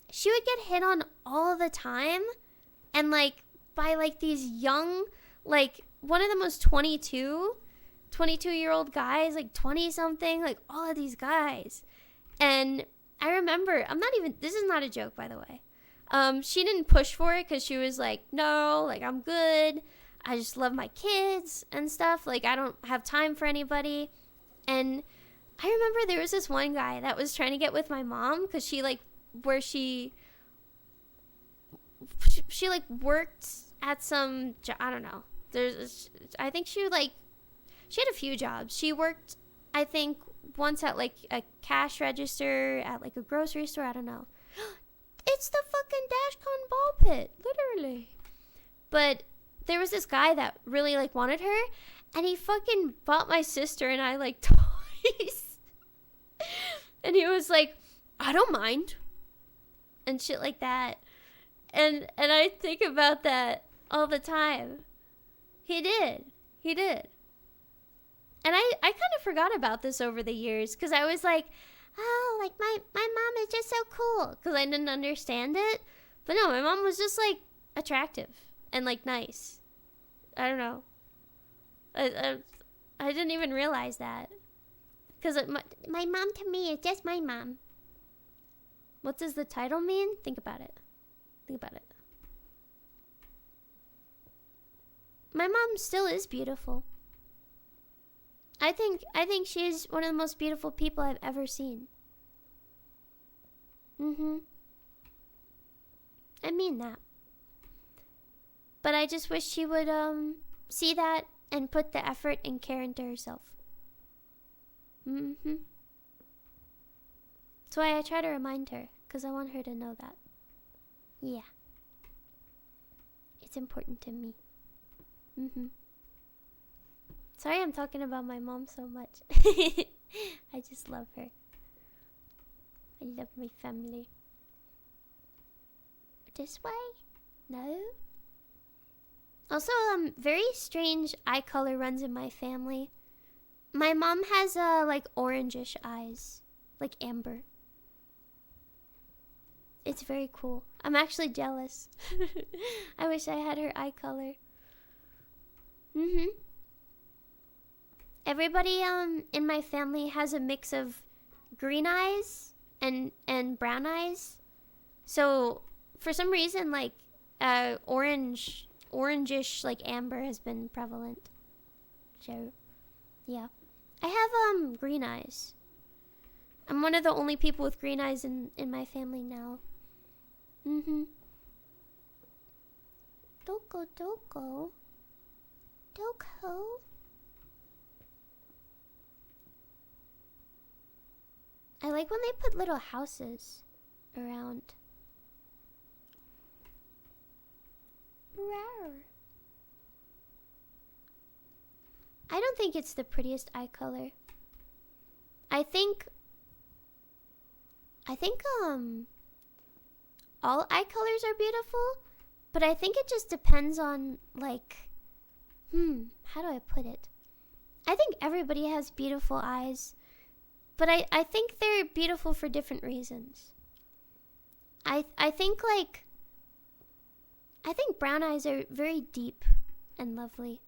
A: she would get hit on all the time, and like by like these young, like one of them was 22-year-old guys, like 20 something, like all of these guys. And I remember, this is not a joke, by the way. She didn't push for it because she was like, no, like I'm good. I just love my kids and stuff. Like I don't have time for anybody. And I remember there was this one guy that was trying to get with my mom because she like, where she like worked at some, I don't know. I think she had a few jobs. She worked, I think, once at like a cash register at like a grocery store. I don't know. It's the fucking Dashcon ball pit, literally. But there was this guy that really like wanted her, and he fucking bought my sister and I like toys. And he was like, I don't mind, and shit like that. And I think about that all the time. He did. And I kind of forgot about this over the years, because I was like, oh, like my mom is just so cool, because I didn't understand it. But no, my mom was just like attractive and like nice. I don't know. I didn't even realize that, because my mom to me is just my mom. What does the title mean? Think about it. My mom still is beautiful. I think she's one of the most beautiful people I've ever seen. I mean that. But I just wish she would see that and put the effort and care into herself. That's why I try to remind her, because I want her to know that. Yeah. It's important to me. Sorry I'm talking about my mom so much. I just love her. I love my family. this way? No? Also, very strange eye color runs in my family. My mom has, like, orangish eyes. Like amber. It's very cool. I'm actually jealous. I wish I had her eye color. Everybody, in my family has a mix of green eyes and brown eyes. So, for some reason, like, orangish, like, amber has been prevalent. So, yeah. I have, green eyes. I'm one of the only people with green eyes in my family now. Doko. I like when they put little houses around. Rawr. I don't think it's the prettiest eye color. I think all eye colors are beautiful, but I think it just depends on, like, how do I put it? I think everybody has beautiful eyes, but I think they're beautiful for different reasons. I think brown eyes are very deep and lovely.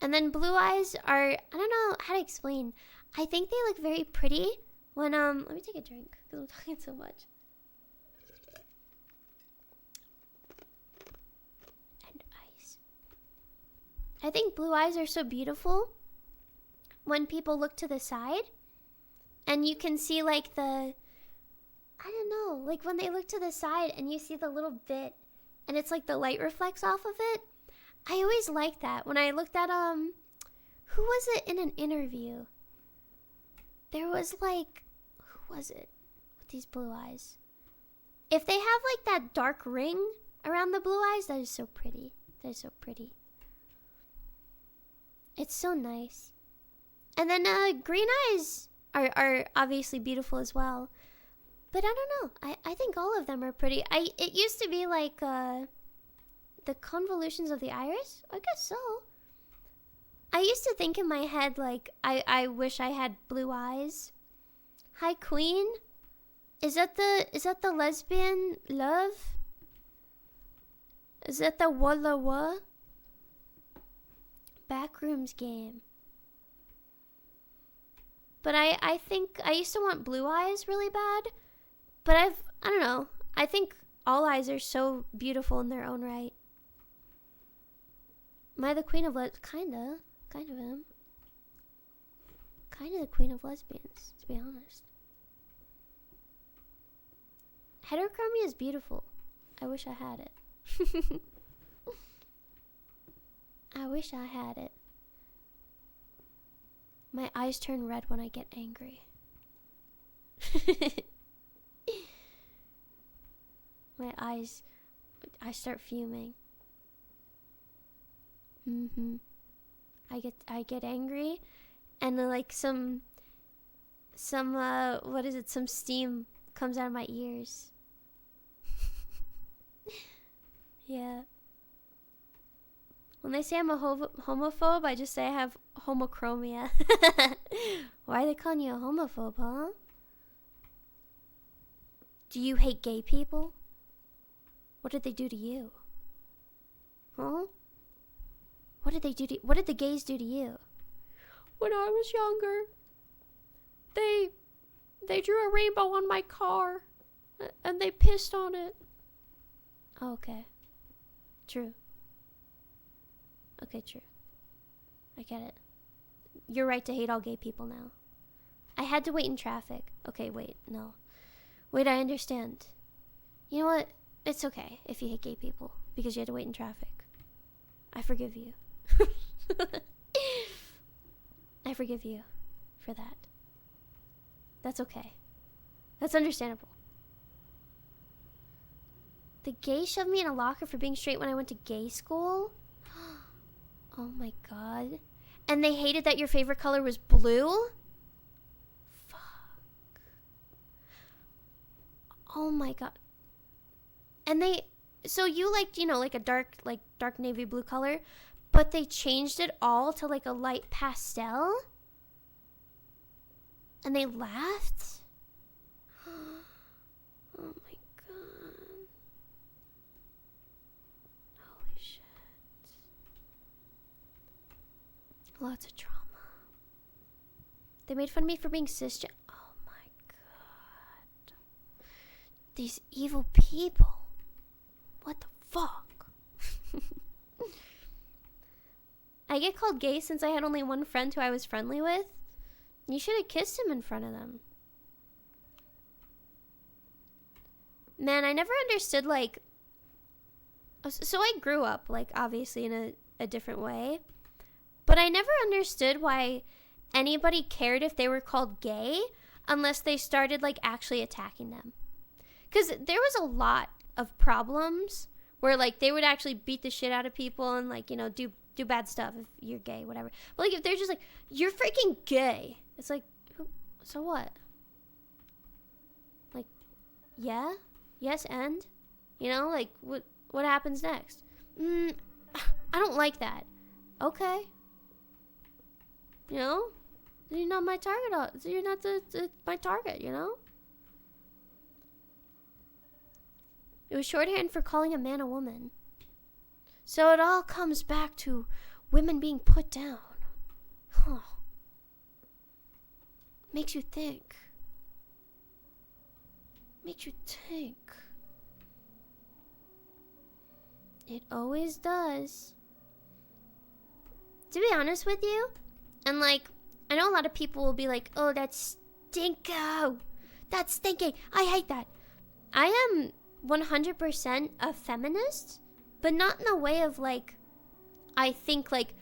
A: And then blue eyes are, I don't know how to explain. I think they look very pretty when, let me take a drink because I'm talking so much. And ice. I think blue eyes are so beautiful when people look to the side and you can see, like, I don't know, like when they look to the side and you see the little bit and it's like the light reflects off of it. I always like that. When I looked at, who was it in an interview? There was, like, who was it with these blue eyes? If they have, like, that dark ring around the blue eyes, that is so pretty. That is so pretty. It's so nice. And then, green eyes are obviously beautiful as well. But I don't know. I think all of them are pretty. It used to be, like, the convolutions of the iris? I guess so. I used to think in my head, like, I wish I had blue eyes. Hi, Queen. Is that the lesbian love? Is that the Walla Wa? Backrooms game. But I think I used to want blue eyes really bad. But I don't know. I think all eyes are so beautiful in their own right. Am I the queen of kinda am. Kinda the queen of lesbians, to be honest. Heterochromia is beautiful. I wish I had it. I wish I had it. My eyes turn red when I get angry. My eyes, I start fuming. I get angry, and then, like, some what is it? Some steam comes out of my ears. Yeah. When they say I'm a homophobe, I just say I have homochromia. Why are they calling you a homophobe, huh? Do you hate gay people? What did they do to you? Huh? What did the gays do to you? When I was younger, they drew a rainbow on my car, and they pissed on it. Oh, okay. True. Okay, true. I get it. You're right to hate all gay people now. I had to wait in traffic. Okay, wait, no. Wait, I understand. You know what? It's okay if you hate gay people because you had to wait in traffic. I forgive you. I forgive you for that. That's okay. That's understandable. The gay shoved me in a locker for being straight when I went to gay school? Oh my god. And they hated that your favorite color was blue? Fuck. Oh my god. And so you liked, like a dark navy blue color, but they changed it all to like a light pastel? And they laughed? Oh my god. Holy shit. Lots of trauma. They made fun of me for being cisgender. Oh my god. These evil people. What the fuck? I get called gay since I had only one friend who I was friendly with. You should have kissed him in front of them. Man, I never understood, like... So I grew up, like, obviously in a different way. But I never understood why anybody cared if they were called gay unless they started, like, actually attacking them. Because there was a lot of problems where, like, they would actually beat the shit out of people and, like, do bad stuff if you're gay, whatever. But, like, if they're just like, you're freaking gay, it's like, so what? Like, yeah? Yes, and? Like, what happens next? I don't like that. Okay. You're not my target. You're not my target, It was shorthand for calling a man a woman. So it all comes back to women being put down. Huh. Makes you think. It always does. To be honest with you, and like, I know a lot of people will be like, oh, that's stinko. That's stinky. I hate that. I am 100% a feminist, but not in the way of like, I think like,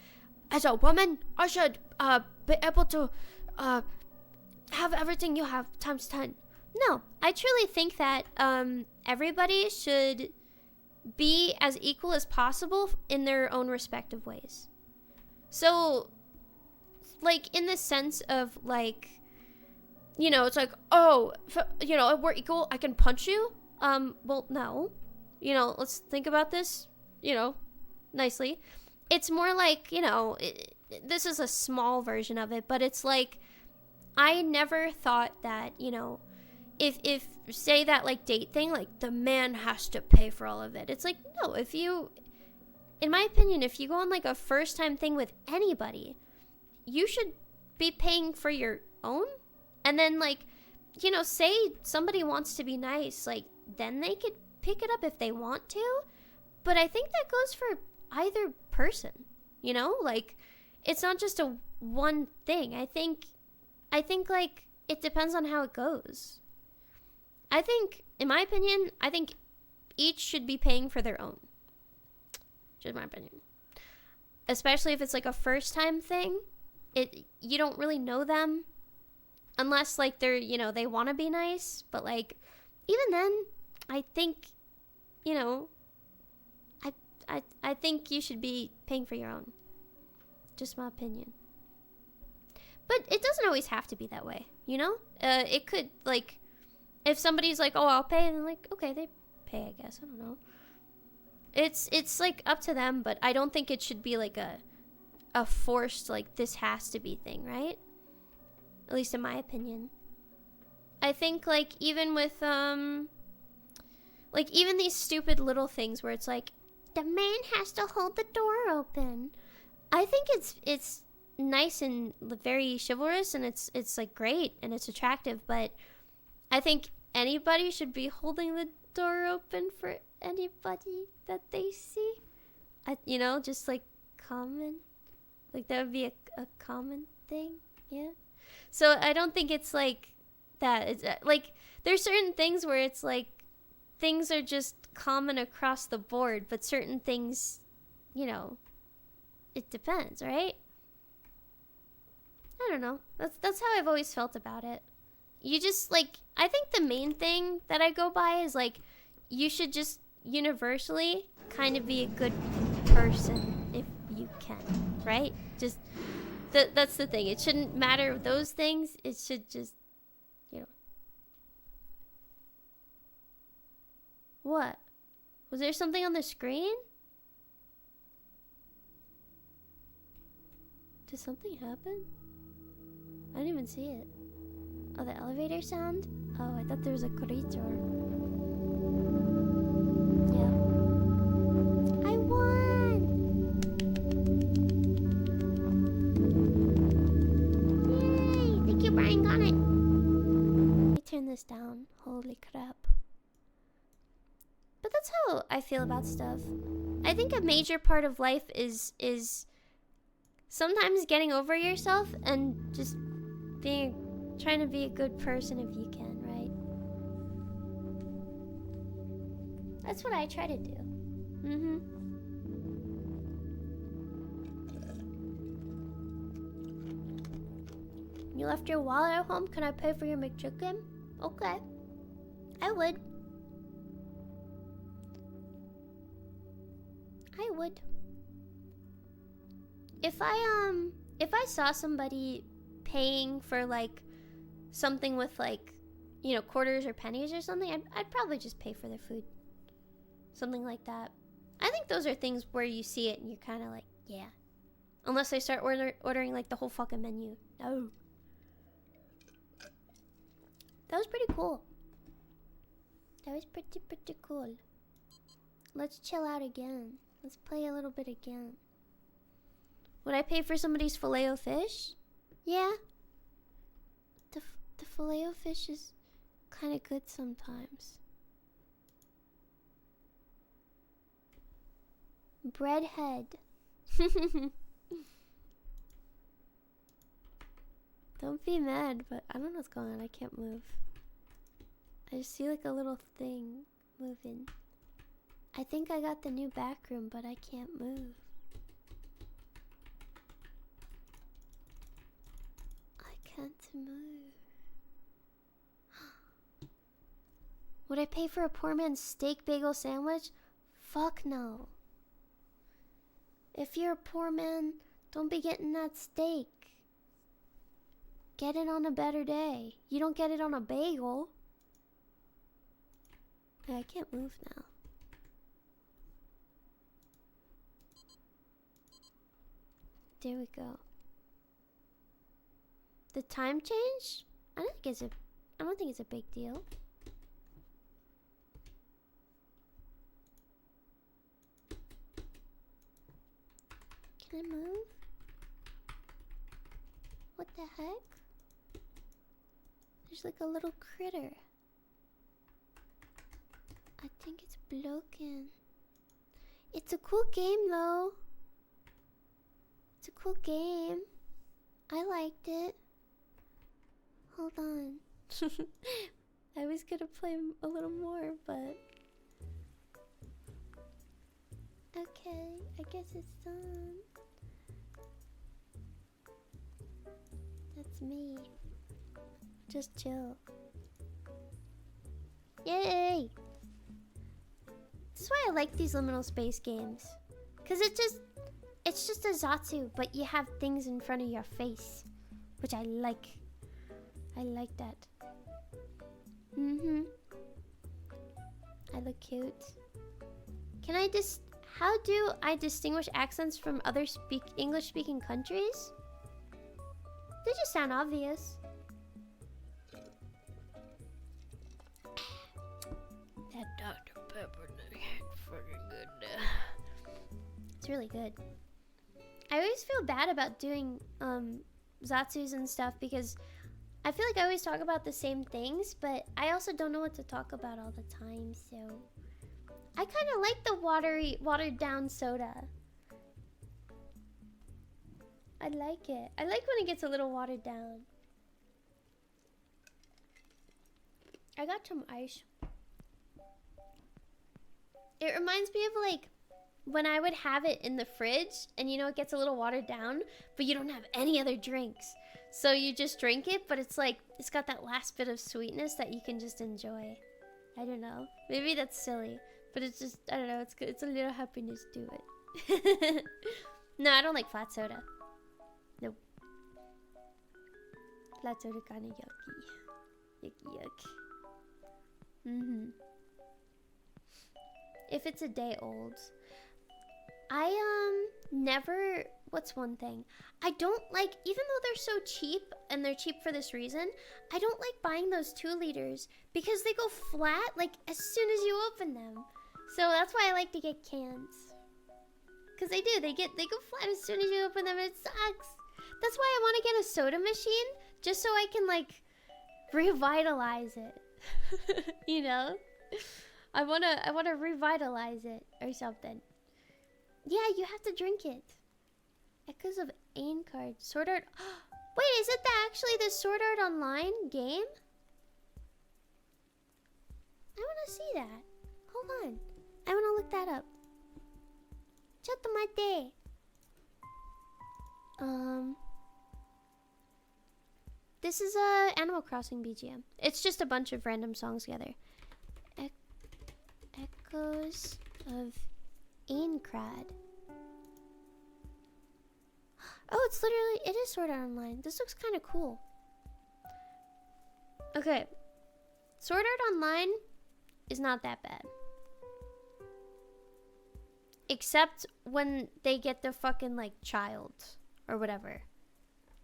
A: as a woman, I should be able to have everything you have times 10. No, I truly think that everybody should be as equal as possible in their own respective ways. So, like, in the sense of, like, it's like, oh, if we're equal, I can punch you? Well, no. Let's think about this, nicely. It's more like, this is a small version of it, but it's like, I never thought that, if say that, like, date thing, like, the man has to pay for all of it. It's like, no, in my opinion, if you go on, like, a first-time thing with anybody, you should be paying for your own. And then, like, say somebody wants to be nice, like, then they could pick it up if they want to. But I think that goes for either person, Like, it's not just a one thing. I think, like, it depends on how it goes. I think, in my opinion, each should be paying for their own. Just my opinion. Especially if it's like a first time thing. You don't really know them unless like they're, they want to be nice, but like even then, I think, I think you should be paying for your own. Just my opinion. But it doesn't always have to be that way, It could, like, if somebody's like, oh, I'll pay, and then like, okay, they pay, I guess. I don't know. It's like up to them, but I don't think it should be like a forced, like, this has to be thing, right? At least in my opinion. I think, like, even with, like, even these stupid little things where it's like, the man has to hold the door open. I think it's nice and very chivalrous, and it's like great and it's attractive, but I think anybody should be holding the door open for anybody that they see. Just like common, like that would be a common thing. Yeah. So I don't think it's like that. It's like there's certain things where it's like things are just common across the board, but certain things, it depends, right? I don't know. That's how I've always felt about it. You just, like, I think the main thing that I go by is, like, you should just universally kind of be a good person if you can, right? Just, that's the thing. It shouldn't matter those things. It should just, What? Was there something on the screen? Did something happen? I didn't even see it. Oh, the elevator sound? Oh, I thought there was a creature. Yeah. I won! Yay! Thank you, Brian. Got it. Let me turn this down. Holy crap. But that's how I feel about stuff. I think a major part of life is sometimes getting over yourself and just trying to be a good person if you can, right? That's what I try to do. You left your wallet at home? Can I pay for your McChicken? Okay. I would. I would. If I saw somebody paying for like something with like, you know, quarters or pennies or something, I'd probably just pay for their food. Something like that. I think those are things where you see it and you're kind of like, yeah. Unless they start ordering like the whole fucking menu. No. That was pretty cool. That was pretty cool. Let's chill out again. Let's play a little bit again. Would I pay for somebody's filet-o-fish? Yeah. The filet-o-fish is kind of good sometimes. Breadhead. Don't be mad, but I don't know what's going on. I can't move. I just see like a little thing moving. I think I got the new back room, but I can't move. I can't move. Would I pay for a poor man's steak bagel sandwich? Fuck no. If you're a poor man, don't be getting that steak. Get it on a better day. You don't get it on a bagel. I can't move now. There we go. The time change? I don't think it's a big deal. Can I move? What the heck? There's like a little critter. I think it's broken. It's a cool game though. It's a cool game. I liked it. Hold on. I was gonna play a little more, but... Okay, I guess it's done. That's me. Just chill. Yay! This is why I like these liminal space games. Cause it's just a Zatsu, but you have things in front of your face. Which I like. I like that. I look cute. Can I how do I distinguish accents from other English-speaking countries? They just sound obvious. That Dr. Pepper is fucking good. It's really good. I always feel bad about doing Zatsus and stuff because I feel like I always talk about the same things, but I also don't know what to talk about all the time, so... I kind of like the watered down soda. I like it. I like when it gets a little watered down. I got some ice. It reminds me of like when I would have it in the fridge and you know it gets a little watered down, but you don't have any other drinks. So you just drink it, but it's like, it's got that last bit of sweetness that you can just enjoy. I don't know. Maybe that's silly, but it's just, I don't know, it's good. It's a little happiness to it. No, I don't like flat soda. Nope. Flat soda kind of yucky. Yucky yuck. if it's a day old. I never, what's one thing? I don't like, even though they're so cheap, and they're cheap for this reason, I don't like buying those 2 liters because they go flat like as soon as you open them. So that's why I like to get cans. Cause they do, they go flat as soon as you open them and it sucks. That's why I want to get a soda machine, just so I can like revitalize it. You know? I wanna revitalize it or something. Yeah, you have to drink it. Echoes of Ain card. Sword Art. Wait, is it actually the Sword Art Online game? I want to see that. Hold on. I want to look that up. Chotomate. This is a Animal Crossing BGM. It's just a bunch of random songs together. Echoes of Aincrad. Oh, it's literally, it is Sword Art Online. This looks kind of cool. Okay. Sword Art Online is not that bad. Except when they get the fucking, like, child or whatever.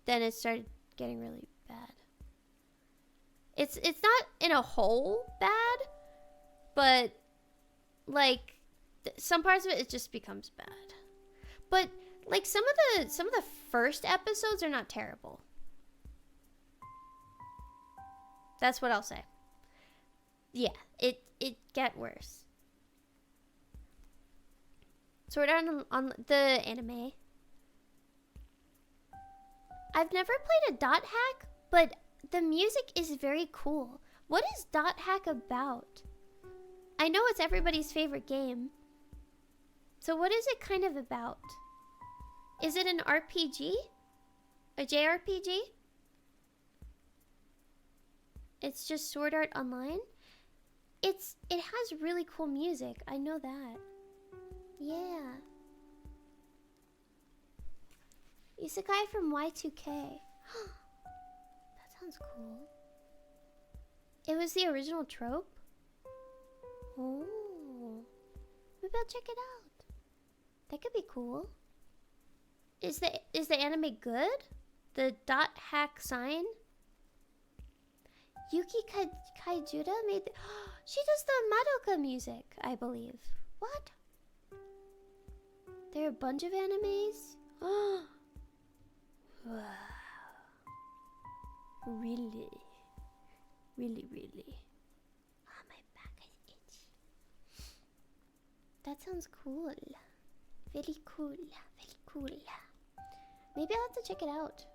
A: Then it started getting really bad. It's not in a whole bad, but, like, some parts of it just becomes bad. But like some of the first episodes are not terrible. That's what I'll say. Yeah, it get worse. Sword Art on the anime. I've never played a dot hack, but the music is very cool. What is dot hack about? I know it's everybody's favorite game. So what is it kind of about? Is it an RPG? A JRPG? It's just Sword Art Online? It has really cool music. I know that. Yeah. Isekai from Y2K. That sounds cool. It was the original trope? Oh. Maybe I'll check it out. That could be cool. Is the anime good? The dot hack sign? Yuki Kaijuda made the, she does the Madoka music, I believe. What? There are a bunch of animes? Oh. Wow. Really? Really? Ah, my back is itchy. That sounds cool. Very cool. Maybe I'll have to check it out.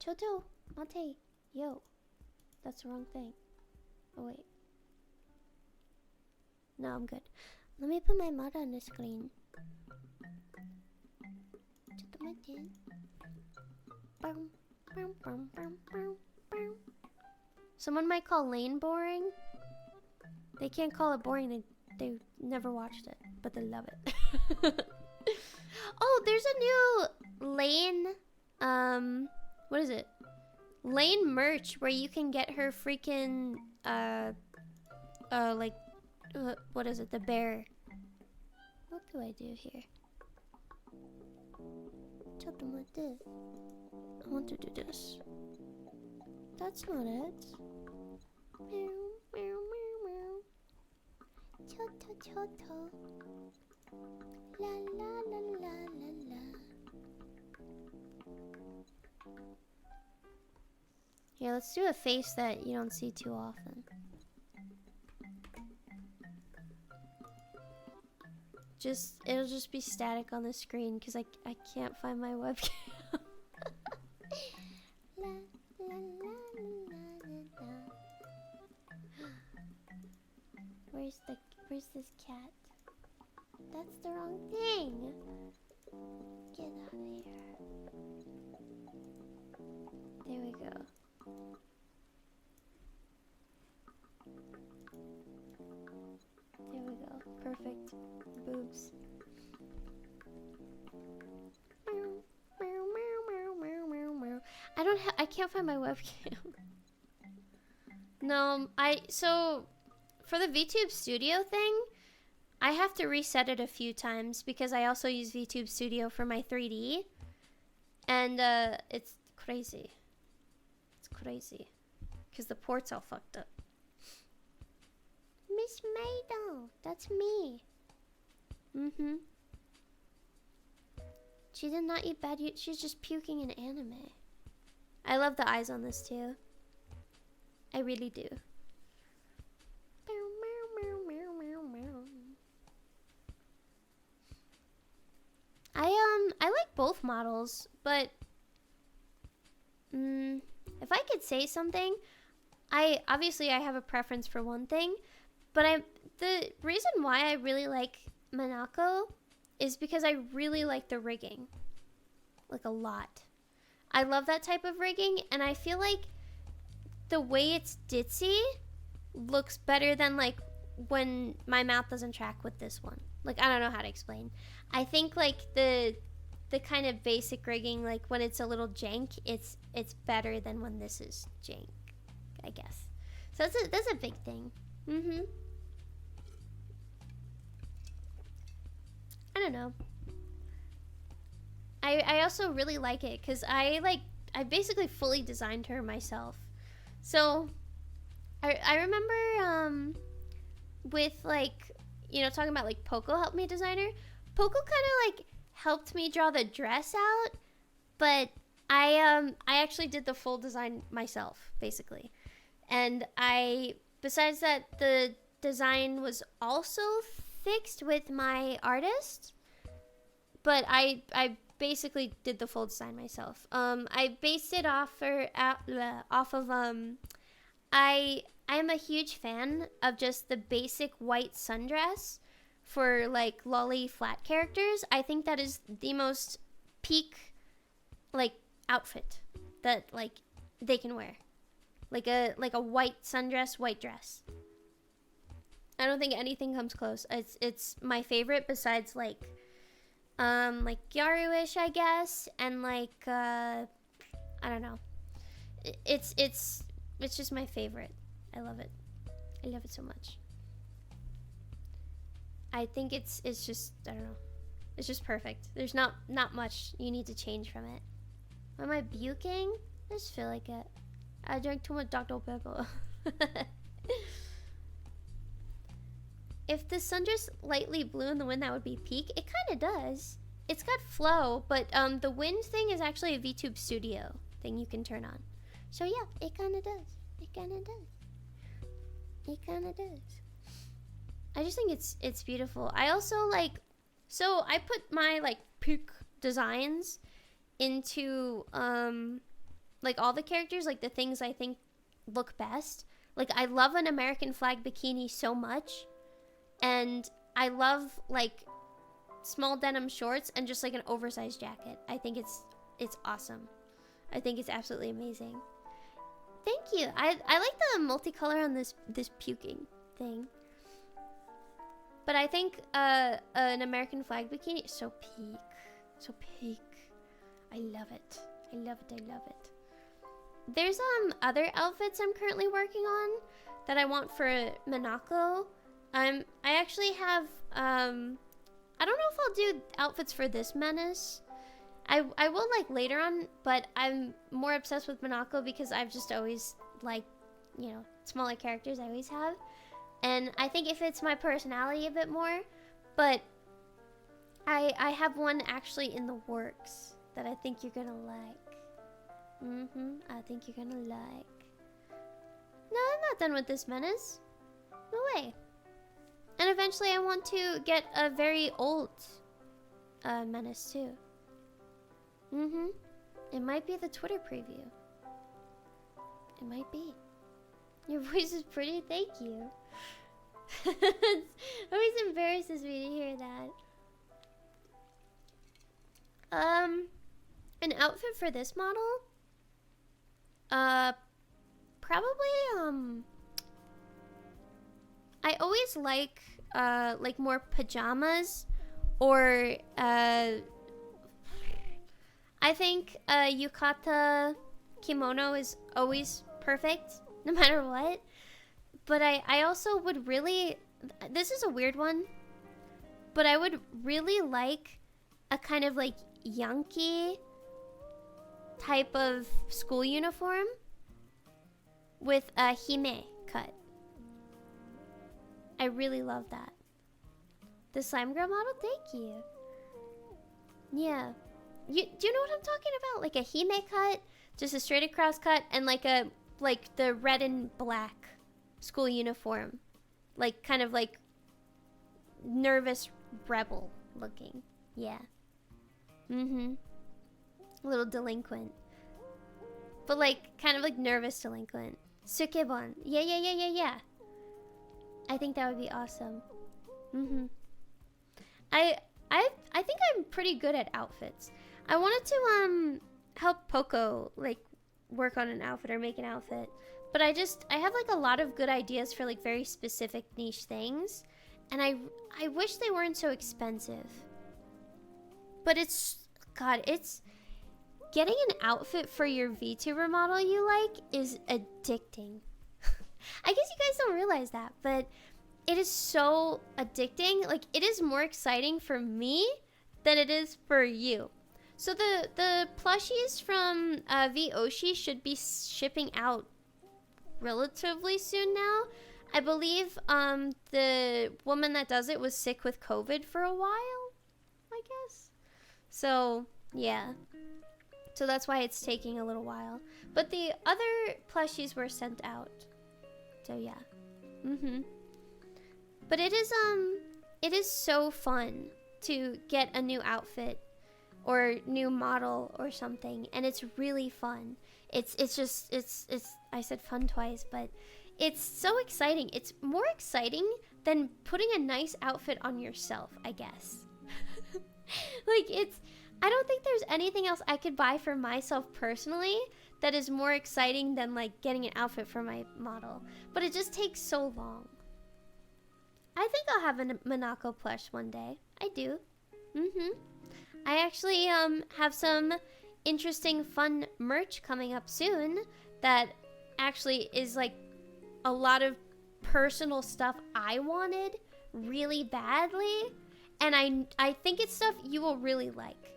A: Choto, mate, yo. That's the wrong thing. Oh, wait. No, I'm good. Let me put my mud on the screen. Choto mate. Someone might call Lane boring. They can't call it boring. They never watched it, but they love it. Oh, there's a new Lane, what is it? Lane merch where you can get her freaking, what is it? The bear. What do I do here? I want to do this. That's not it. Meow, meow, meow, meow. Choto. La la la la la la. Yeah, let's do a face that you don't see too often. It'll just be static on the screen because I can't find my webcam. La, la, la, la, la, la. Where's this cat? That's the wrong thing. Get out of here. There we go. There we go. Perfect. Boobs. I can't find my webcam. No, so for the VTube Studio thing, I have to reset it a few times because I also use VTube Studio for my 3D. And it's crazy. It's crazy. Because the port's all fucked up. Miss Mado, that's me. Mm-hmm. She did not eat bad. She's just puking in anime. I love the eyes on this too. I really do. I like both models, but if I could say something, I have a preference for one thing, but the reason why I really like Monaco is because I really like the rigging, like a lot. I love that type of rigging, and I feel like the way it's ditzy looks better than like when my mouth doesn't track with this one. Like, I don't know how to explain. I think like the kind of basic rigging, like when it's a little jank, it's better than when this is jank, I guess. So that's a big thing. I don't know. I also really like it because I basically fully designed her myself. So I remember with like, you know, talking about like Poco helped me design her. Poco kind of like helped me draw the dress out, but I actually did the full design myself basically. And besides that, the design was also fixed with my artist, but I basically did the full design myself. I based it off of I am a huge fan of just the basic white sundress for like lolly flat characters. I think that is the most peak like outfit that like they can wear. Like a white sundress, white dress. I don't think anything comes close. It's my favorite besides like Yaru-ish, I guess, and like I don't know. It's just my favorite. I love it. I love it so much. I think it's just, I don't know. It's just perfect. There's not much you need to change from it. Am I puking? I just feel like it. I drank too much Dr. Pepper. If the sundress lightly blew in the wind, that would be peak. It kind of does. It's got flow, but the wind thing is actually a VTube Studio thing you can turn on. So yeah, it kind of does. It kind of does. It kind of does. I just think it's beautiful. I also like, so I put my like peak designs into like all the characters, like the things I think look best. Like I love an American flag bikini so much. And I love like small denim shorts and just like an oversized jacket. I think it's awesome. I think it's absolutely amazing. Thank you. I like the multicolor on this puking thing. But I think an American flag bikini is so peak. So peak. I love it. I love it. I love it. There's other outfits I'm currently working on that I want for Monaco. I actually have, I don't know if I'll do outfits for this Menace. I will like later on, but I'm more obsessed with Monaco because I've just always liked, you know, smaller characters. I always have. And I think it fits my personality a bit more. But I have one actually in the works that I think you're gonna like. I think you're gonna like. No, I'm not done with this Menace. No way. And eventually I want to get a very old Menace too. It might be the Twitter preview. It might be. Your voice is pretty, thank you. It always embarrasses me to hear that. An outfit for this model? Probably, I always like more pajamas, or I think yukata kimono is always perfect no matter what. But I also would really, this is a weird one, but I would really like a kind of like Yankee type of school uniform with a hime cut. I really love that. The slime girl model? Thank you. Yeah. Do you know what I'm talking about? Like a hime cut, just a straight across cut, and like the red and black school uniform. Like kind of like nervous rebel looking. Yeah. Mm-hmm. A little delinquent. But like kind of like nervous delinquent. Sukebon. Yeah. I think that would be awesome. Mm-hmm. I think I'm pretty good at outfits. I wanted to help Poco like work on an outfit or make an outfit, but I have like a lot of good ideas for like very specific niche things, and I wish they weren't so expensive. But it's getting an outfit for your VTuber model you like is addicting. I guess you guys don't realize that, but it is so addicting. Like, it is more exciting for me than it is for you. So the plushies from V-Oshi should be shipping out relatively soon now. I believe the woman that does it was sick with COVID for a while, I guess. So, yeah. So that's why it's taking a little while. But the other plushies were sent out. So, yeah. Mm-hmm. But it is so fun to get a new outfit or new model or something, and it's really fun. It's I said fun twice, but it's so exciting. It's more exciting than putting a nice outfit on yourself, I guess. Like, I don't think there's anything else I could buy for myself personally that is more exciting than like getting an outfit for my model. But it just takes so long. I think I'll have a Monaco plush one day. I do. Mm-hmm. I actually have some interesting fun merch coming up soon that actually is like a lot of personal stuff I wanted really badly, and I think it's stuff you will really like.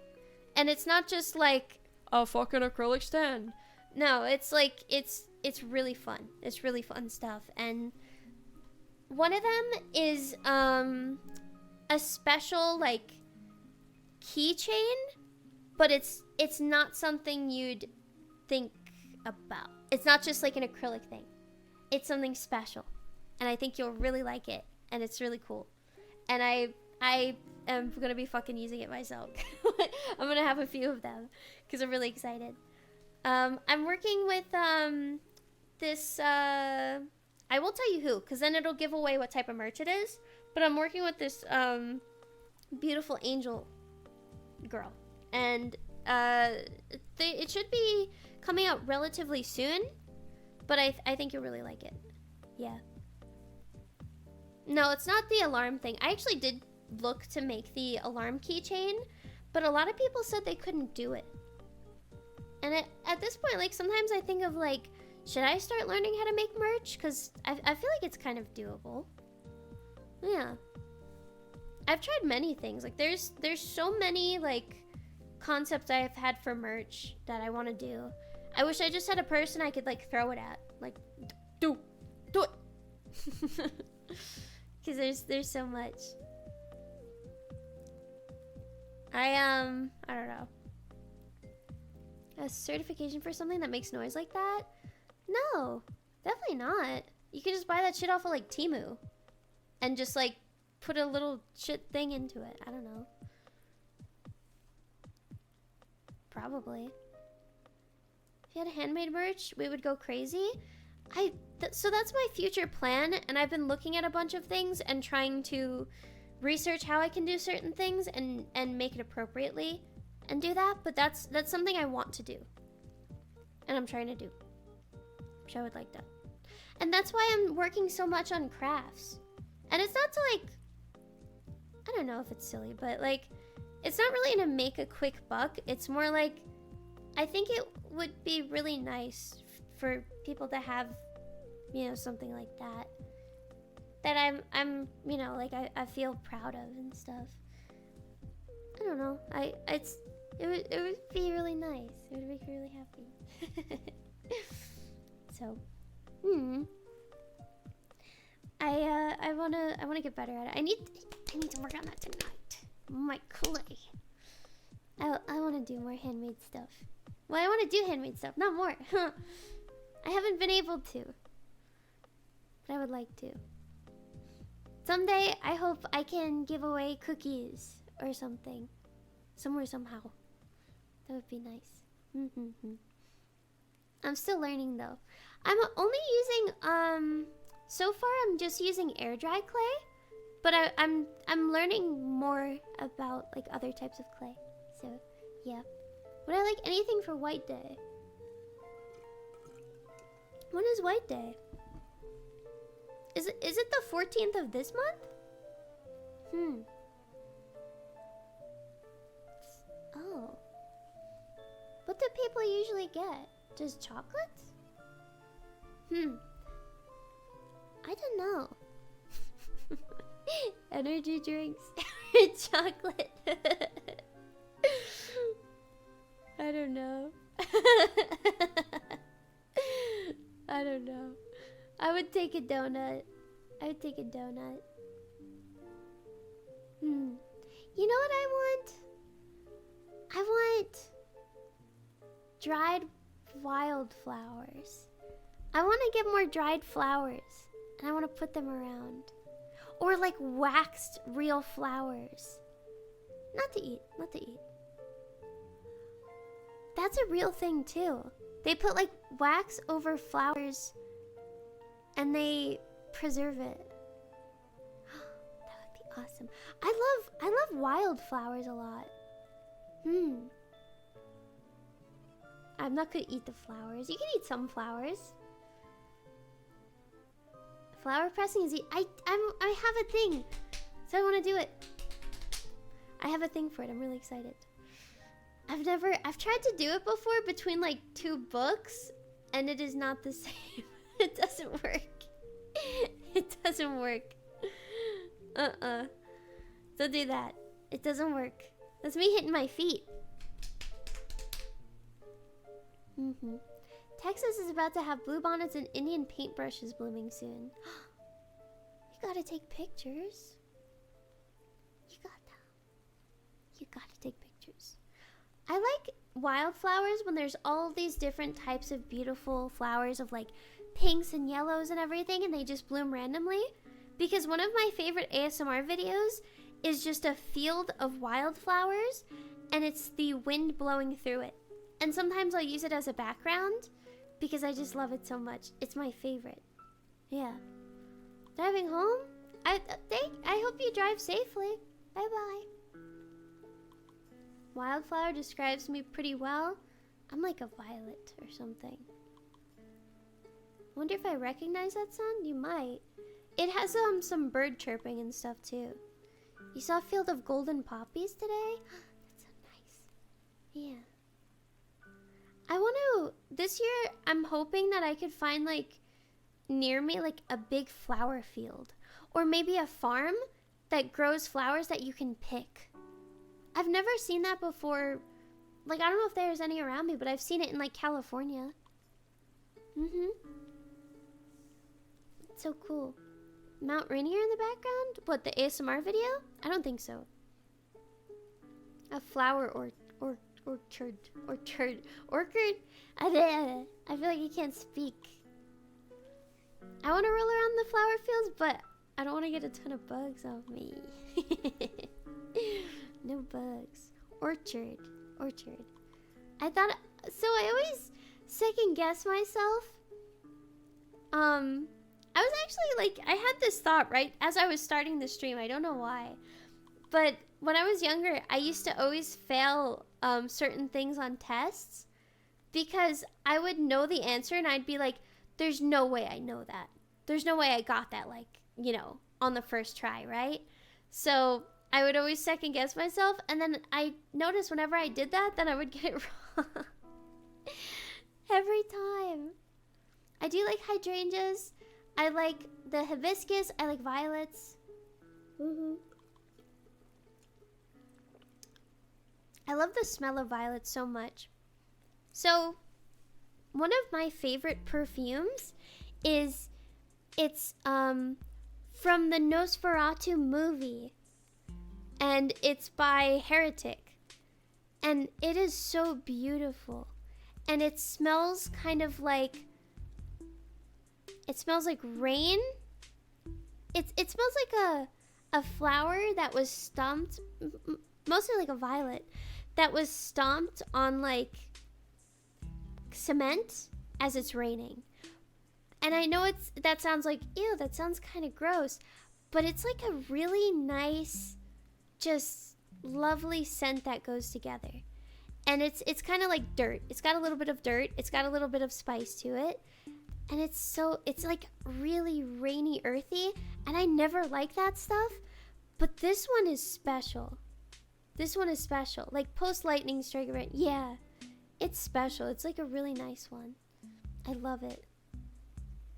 A: And it's not just like a fucking acrylic stand. No, it's like it's really fun. It's really fun stuff. And one of them is a special like keychain, but it's not something you'd think about. It's not just like an acrylic thing. It's something special, and I think you'll really like it, and it's really cool. And I am gonna be fucking using it myself. I'm gonna have a few of them because I'm really excited. I'm working with this. I will tell you who, because then it'll give away what type of merch it is. But I'm working with this beautiful angel girl, and it should be coming out relatively soon. But I think you'll really like it. Yeah. No, it's not the alarm thing. I actually did look to make the alarm keychain, but a lot of people said they couldn't do it. And at this point, like, sometimes I think of like, should I start learning how to make merch? Because I feel like it's kind of doable. Yeah. I've tried many things. Like, there's so many, like, concepts I have had for merch that I want to do. I wish I just had a person I could, like, throw it at. Like, do it. Because there's so much. I don't know. A certification for something that makes noise like that? No, definitely not. You can just buy that shit off of like Temu and just like put a little shit thing into it. I don't know. Probably. If you had handmade merch, we would go crazy. So that's my future plan, and I've been looking at a bunch of things and trying to research how I can do certain things and make it appropriately and do that. But that's something I want to do, and I'm trying to do. Which I would like that. And that's why I'm working so much on crafts. And it's not to like, I don't know if it's silly, but like, it's not really to make a quick buck. It's more like, I think it would be really nice for people to have, you know, something like that. that I'm you know, like I feel proud of and stuff. I don't know. It would be really nice. It would make me really happy. So, I wanna get better at it. I need to work on that tonight. My clay. I wanna do more handmade stuff. Well, I wanna do handmade stuff, not more. I haven't been able to, but I would like to. Someday, I hope I can give away cookies or something, somewhere, somehow. That would be nice. I'm still learning though. I'm only using so far I'm just using air dry clay, but I'm learning more about like other types of clay. So yeah. Would I like anything for White Day? When is White Day? Is it the 14th of this month? Oh. What do people usually get? Just chocolates? I don't know. Energy drinks, chocolate. I don't know. I don't know. I would take a donut. I would take a donut. You know what I want? I want dried wildflowers. I want to get more dried flowers, and I want to put them around. Or like waxed real flowers. Not to eat, not to eat. That's a real thing too. They put like wax over flowers and they preserve it. That would be awesome. I love wildflowers a lot. I'm not gonna eat the flowers. You can eat some flowers. Flower pressing is I have a thing, so I want to do it. I have a thing for it. I'm really excited. I've tried to do it before between like 2 books, and it is not the same. It doesn't work. It doesn't work. Don't do that. It doesn't work. That's me hitting my feet. Texas is about to have bluebonnets and Indian paintbrushes blooming soon. You gotta take pictures. You gotta take pictures. I like wildflowers when there's all these different types of beautiful flowers of like pinks and yellows and everything, and they just bloom randomly. Because one of my favorite ASMR videos is just a field of wildflowers, and it's the wind blowing through it. And sometimes I'll use it as a background because I just love it so much. It's my favorite. Yeah. Driving home? I hope you drive safely. Bye-bye. Wildflower describes me pretty well. I'm like a violet or something. Wonder if I recognize that sound? You might. It has some bird chirping and stuff too. You saw a field of golden poppies today? That's so nice. Yeah. I want to, this year, I'm hoping that I could find like near me like a big flower field. Or maybe a farm that grows flowers that you can pick. I've never seen that before. Like, I don't know if there's any around me, but I've seen it in like California. It's so cool. Mount Rainier in the background? What, the ASMR video? I don't think so. A flower orchard. I feel like you can't speak. I want to roll around the flower fields, but I don't want to get a ton of bugs on me. No bugs. Orchard. I thought, so I always second guess myself. I was actually like, I had this thought right as I was starting the stream. I don't know why. But when I was younger, I used to always fail certain things on tests because I would know the answer and I'd be like, there's no way I know that. There's no way I got that, like, you know, on the first try, right? So I would always second guess myself, and then I noticed whenever I did that, then I would get it wrong. Every time. I do like hydrangeas. I like the hibiscus. I like violets. I love the smell of violets so much. So, one of my favorite perfumes is, it's from the Nosferatu movie, and it's by Heretic, and it is so beautiful, and it smells kind of like, it smells like rain. It smells like a flower that was stomped, mostly like a violet, that was stomped on like cement as it's raining. And I know that sounds like, ew, that sounds kind of gross, but it's like a really nice, just lovely scent that goes together. And it's kind of like dirt. It's got a little bit of dirt. It's got a little bit of spice to it. And it's like really rainy, earthy. And I never like that stuff. But this one is special. This one is special. Like post lightning strike event. Yeah, it's special. It's like a really nice one. I love it.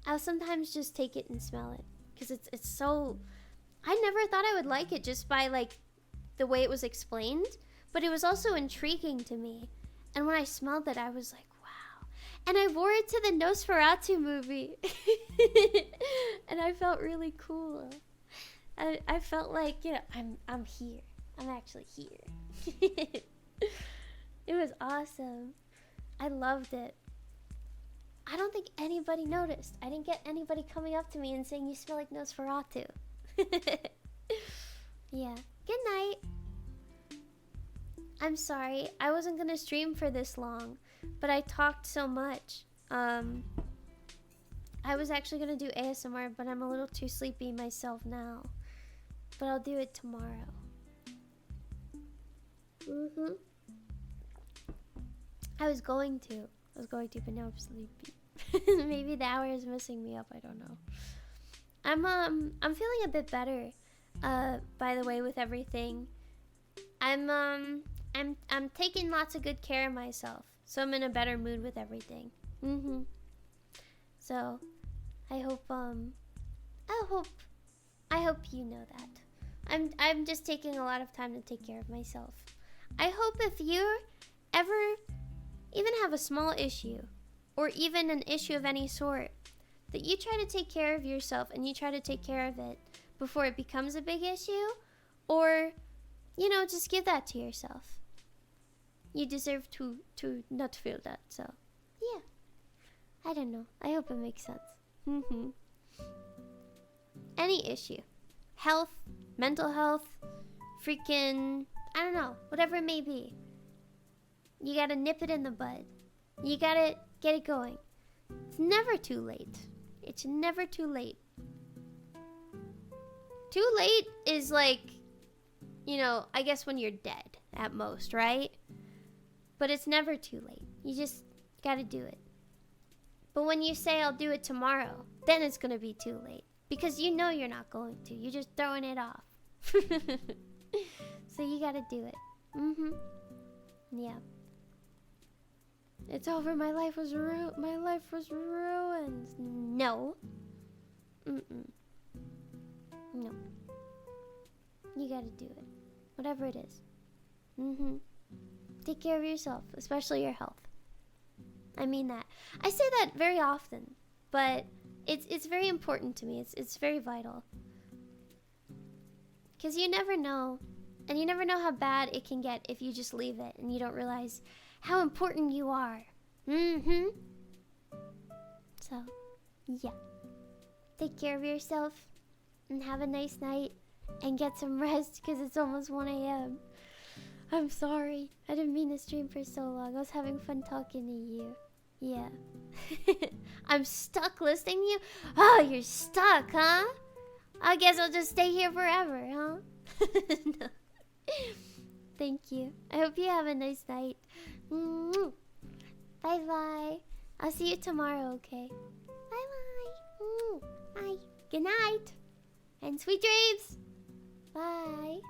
A: I'll sometimes just take it and smell it. Because it's so... I never thought I would like it just by like the way it was explained. But it was also intriguing to me. And when I smelled it, I was like, wow. And I wore it to the Nosferatu movie. And I felt really cool. I felt like, you know, I'm here. I'm actually here. It was awesome. I loved it. I don't think anybody noticed. I didn't get anybody coming up to me and saying, you smell like Nosferatu. Yeah. Good night. I'm sorry. I wasn't going to stream for this long, but I talked so much. I was actually going to do ASMR, but I'm a little too sleepy myself now. But I'll do it tomorrow. I was going to, but now I'm sleepy. Maybe the hour is messing me up. I don't know. I'm feeling a bit better. By the way, with everything, I'm taking lots of good care of myself, so I'm in a better mood with everything. So, I hope you know that. I'm just taking a lot of time to take care of myself. I hope if you ever even have a small issue, or even an issue of any sort, that you try to take care of yourself and you try to take care of it before it becomes a big issue, or, you know, just give that to yourself. You deserve to not feel that, so, yeah. I don't know. I hope it makes sense. Any issue. Health, mental health, freaking, I don't know, whatever it may be. You gotta nip it in the bud. You gotta get it going. It's never too late. It's never too late. Too late is like, you know, I guess when you're dead at most, right? But it's never too late. You just gotta do it. But when you say I'll do it tomorrow, then it's gonna be too late. Because you know you're not going to. You're just throwing it off. So you gotta do it. Yeah. It's over. My life was ruined. No. No. You gotta do it. Whatever it is. Take care of yourself, especially your health. I mean that. I say that very often, but it's very important to me. It's very vital. Because you never know. And you never know how bad it can get if you just leave it and you don't realize how important you are. So, yeah. Take care of yourself and have a nice night and get some rest because it's almost 1 a.m. I'm sorry. I didn't mean to stream for so long. I was having fun talking to you. Yeah. I'm stuck listening to you? Oh, you're stuck, huh? I guess I'll just stay here forever, huh? No. Thank you. I hope you have a nice night. Bye-bye. I'll see you tomorrow, okay? Bye-bye. Bye. Good night. And sweet dreams. Bye.